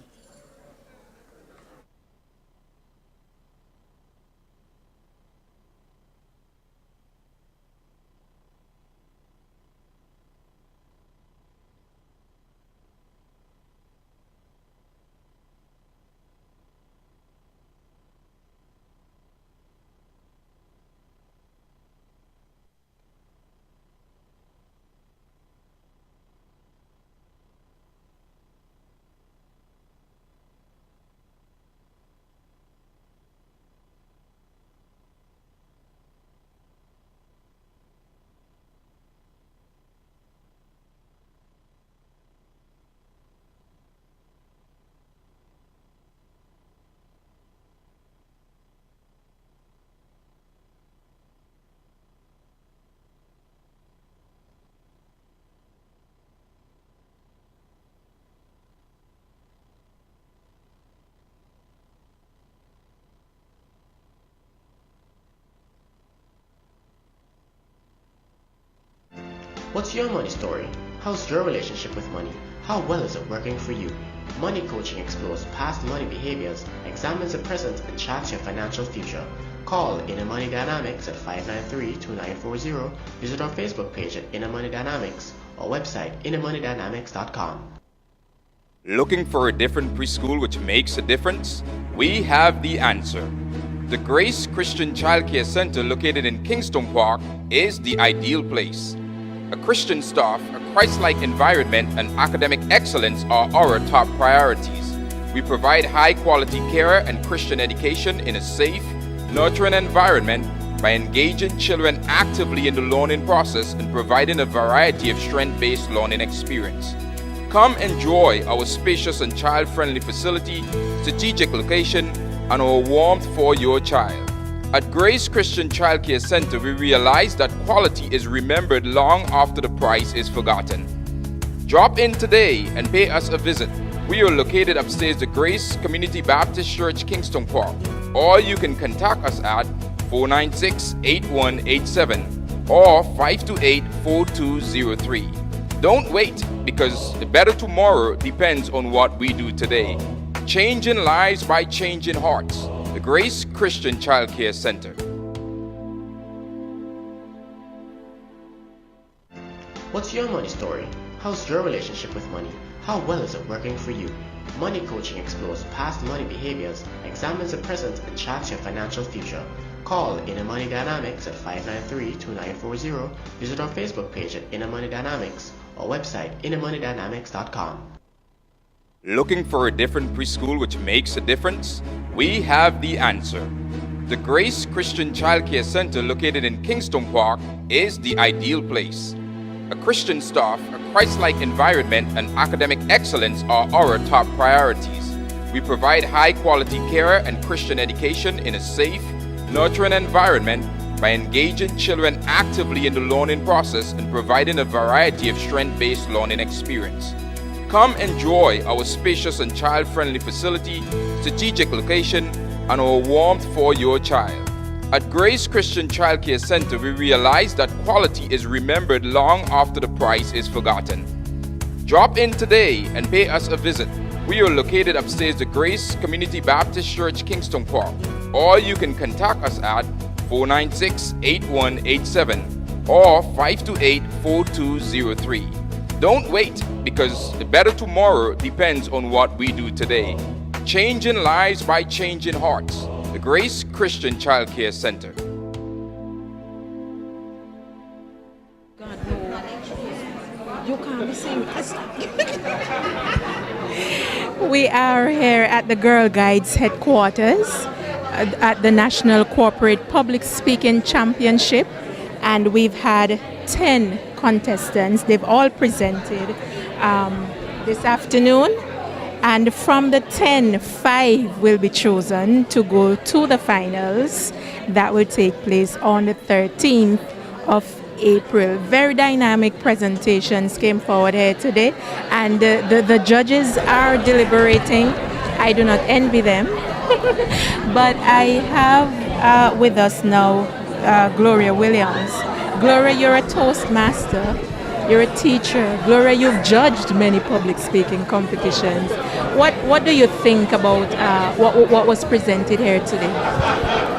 What's your money story? How's your relationship with money? How well is it working for you? Money coaching explores past money behaviors, examines the present, and charts your financial future. Call Inner Money Dynamics at 593-2940. Visit our Facebook page at Inner Money Dynamics or website innermoneydynamics.com. Looking for a different preschool which makes a difference? We have the answer. The Grace Christian Childcare Center located in Kingston Park is the ideal place. A Christian staff, a Christ-like environment, and academic excellence are our top priorities. We provide high-quality care and Christian education in a safe, nurturing environment by engaging children actively in the learning process and providing a variety of strength-based learning experience. Come enjoy our spacious and child-friendly facility, strategic location, and our warmth for your child. At Grace Christian Childcare Center, we realize that quality is remembered long after the price is forgotten. Drop in today and pay us a visit. We are located upstairs the Grace Community Baptist Church, Kingston Park, or you can contact us at 496-8187 or 528-4203. Don't wait, because the better tomorrow depends on what we do today. Changing lives by changing hearts. The Grace Christian Childcare Center. What's your money story? How's your relationship with money? How well is it working for you? Money coaching explores past money behaviors, examines the present, and charts your financial future. Call Inner Money Dynamics at 593-2940. Visit our Facebook page at Inner Money Dynamics or website innermoneydynamics.com. Looking for a different preschool which makes a difference? We have the answer. The Grace Christian Childcare Center located in Kingston Park is the ideal place. A Christian staff, a Christ-like environment, and academic excellence are our top priorities. We provide high-quality care and Christian education in a safe, nurturing environment by engaging children actively in the learning process and providing a variety of strength-based learning experience. Come enjoy our spacious and child-friendly facility, strategic location, and our warmth for your child. At Grace Christian Childcare Center, we realize that quality is remembered long after the price is forgotten. Drop in today and pay us a visit. We are located upstairs the Grace Community Baptist Church, Kingston Park, or you can contact us at 496-8187 or 528-4203. Don't wait, because the better tomorrow depends on what we do today. Changing lives by changing hearts. The Grace Christian Childcare Center. You can't be serious. We are here at the Girl Guides headquarters at the National Corporate Public Speaking Championship, and we've had 10 contestants. They've all presented this afternoon, and from the 10, 5 will be chosen to go to the finals that will take place on the 13th of April. Very dynamic presentations came forward here today, and the judges are deliberating. I do not envy them. But I have with us now Gloria Williams. Gloria, you're a Toastmaster, you're a teacher. Gloria, you've judged many public speaking competitions. What do you think about what was presented here today?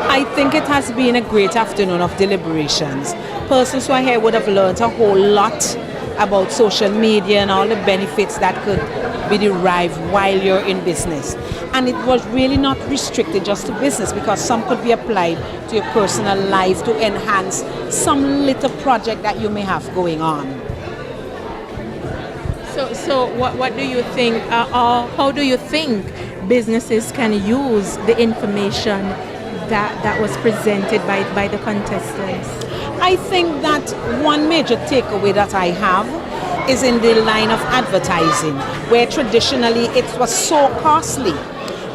I think it has been a great afternoon of deliberations. Persons who are here would have learned a whole lot about social media and all the benefits that could be derived while you're in business. And it was really not restricted just to business, because some could be applied to your personal life to enhance some little project that you may have going on. So what do you think, how do you think businesses can use the information that was presented by the contestants? I think that one major takeaway that I have is in the line of advertising, where traditionally it was so costly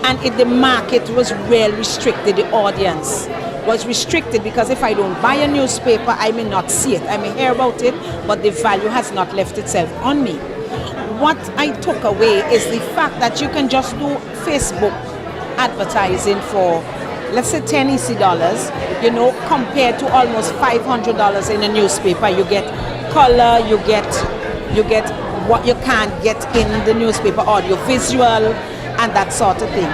and the market was well restricted, the audience was restricted, because if I don't buy a newspaper, I may not see it. I may hear about it, but the value has not left itself on me. What I took away is the fact that you can just do Facebook advertising for, let's say, $10 EC, compared to almost $500 in a newspaper. You get color, you get what you can't get in the newspaper, audio visual, and that sort of thing.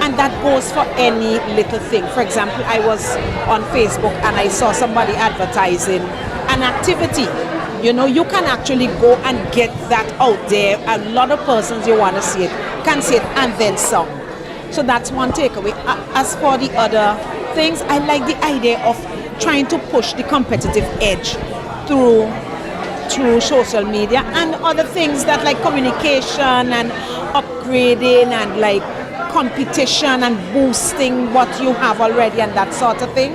And that goes for any little thing. For example, I was on Facebook and I saw somebody advertising an activity. You know, you can actually go and get that out there. A lot of persons you want to see it can see it and then some. So that's one takeaway. As for the other things, I like the idea of trying to push the competitive edge through social media and other things that like communication and upgrading and like competition and boosting what you have already and that sort of thing.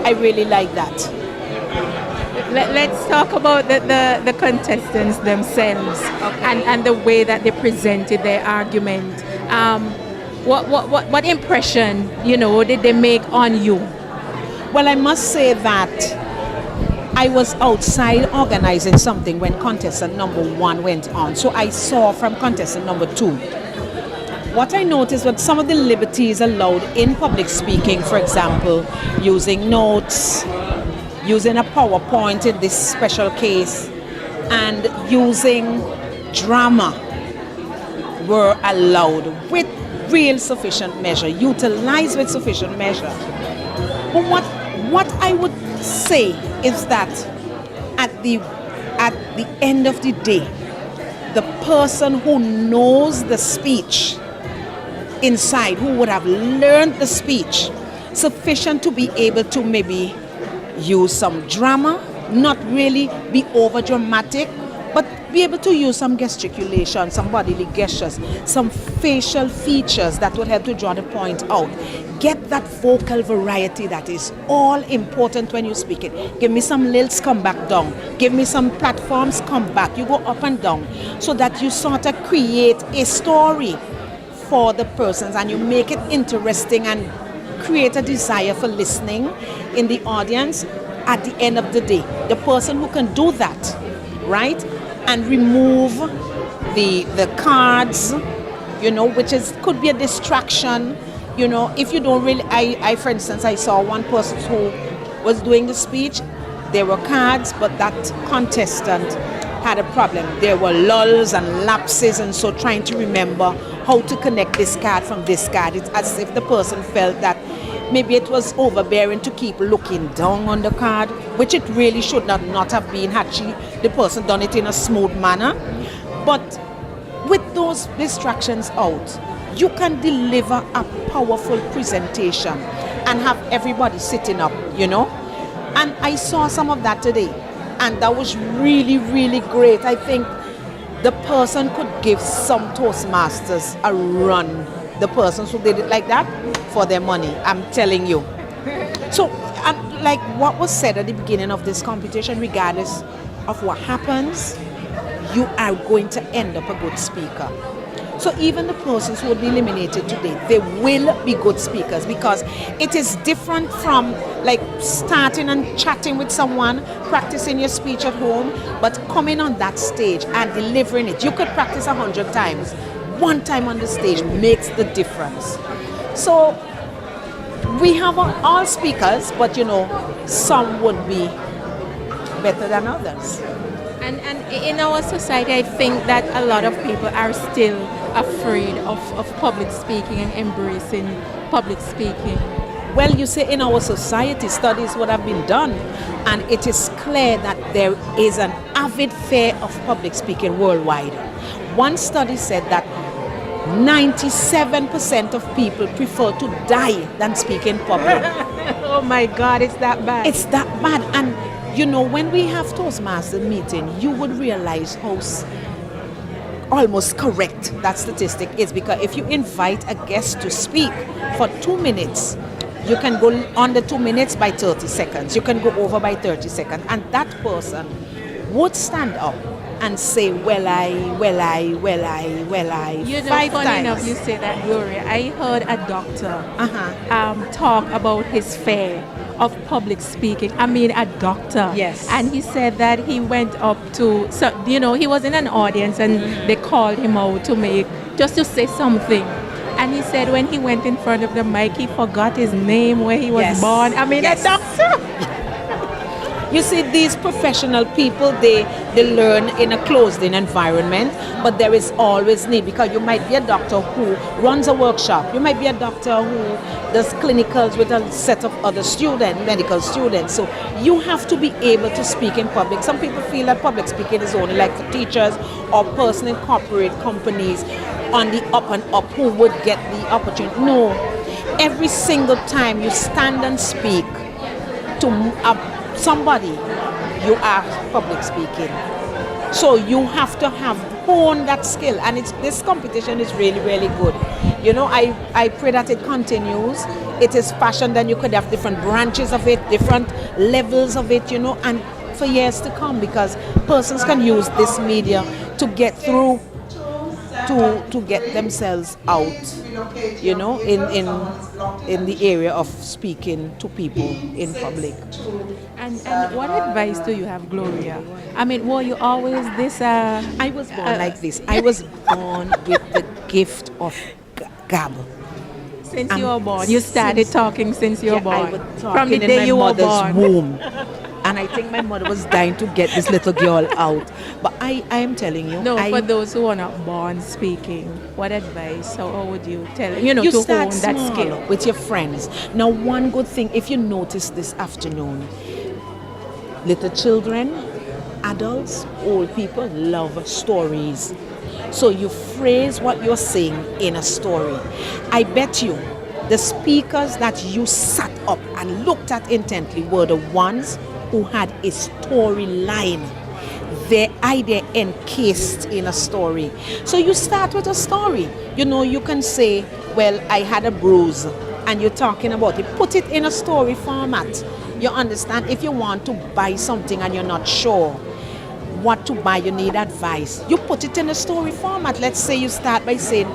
I really like that. Let's talk about the contestants themselves and the way that they presented their argument. What impression, did they make on you? Well, I must say that I was outside organizing something when contestant number 1 went on. So I saw from contestant number 2. What I noticed was some of the liberties allowed in public speaking, for example, using notes, using a PowerPoint in this special case, and using drama were allowed with real sufficient measure, utilized with sufficient measure. But what I would say is that at the end of the day, the person who knows the speech inside, who would have learned the speech sufficient to be able to maybe use some drama, not really be over dramatic, but be able to use some gesticulation, some bodily gestures, some facial features that would help to draw the point out. Get that vocal variety that is all important when you speak it. Give me some lilts, come back down. Give me some platforms, come back. You go up and down so that you sort of create a story for the persons and you make it interesting and create a desire for listening in the audience. At the end of the day, the person who can do that, right, and remove the cards, which could be a distraction. If you don't really, I for instance, I saw one person who was doing the speech. There were cards, but that contestant had a problem. There were lulls and lapses, and so trying to remember how to connect this card from this card. It's as if the person felt that maybe it was overbearing to keep looking down on the card, which it really should not have been had the person done it in a smooth manner. But with those distractions out, you can deliver a powerful presentation and have everybody sitting up, And I saw some of that today, and that was really, really great. I think the person could give some Toastmasters a run, the persons who did it like that, for their money, I'm telling you. So, like what was said at the beginning of this competition, regardless of what happens, you are going to end up a good speaker. So even the persons who will be eliminated today, they will be good speakers, because it is different from like starting and chatting with someone, practicing your speech at home, but coming on that stage and delivering it. You could practice 100 times. One time on the stage makes the difference. So we have all speakers, but some would be better than others. And in our society, I think that a lot of people are still afraid of public speaking and embracing public speaking. Well, you say in our society, studies would have been done, and it is clear that there is an avid fear of public speaking worldwide. One study said that 97% of people prefer to die than speak in public. Oh my God, it's that bad. It's that bad. And when we have Toastmaster meeting, you would realize how almost correct that statistic is, because if you invite a guest to speak for 2 minutes, you can go under 2 minutes by 30 seconds. You can go over by 30 seconds. And that person would stand up and say, well, I, 5 funny times. enough you say that, Gloria. I heard a doctor talk about his fear of public speaking. I mean, a doctor. Yes. And he said that he went up to, he was in an audience and they called him out just to say something. And he said when he went in front of the mic, he forgot his name, where he was born. I mean, a doctor. You see, these professional people, they learn in a closed-in environment, but there is always need, because you might be a doctor who runs a workshop. You might be a doctor who does clinicals with a set of other students, medical students. So you have to be able to speak in public. Some people feel that public speaking is only like for teachers or person in corporate companies on the up and up who would get the opportunity. No, every single time you stand and speak to somebody, you are public speaking. So you have to hone that skill, and this competition is really, really good. You know, I pray that it continues. It is fashioned, and you could have different branches of it, different levels of it, you know, and for years to come, because persons can use this media to get through, to get themselves out, you know, in the area of speaking to people in public. And what advice do you have, Gloria? I mean, were you always this? I was born like this. I was born with the gift of gab. Since you were born, you started talking since you were born. I was From the talking day in you my were mother's born. womb. And I think my mother was dying to get this little girl out. But I am telling you. No, for those who are not born speaking, what advice? How would you tell them? You know, you to start hone that small skill. with your friends. Now, one good thing, if you notice this afternoon, little children, adults, old people love stories. So you phrase what you're saying in a story. I bet you the speakers that you sat up and looked at intently were the ones who had a storyline, their idea encased in a story. So you start with a story. You know, you can say, well, I had a bruise, and you're talking about it. Put it in a story format. You understand? If you want to buy something and you're not sure what to buy, you need advice. You put it in a story format. Let's say you start by saying,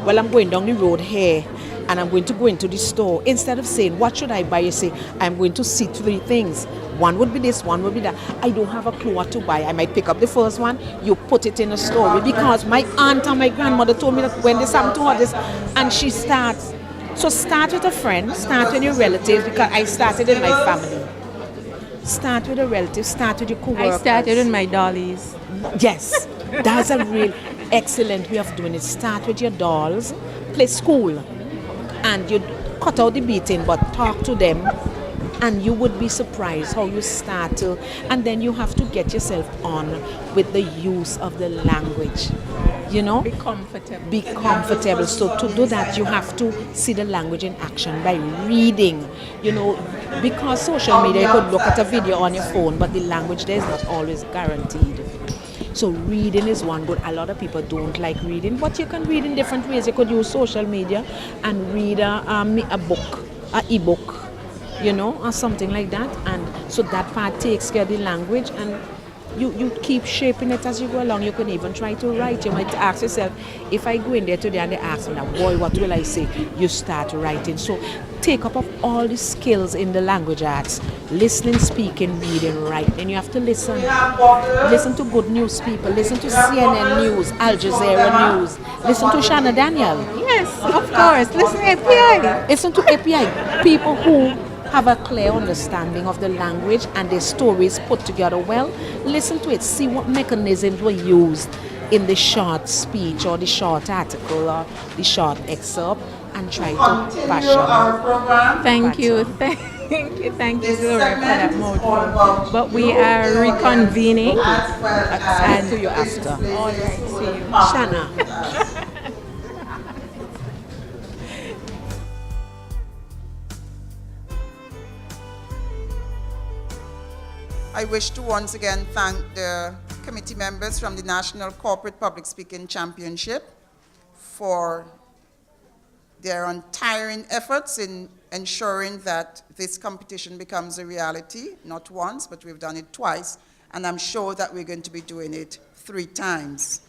well, I'm going down the road here, and I'm going to go into the store. Instead of saying, what should I buy? You say, I'm going to see 3 things. One would be this, one would be that. I don't have a clue what to buy. I might pick up the first one. You put it in a story, because my aunt and my grandmother told me that when this happened to her, this, and she starts. So start with a friend, start with your relatives, because I started in my family. Start with a relative, start with your co-workers. I started with my dollies. Yes, that's a real excellent way of doing it. Start with your dolls, play school, and you cut out the beating, but talk to them, and you would be surprised how you start to, and then you have to get yourself on with the use of the language, you know? Be comfortable. Be comfortable. So to do that, you have to see the language in action by reading, you know, because social media, you could look at a video on your phone, but the language there is not always guaranteed. So reading is one good. A lot of people don't like reading, but you can read in different ways. You could use social media and read a book, an e-book, you know, or something like that. And so that part takes care of the language, and you keep shaping it as you go along. You can even try to write. You might ask yourself, if I go in there today and they ask me, boy, what will I say? You start writing. So take up of all the skills in the language arts. Listening, speaking, reading, writing. You have to listen. Listen to good news people. Listen to CNN News, Al Jazeera News. Listen to Shana Daniel. Yes, of course. Listen to API. Listen to API. People who have a clear understanding of the language and their stories put together well. Listen to it. See what mechanisms were used in the short speech or the short article or the short excerpt, and try to fashion. Thank you, Gloria, for that mouthful. But we are reconvening. And to you after. All right, see you. Shana. I wish to once again thank the committee members from the National Corporate Public Speaking Championship for their untiring efforts in ensuring that this competition becomes a reality, not once, but we've done it twice, and I'm sure that we're going to be doing it 3 times.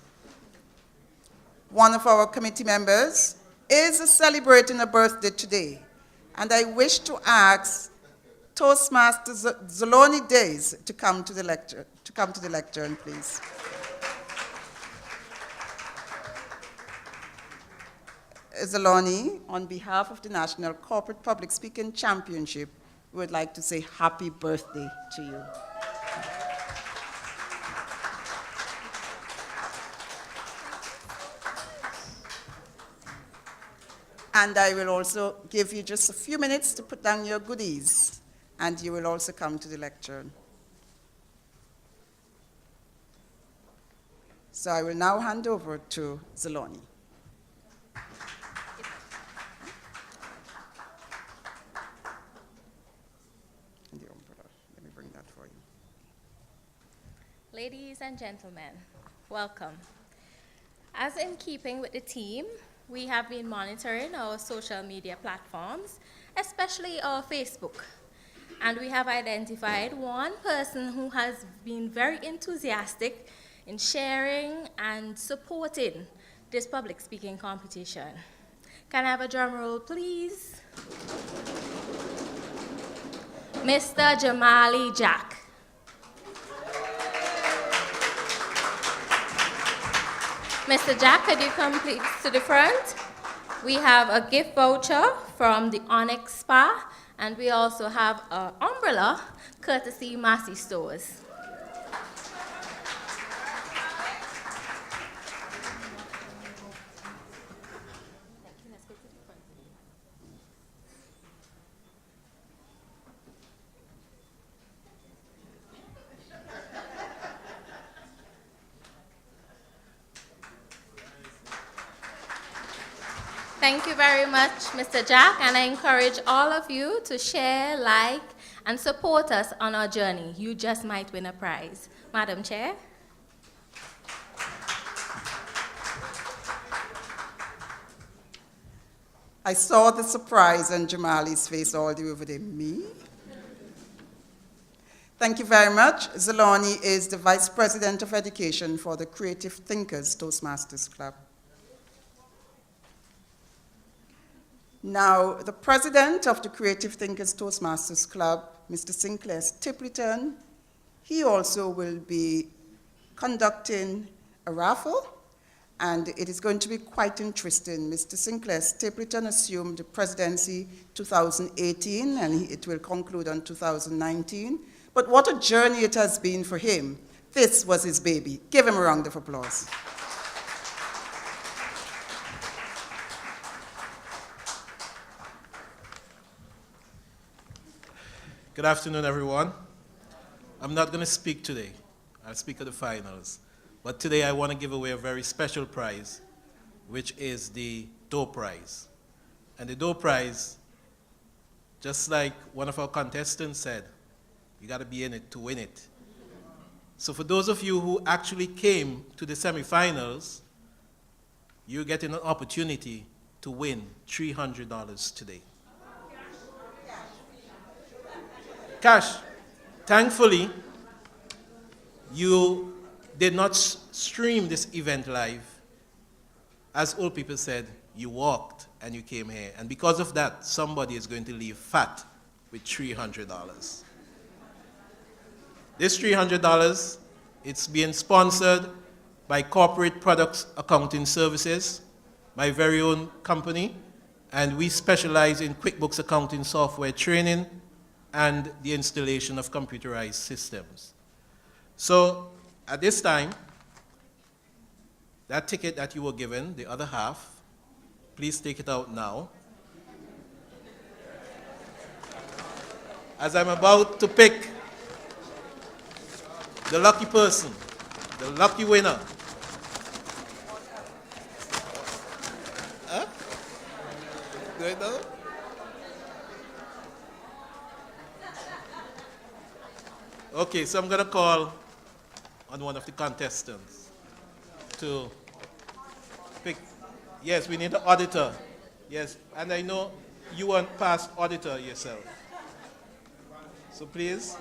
One of our committee members is celebrating a birthday today, and I wish to ask Toastmaster Zoloni Days to come to the lectern, please. Zoloni, on behalf of the National Corporate Public Speaking Championship, would like to say happy birthday to you. And I will also give you just a few minutes to put down your goodies, and you will also come to the lectern. So I will now hand over to Zeloni. Let me bring that for you. Ladies and gentlemen, welcome. As in keeping with the theme, we have been monitoring our social media platforms, especially our Facebook. And we have identified one person who has been very enthusiastic in sharing and supporting this public speaking competition. Can I have a drum roll, please? Mr. Jamali Jack. Mr. Jack, could you come please to the front? We have a gift voucher from the Onyx Spa, and we also have an umbrella courtesy Massey Stores. Thank you very much, Mr. Jack, and I encourage all of you to share, like, and support us on our journey. You just might win a prize. Madam Chair. I saw the surprise on Jamali's face all the way over there. Me? Thank you very much. Zeloni is the Vice President of Education for the Creative Thinkers Toastmasters Club. Now, the president of the Creative Thinkers Toastmasters Club, Mr. Sinclair Stapleton, he also will be conducting a raffle, and it is going to be quite interesting. Mr. Sinclair Stapleton assumed the presidency 2018, and it will conclude on 2019. But what a journey it has been for him. This was his baby. Give him a round of applause. Good afternoon, everyone. I'm not going to speak today. I'll speak at the finals. But today I want to give away a very special prize, which is the Dough Prize. And the Dough Prize, just like one of our contestants said, you got to be in it to win it. So for those of you who actually came to the semifinals, you're getting an opportunity to win $300 today. Cash. Thankfully, you did not stream this event live. As old people said, you walked and you came here. And because of that, somebody is going to leave fat with $300. This $300, it's being sponsored by Corporate Products Accounting Services, my very own company, and we specialize in QuickBooks accounting software training and the installation of computerized systems. So at this time, that ticket that you were given, the other half, please take it out now. As I'm about to pick the lucky person, the lucky winner. Huh? Do I know? Okay, so I'm going to call on one of the contestants to pick. Yes, we need an auditor. Yes, and I know you weren't past auditor yourself. So please.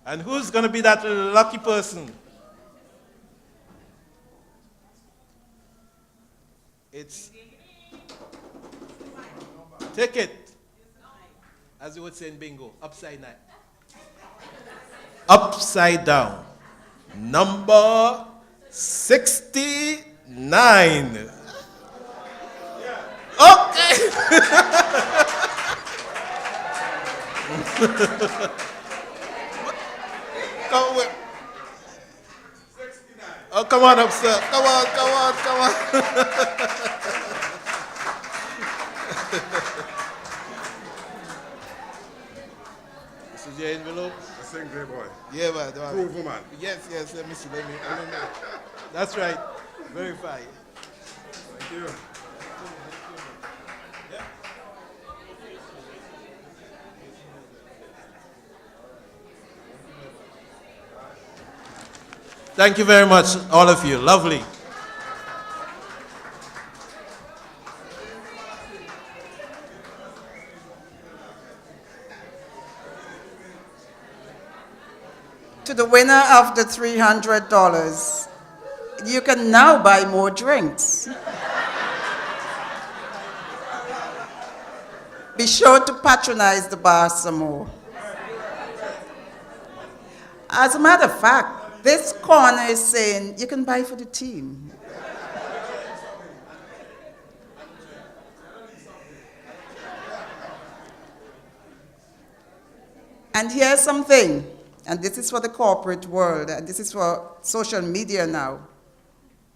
And who's going to be that lucky person? It's take it, as you would say in bingo, upside down. Upside down. Number 69. Okay. Come with. Oh, come on up, sir. Come on, come on, come on. This is your envelope? I sing great boy. Yeah, man. Prove, man. Yes, yes, let me see. Let me know. That's right. Verify. Thank you. Thank you very much, all of you. Lovely. To the winner of the $300, you can now buy more drinks. Be sure to patronize the bar some more. As a matter of fact, this corner is saying you can buy for the team. And here's something, and this is for the corporate world, and this is for social media now.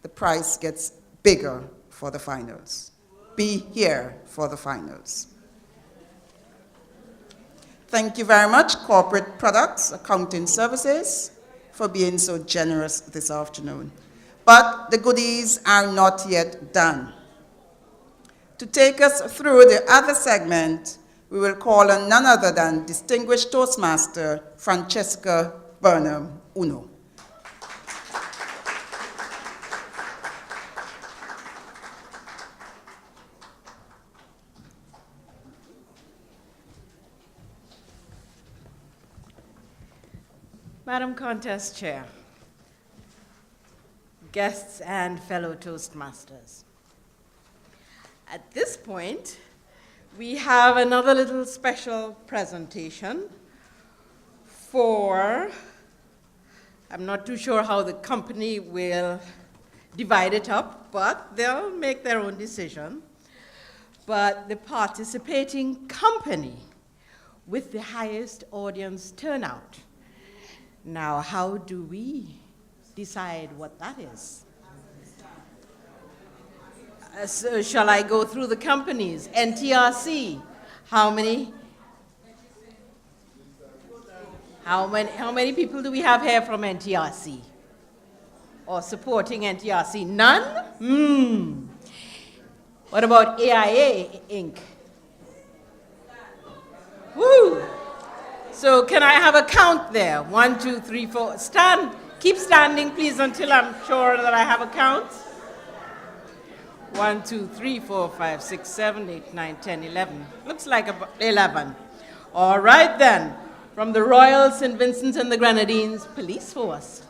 The price gets bigger for the finals. Be here for the finals. Thank you very much, Corporate Products Accounting Services, for being so generous this afternoon. But the goodies are not yet done. To take us through the other segment, we will call on none other than distinguished Toastmaster Francesca Burnham Uno. Madam Contest Chair, guests and fellow Toastmasters. At this point, we have another little special presentation for, I'm not too sure how the company will divide it up, but they'll make their own decision. But the participating company with the highest audience turnout. Now, how do we decide what that is? So shall I go through the companies? NTRC, how many people do we have here from NTRC? Or supporting NTRC? None? What about AIA Inc.? Woo! So can I have a count there? 1, 2, 3, 4. Stand. Keep standing, please, until I'm sure that I have a count. 1, 2, 3, 4, 5, 6, 7, 8, 9, 10, 11. Looks like about 11. All right, then. From the Royal St. Vincent and the Grenadines Police Force.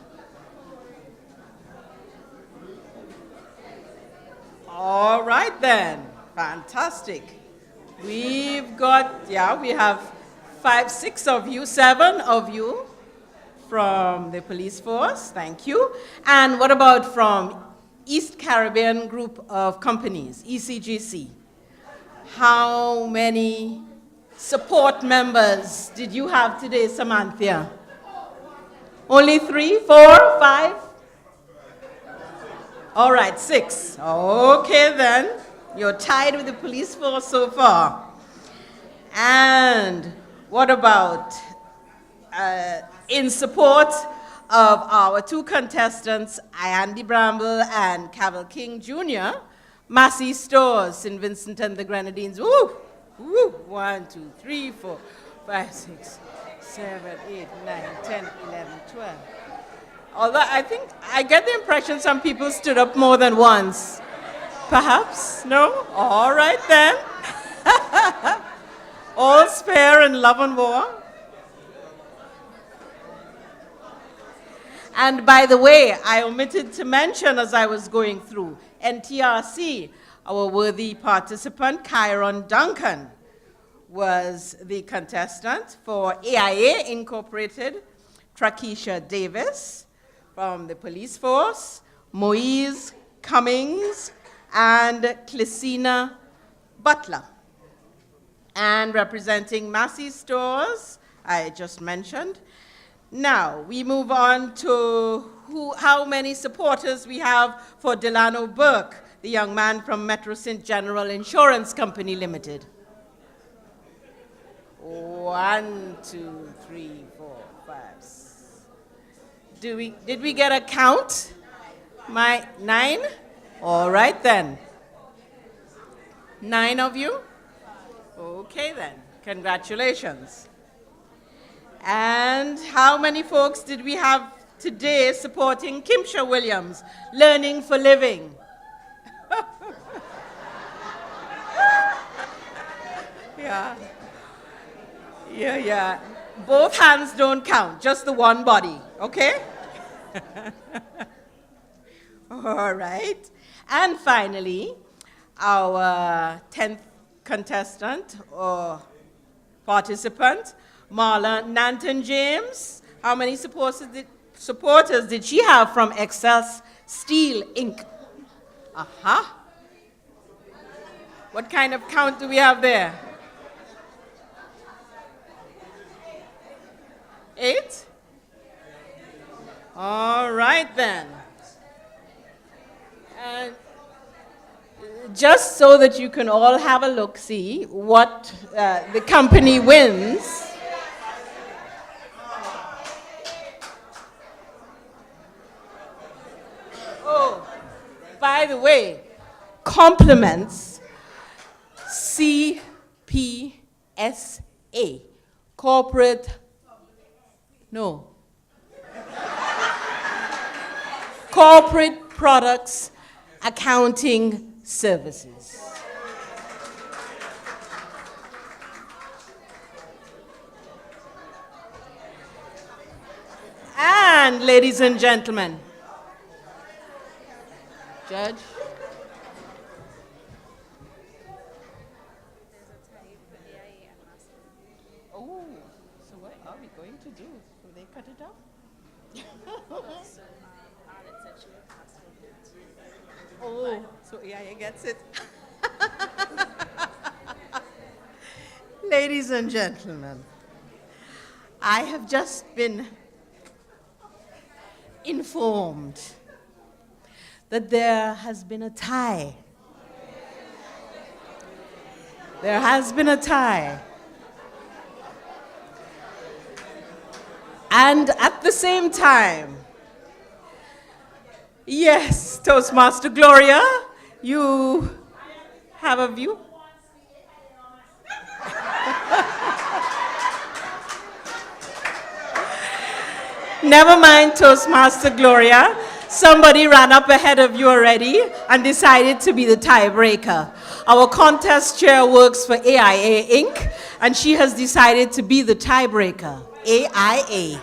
All right, then. Fantastic. We've got, we have 5, 6 of you, 7 of you from the police force. Thank you. And what about from East Caribbean Group of Companies, ECGC? How many support members did you have today, Samantha? Only 3, 4, 5? All right, 6. Okay, then. You're tied with the police force so far. And what about in support of our 2 contestants, Andy Bramble and Cavill King Jr., Massey Stores, St. Vincent and the Grenadines. Woo! Woo! 1, 2, 3, 4, 5, 6, 7, 8, 9, 10, 11, 12. Although I think, I get the impression some people stood up more than once. Perhaps? No? All right then. All's fair in love and war. And by the way, I omitted to mention as I was going through, NTRC, our worthy participant, Kyron Duncan, was the contestant. For AIA Incorporated, Trakisha Davis from the police force, Moise Cummings, and Clisina Butler. And representing Massey Stores, I just mentioned. Now, we move on to how many supporters we have for Delano Burke, the young man from Metro St. General Insurance Company Limited. 1, 2, 3, 4, 5. Did we get a count? 9? All right then. 9 of you? Okay then. Congratulations. And how many folks did we have today supporting Kimsha Williams, Learning for Living? Yeah. Yeah. Both hands don't count, just the one body, okay? All right. And finally, our 10th contestant or participant, Marla Nanton James. How many supporters did she have from Excess Steel Inc.? Aha. What kind of count do we have there? 8? All right then. And just so that you can all have a look, see what the company wins. Oh, by the way, compliments CPSA, Corporate Products Accounting Services. And ladies and gentlemen, Judge. Oh, so what are we going to do? Will they cut it up? Oh, so AIA gets it. Ladies and gentlemen, I have just been informed that there has been a tie. There has been a tie. And at the same time, yes, Toastmaster Gloria, you have a view? Never mind, Toastmaster Gloria. Somebody ran up ahead of you already and decided to be the tiebreaker. Our contest chair works for AIA Inc., and she has decided to be the tiebreaker. AIA.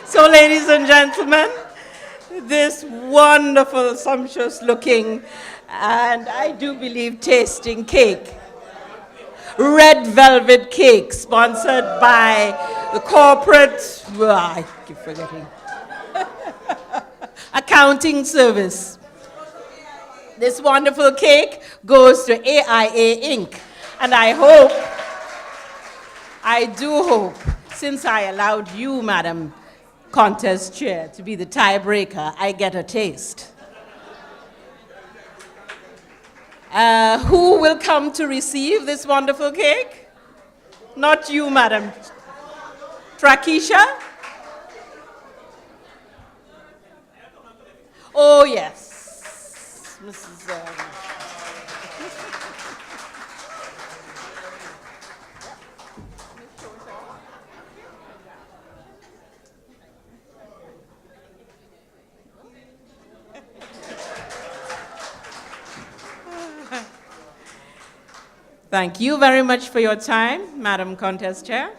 So, ladies and gentlemen, this wonderful, sumptuous looking, and I do believe tasting cake, red velvet cake, sponsored by the corporate, I keep forgetting, accounting service. This wonderful cake goes to AIA Inc. And I do hope, since I allowed you, Madam Contest Chair, to be the tiebreaker, I get a taste. Who will come to receive this wonderful cake? Not you, Madam Trakisha? Oh, yes. Mrs. Thank you very much for your time, Madam Contest Chair.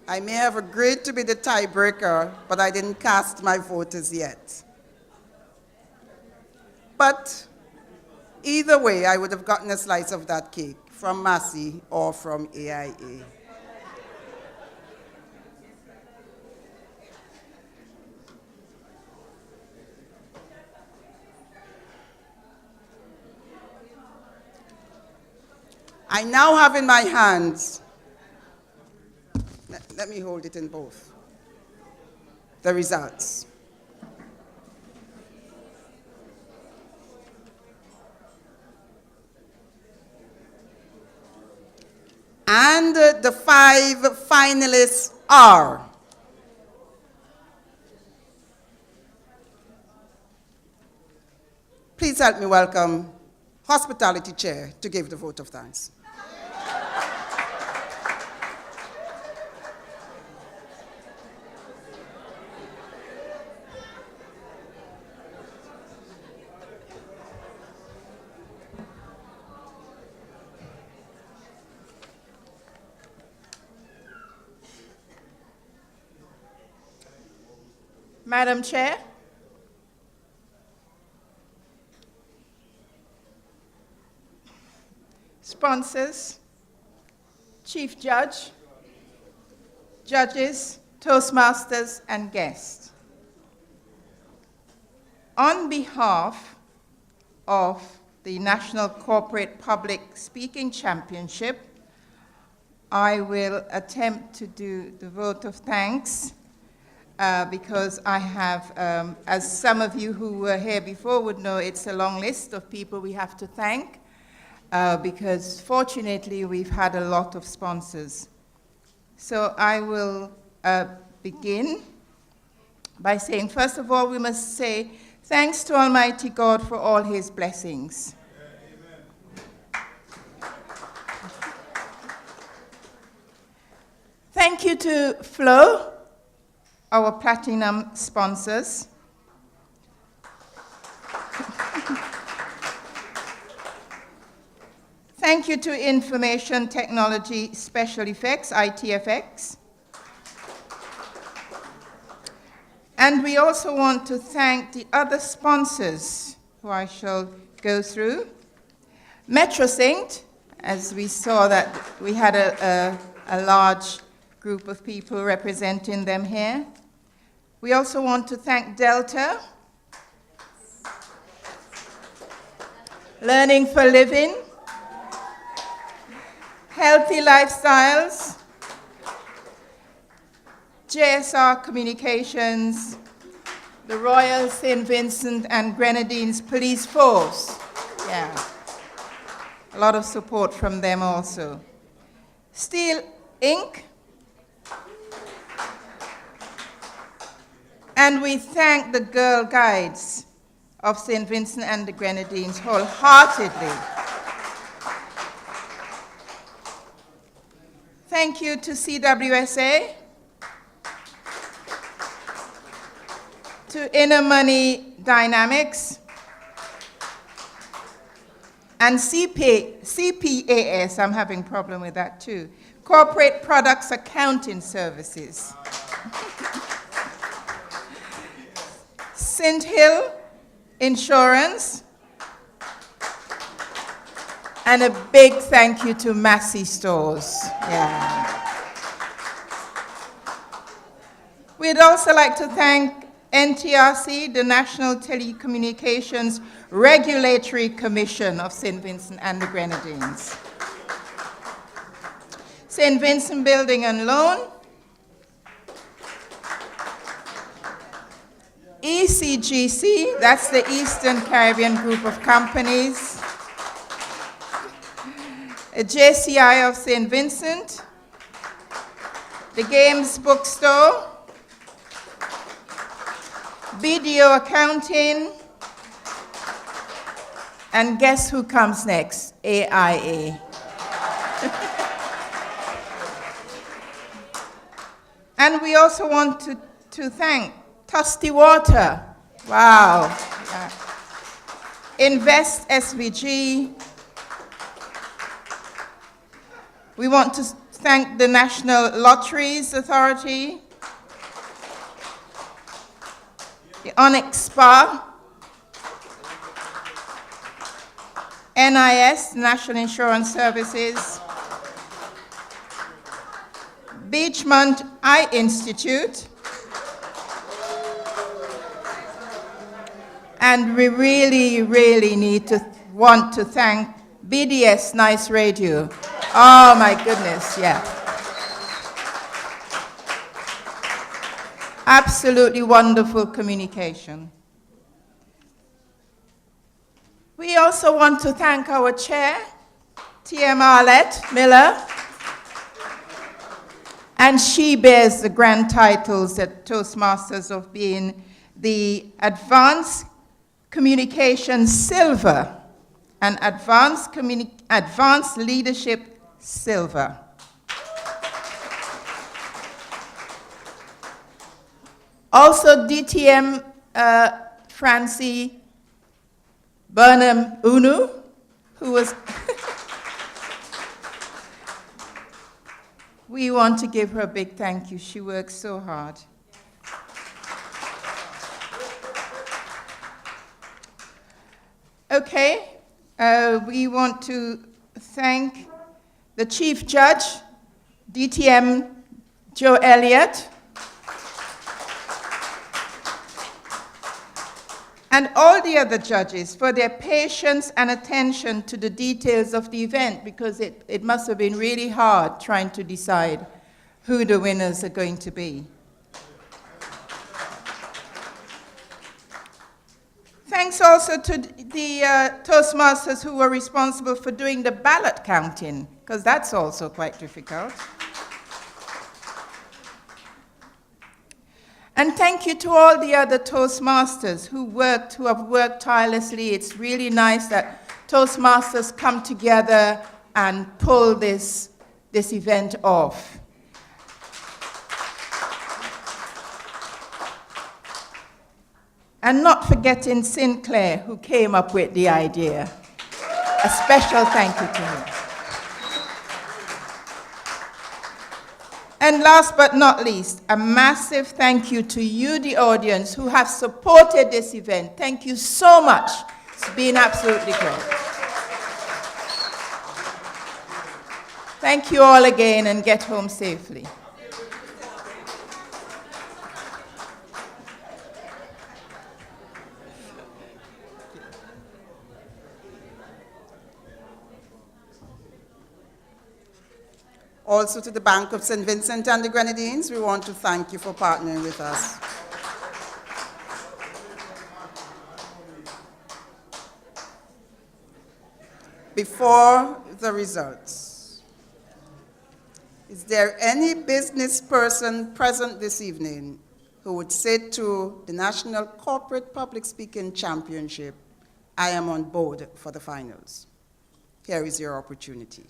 I may have agreed to be the tiebreaker, but I didn't cast my vote as yet. But either way, I would have gotten a slice of that cake from Massey or from AIA. I now have in my hands, let me hold it in both, the results. And the 5 finalists are please help me welcome Hospitality Chair to give the vote of thanks. Madam Chair, sponsors, Chief Judge, judges, Toastmasters, and guests. On behalf of the National Corporate Public Speaking Championship, I will attempt to do the vote of thanks because I have, as some of you who were here before would know, it's a long list of people we have to thank because fortunately we've had a lot of sponsors. So I will begin by saying, first of all, we must say thanks to Almighty God for all his blessings. Thank you to Flow, our platinum sponsors. Thank you to Information Technology Special Effects, ITFX. And we also want to thank the other sponsors who I shall go through. MetroSync, as we saw that we had a large group of people representing them here. We also want to thank Delta, Learning for Living, Healthy Lifestyles, JSR Communications, the Royal St. Vincent and Grenadines Police Force. Yeah, a lot of support from them also. Steel Inc. And we thank the Girl Guides of St. Vincent and the Grenadines wholeheartedly. Thank you to CWSA, to Inner Money Dynamics, and CPAS, I'm having a problem with that too, Corporate Products Accounting Services. St. Hill Insurance, and a big thank you to Massey Stores. Yeah. We'd also like to thank NTRC, the National Telecommunications Regulatory Commission of St. Vincent and the Grenadines. St. Vincent Building and Loan, ECGC, that's the Eastern Caribbean Group of Companies, JCI of St. Vincent, the Games Bookstore, BDO Accounting, and guess who comes next? AIA. And we also want to thank Tusty Water, wow. Yeah. Invest SVG. We want to thank the National Lotteries Authority, the Onyx Spa, NIS, National Insurance Services, Beachmont Eye Institute, and we really, really want to thank BDS Nice Radio. Oh my goodness, yeah. Absolutely wonderful communication. We also want to thank our chair, T.M. Arlette Miller, and she bears the grand titles at Toastmasters of being the Advanced Communication Silver and Advanced Leadership Silver. Also DTM Francie Burnham Unu, who was, we want to give her a big thank you. She worked so hard. Okay, we want to thank the Chief Judge, DTM Joe Elliott, and all the other judges for their patience and attention to the details of the event, because it must have been really hard trying to decide who the winners are going to be. Thanks also to the Toastmasters who were responsible for doing the ballot counting, because that's also quite difficult. And thank you to all the other Toastmasters who have worked tirelessly. It's really nice that Toastmasters come together and pull this event off. And not forgetting Sinclair, who came up with the idea. A special thank you to him. And last but not least, a massive thank you to you, the audience, who have supported this event. Thank you so much. It's been absolutely great. Thank you all again, and get home safely. Also to the Bank of St. Vincent and the Grenadines, we want to thank you for partnering with us. Before the results, is there any business person present this evening who would say to the National Corporate Public Speaking Championship, I am on board for the finals? Here is your opportunity.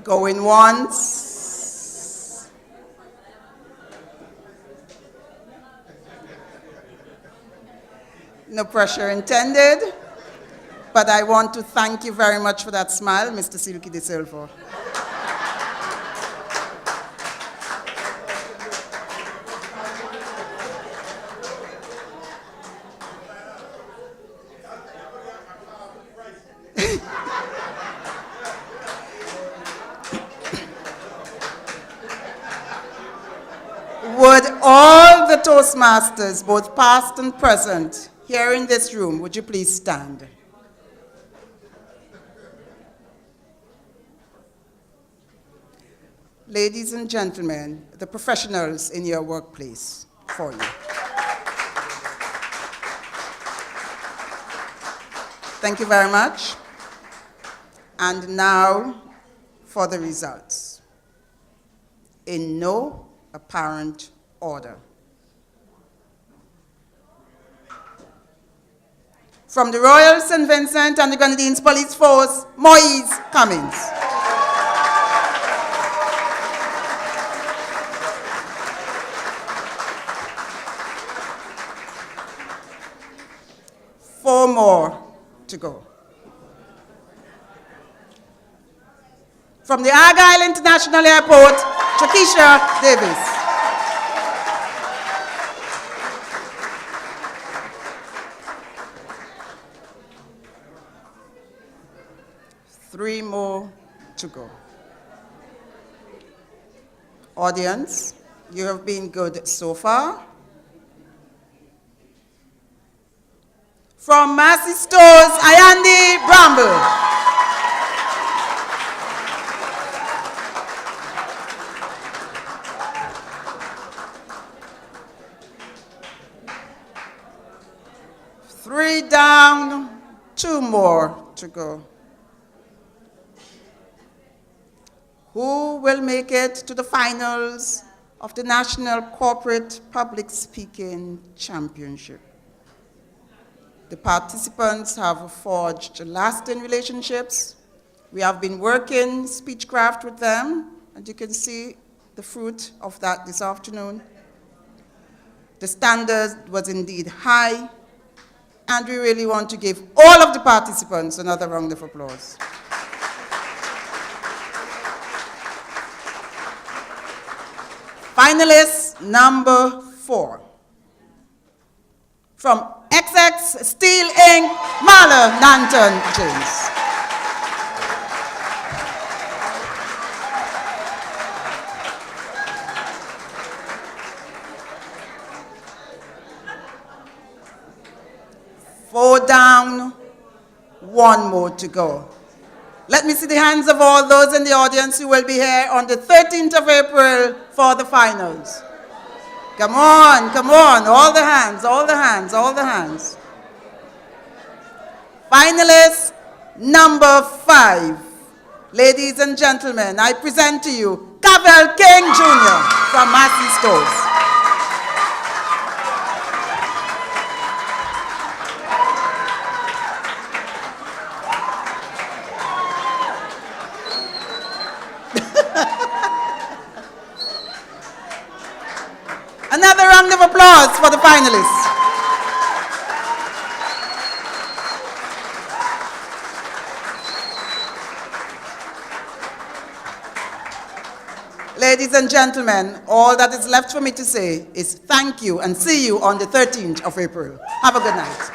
Going once. No pressure intended, but I want to thank you very much for that smile, Mr. Silky De Silva. Would all the Toastmasters, both past and present, here in this room, would you please stand? Ladies and gentlemen, the professionals in your workplace for you. Thank you very much. And now for the results. In no apparent order. From the Royal St. Vincent and the Grenadines Police Force, Moise Cummins. Four more to go. From the Argyle International Airport, Shakisha Davis. 3 more to go. Audience, you have been good so far. From Massey Stores, Ayandi Bramble. Three down, 2 more to go. Who will make it to the finals of the National Corporate Public Speaking Championship? The participants have forged lasting relationships. We have been working speechcraft with them, and you can see the fruit of that this afternoon. The standard was indeed high, and we really want to give all of the participants another round of applause. Finalist number 4. From XX Steel Inc., Marla Nanton James. Four down, 1 more to go. Let me see the hands of all those in the audience who will be here on the 13th of April for the finals. Come on, come on, all the hands, all the hands, all the hands. Finalist number 5. Ladies and gentlemen, I present to you Cavell King Jr. from Massey Stores. Another round of applause for the finalists. Ladies and gentlemen, all that is left for me to say is thank you and see you on the 13th of April. Have a good night.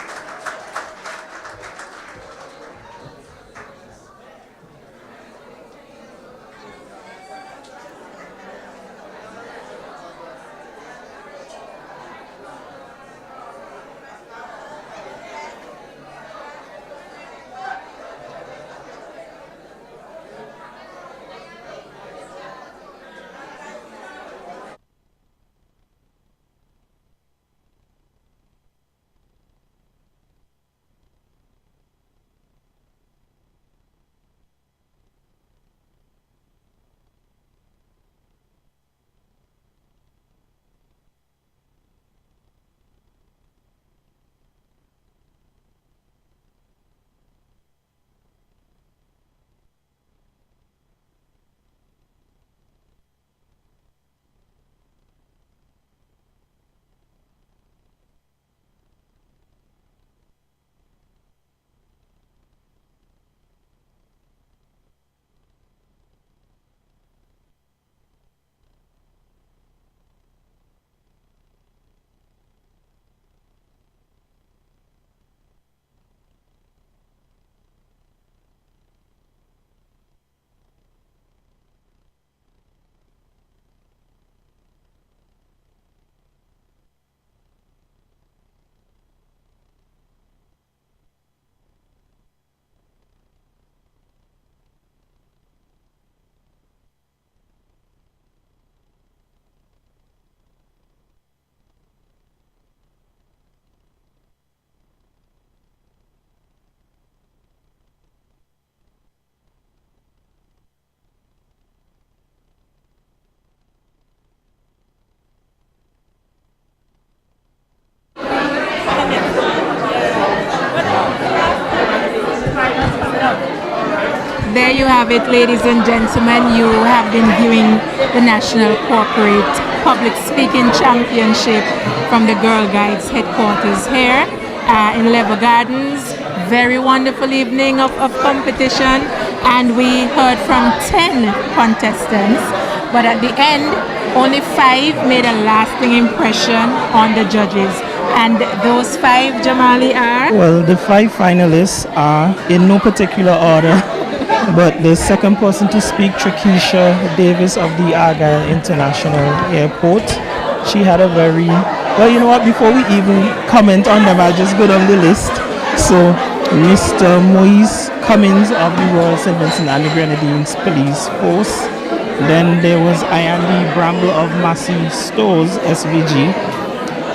There you have it, ladies and gentlemen. You have been viewing the National Corporate Public Speaking Championship from the Girl Guides headquarters here in Lever Gardens. Very wonderful evening of competition, and we heard from 10 contestants, but at the end, only 5 made a lasting impression on the judges. And those 5, Jamali, are? Well, the 5 finalists are, in no particular order, But the second person to speak, Trakisha Davis of the Argyle International Airport, she had a very, well, you know what, before we even comment on them, I'll just go down the list. So, Mr. Moise Cummins of the Royal St. Vincent and the Grenadines Police Force. Then there was Iandi Bramble of Massey Stores, SVG.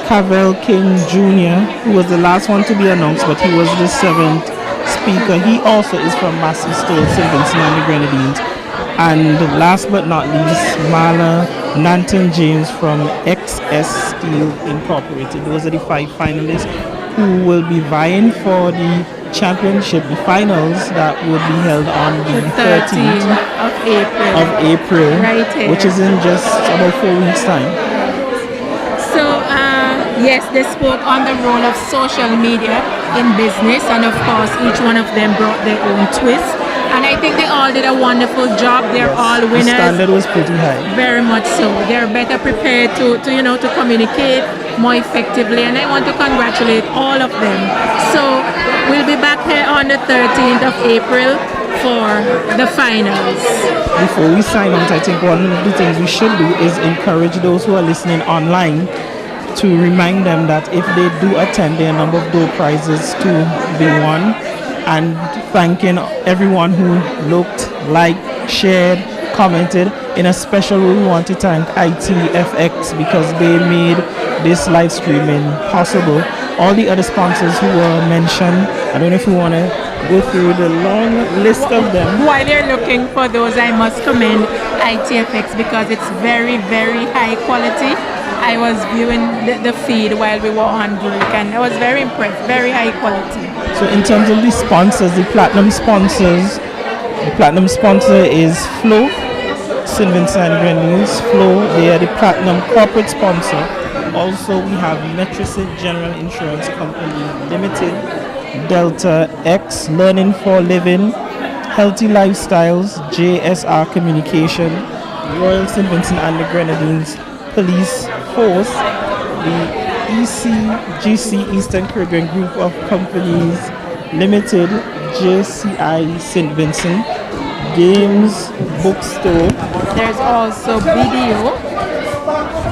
Cavell King Jr., who was the last one to be announced, but he was the 7th speaker. He also is from Massey Stores, St. Vincent and the Grenadines. And last but not least, Marla Nanton James from XS Steel Incorporated. Those are the 5 finalists who will be vying for the championship, the finals that would be held on the 13th of April, right here, which is in just about 4 weeks' time. So, yes, they spoke on the role of social media in business, and of course, each one of them brought their own twist. And I think they all did a wonderful job. They're all winners. The standard was pretty high. Very much so. They're better prepared to communicate more effectively, and I want to congratulate all of them. So we'll be back here on the 13th of April for the finals. Before we sign out, I think one of the things we should do is encourage those who are listening online to remind them that if they do attend, there are a number of door prizes to be won, and thanking everyone who looked, liked, shared, commented. In a special way, we want to thank ITFX because they made this live streaming possible. All the other sponsors who were mentioned, I don't know if you want to go through the long list of them. While you're looking for those, I must commend ITFX because it's very, very high quality. I was viewing the feed while we were on break, and I was very impressed. Very high quality. So in terms of the sponsors, the platinum sponsors, the platinum sponsor is Flow, St. Vincent and Grenadines. Flow, they are the platinum corporate sponsor. Also, we have Metricid General Insurance Company Limited, Delta X, Learning for Living, Healthy Lifestyles, JSR Communication, Royal St. Vincent and the Grenadines Police Force, the ECGC Eastern Caribbean Group of Companies Limited, JCI St. Vincent, Games Bookstore. There's also BDO.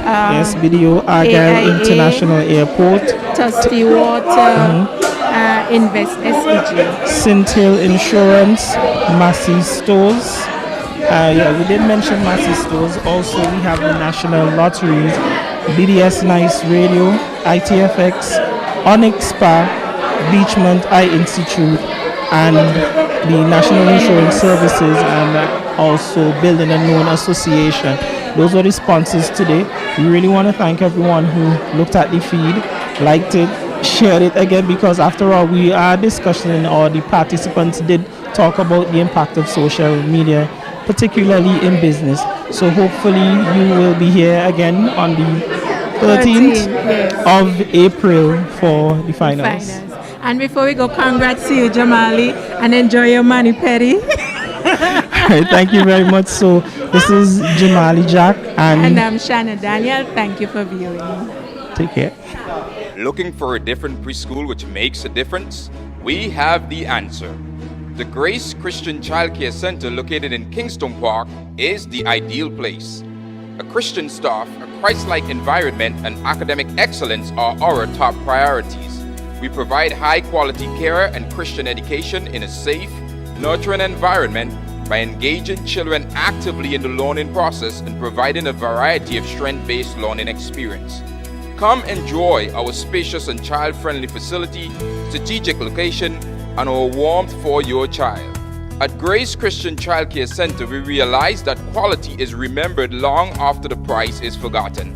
Yes, BDO, Argyle AIA, International Airport, Tusty Water, Invest SEG, Cynthia Insurance, Massey Stores. Yeah, we did mention Massey Stores. Also, we have the National Lotteries, BDS Nice Radio, ITFX, Onyx Spa, Beachmont Eye Institute, and the National Insurance Services, and also Building and Loan Association. Those are the sponsors today. We really want to thank everyone who looked at the feed, liked it, shared it again, because after all, we are discussing, or the participants did talk about the impact of social media, particularly in business. So hopefully you will be here again on the 13th of April for the finals. And before we go, congrats to you, Jamali, and enjoy your money, Petty. Right, thank you very much. So this is Jamali Jack, and I'm Shanna Daniel. Thank you for viewing. Take care. Looking for a different preschool which makes a difference? We have the answer. The Grace Christian Childcare Center located in Kingston Park is the ideal place. A Christian staff, a Christ-like environment, and academic excellence are our top priorities. We provide high-quality care and Christian education in a safe, nurturing environment by engaging children actively in the learning process and providing a variety of strength-based learning experience. Come enjoy our spacious and child-friendly facility, strategic location, and our warmth for your child. At Grace Christian Childcare Center, we realize that quality is remembered long after the price is forgotten.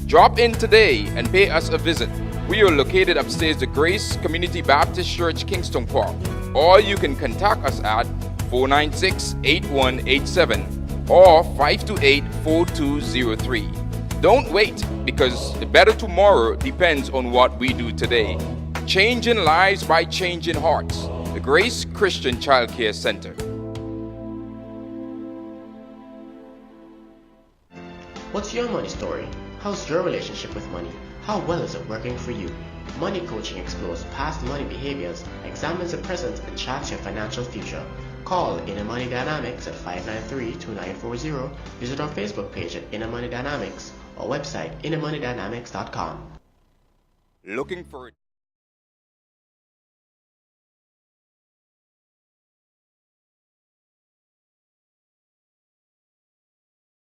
Drop in today and pay us a visit. We are located upstairs the Grace Community Baptist Church, Kingston Park, or you can contact us at 496-8187 or 528-4203. Don't wait, because the better tomorrow depends on what we do today. Changing lives by changing hearts. The Grace Christian Childcare Center. What's your money story? How's your relationship with money? How well is it working for you? Money Coaching explores past money behaviors, examines the present, and charts your financial future. Call Inner Money Dynamics at 593-2940. Visit our Facebook page at Inner Money Dynamics or website innermoneydynamics.com. Looking for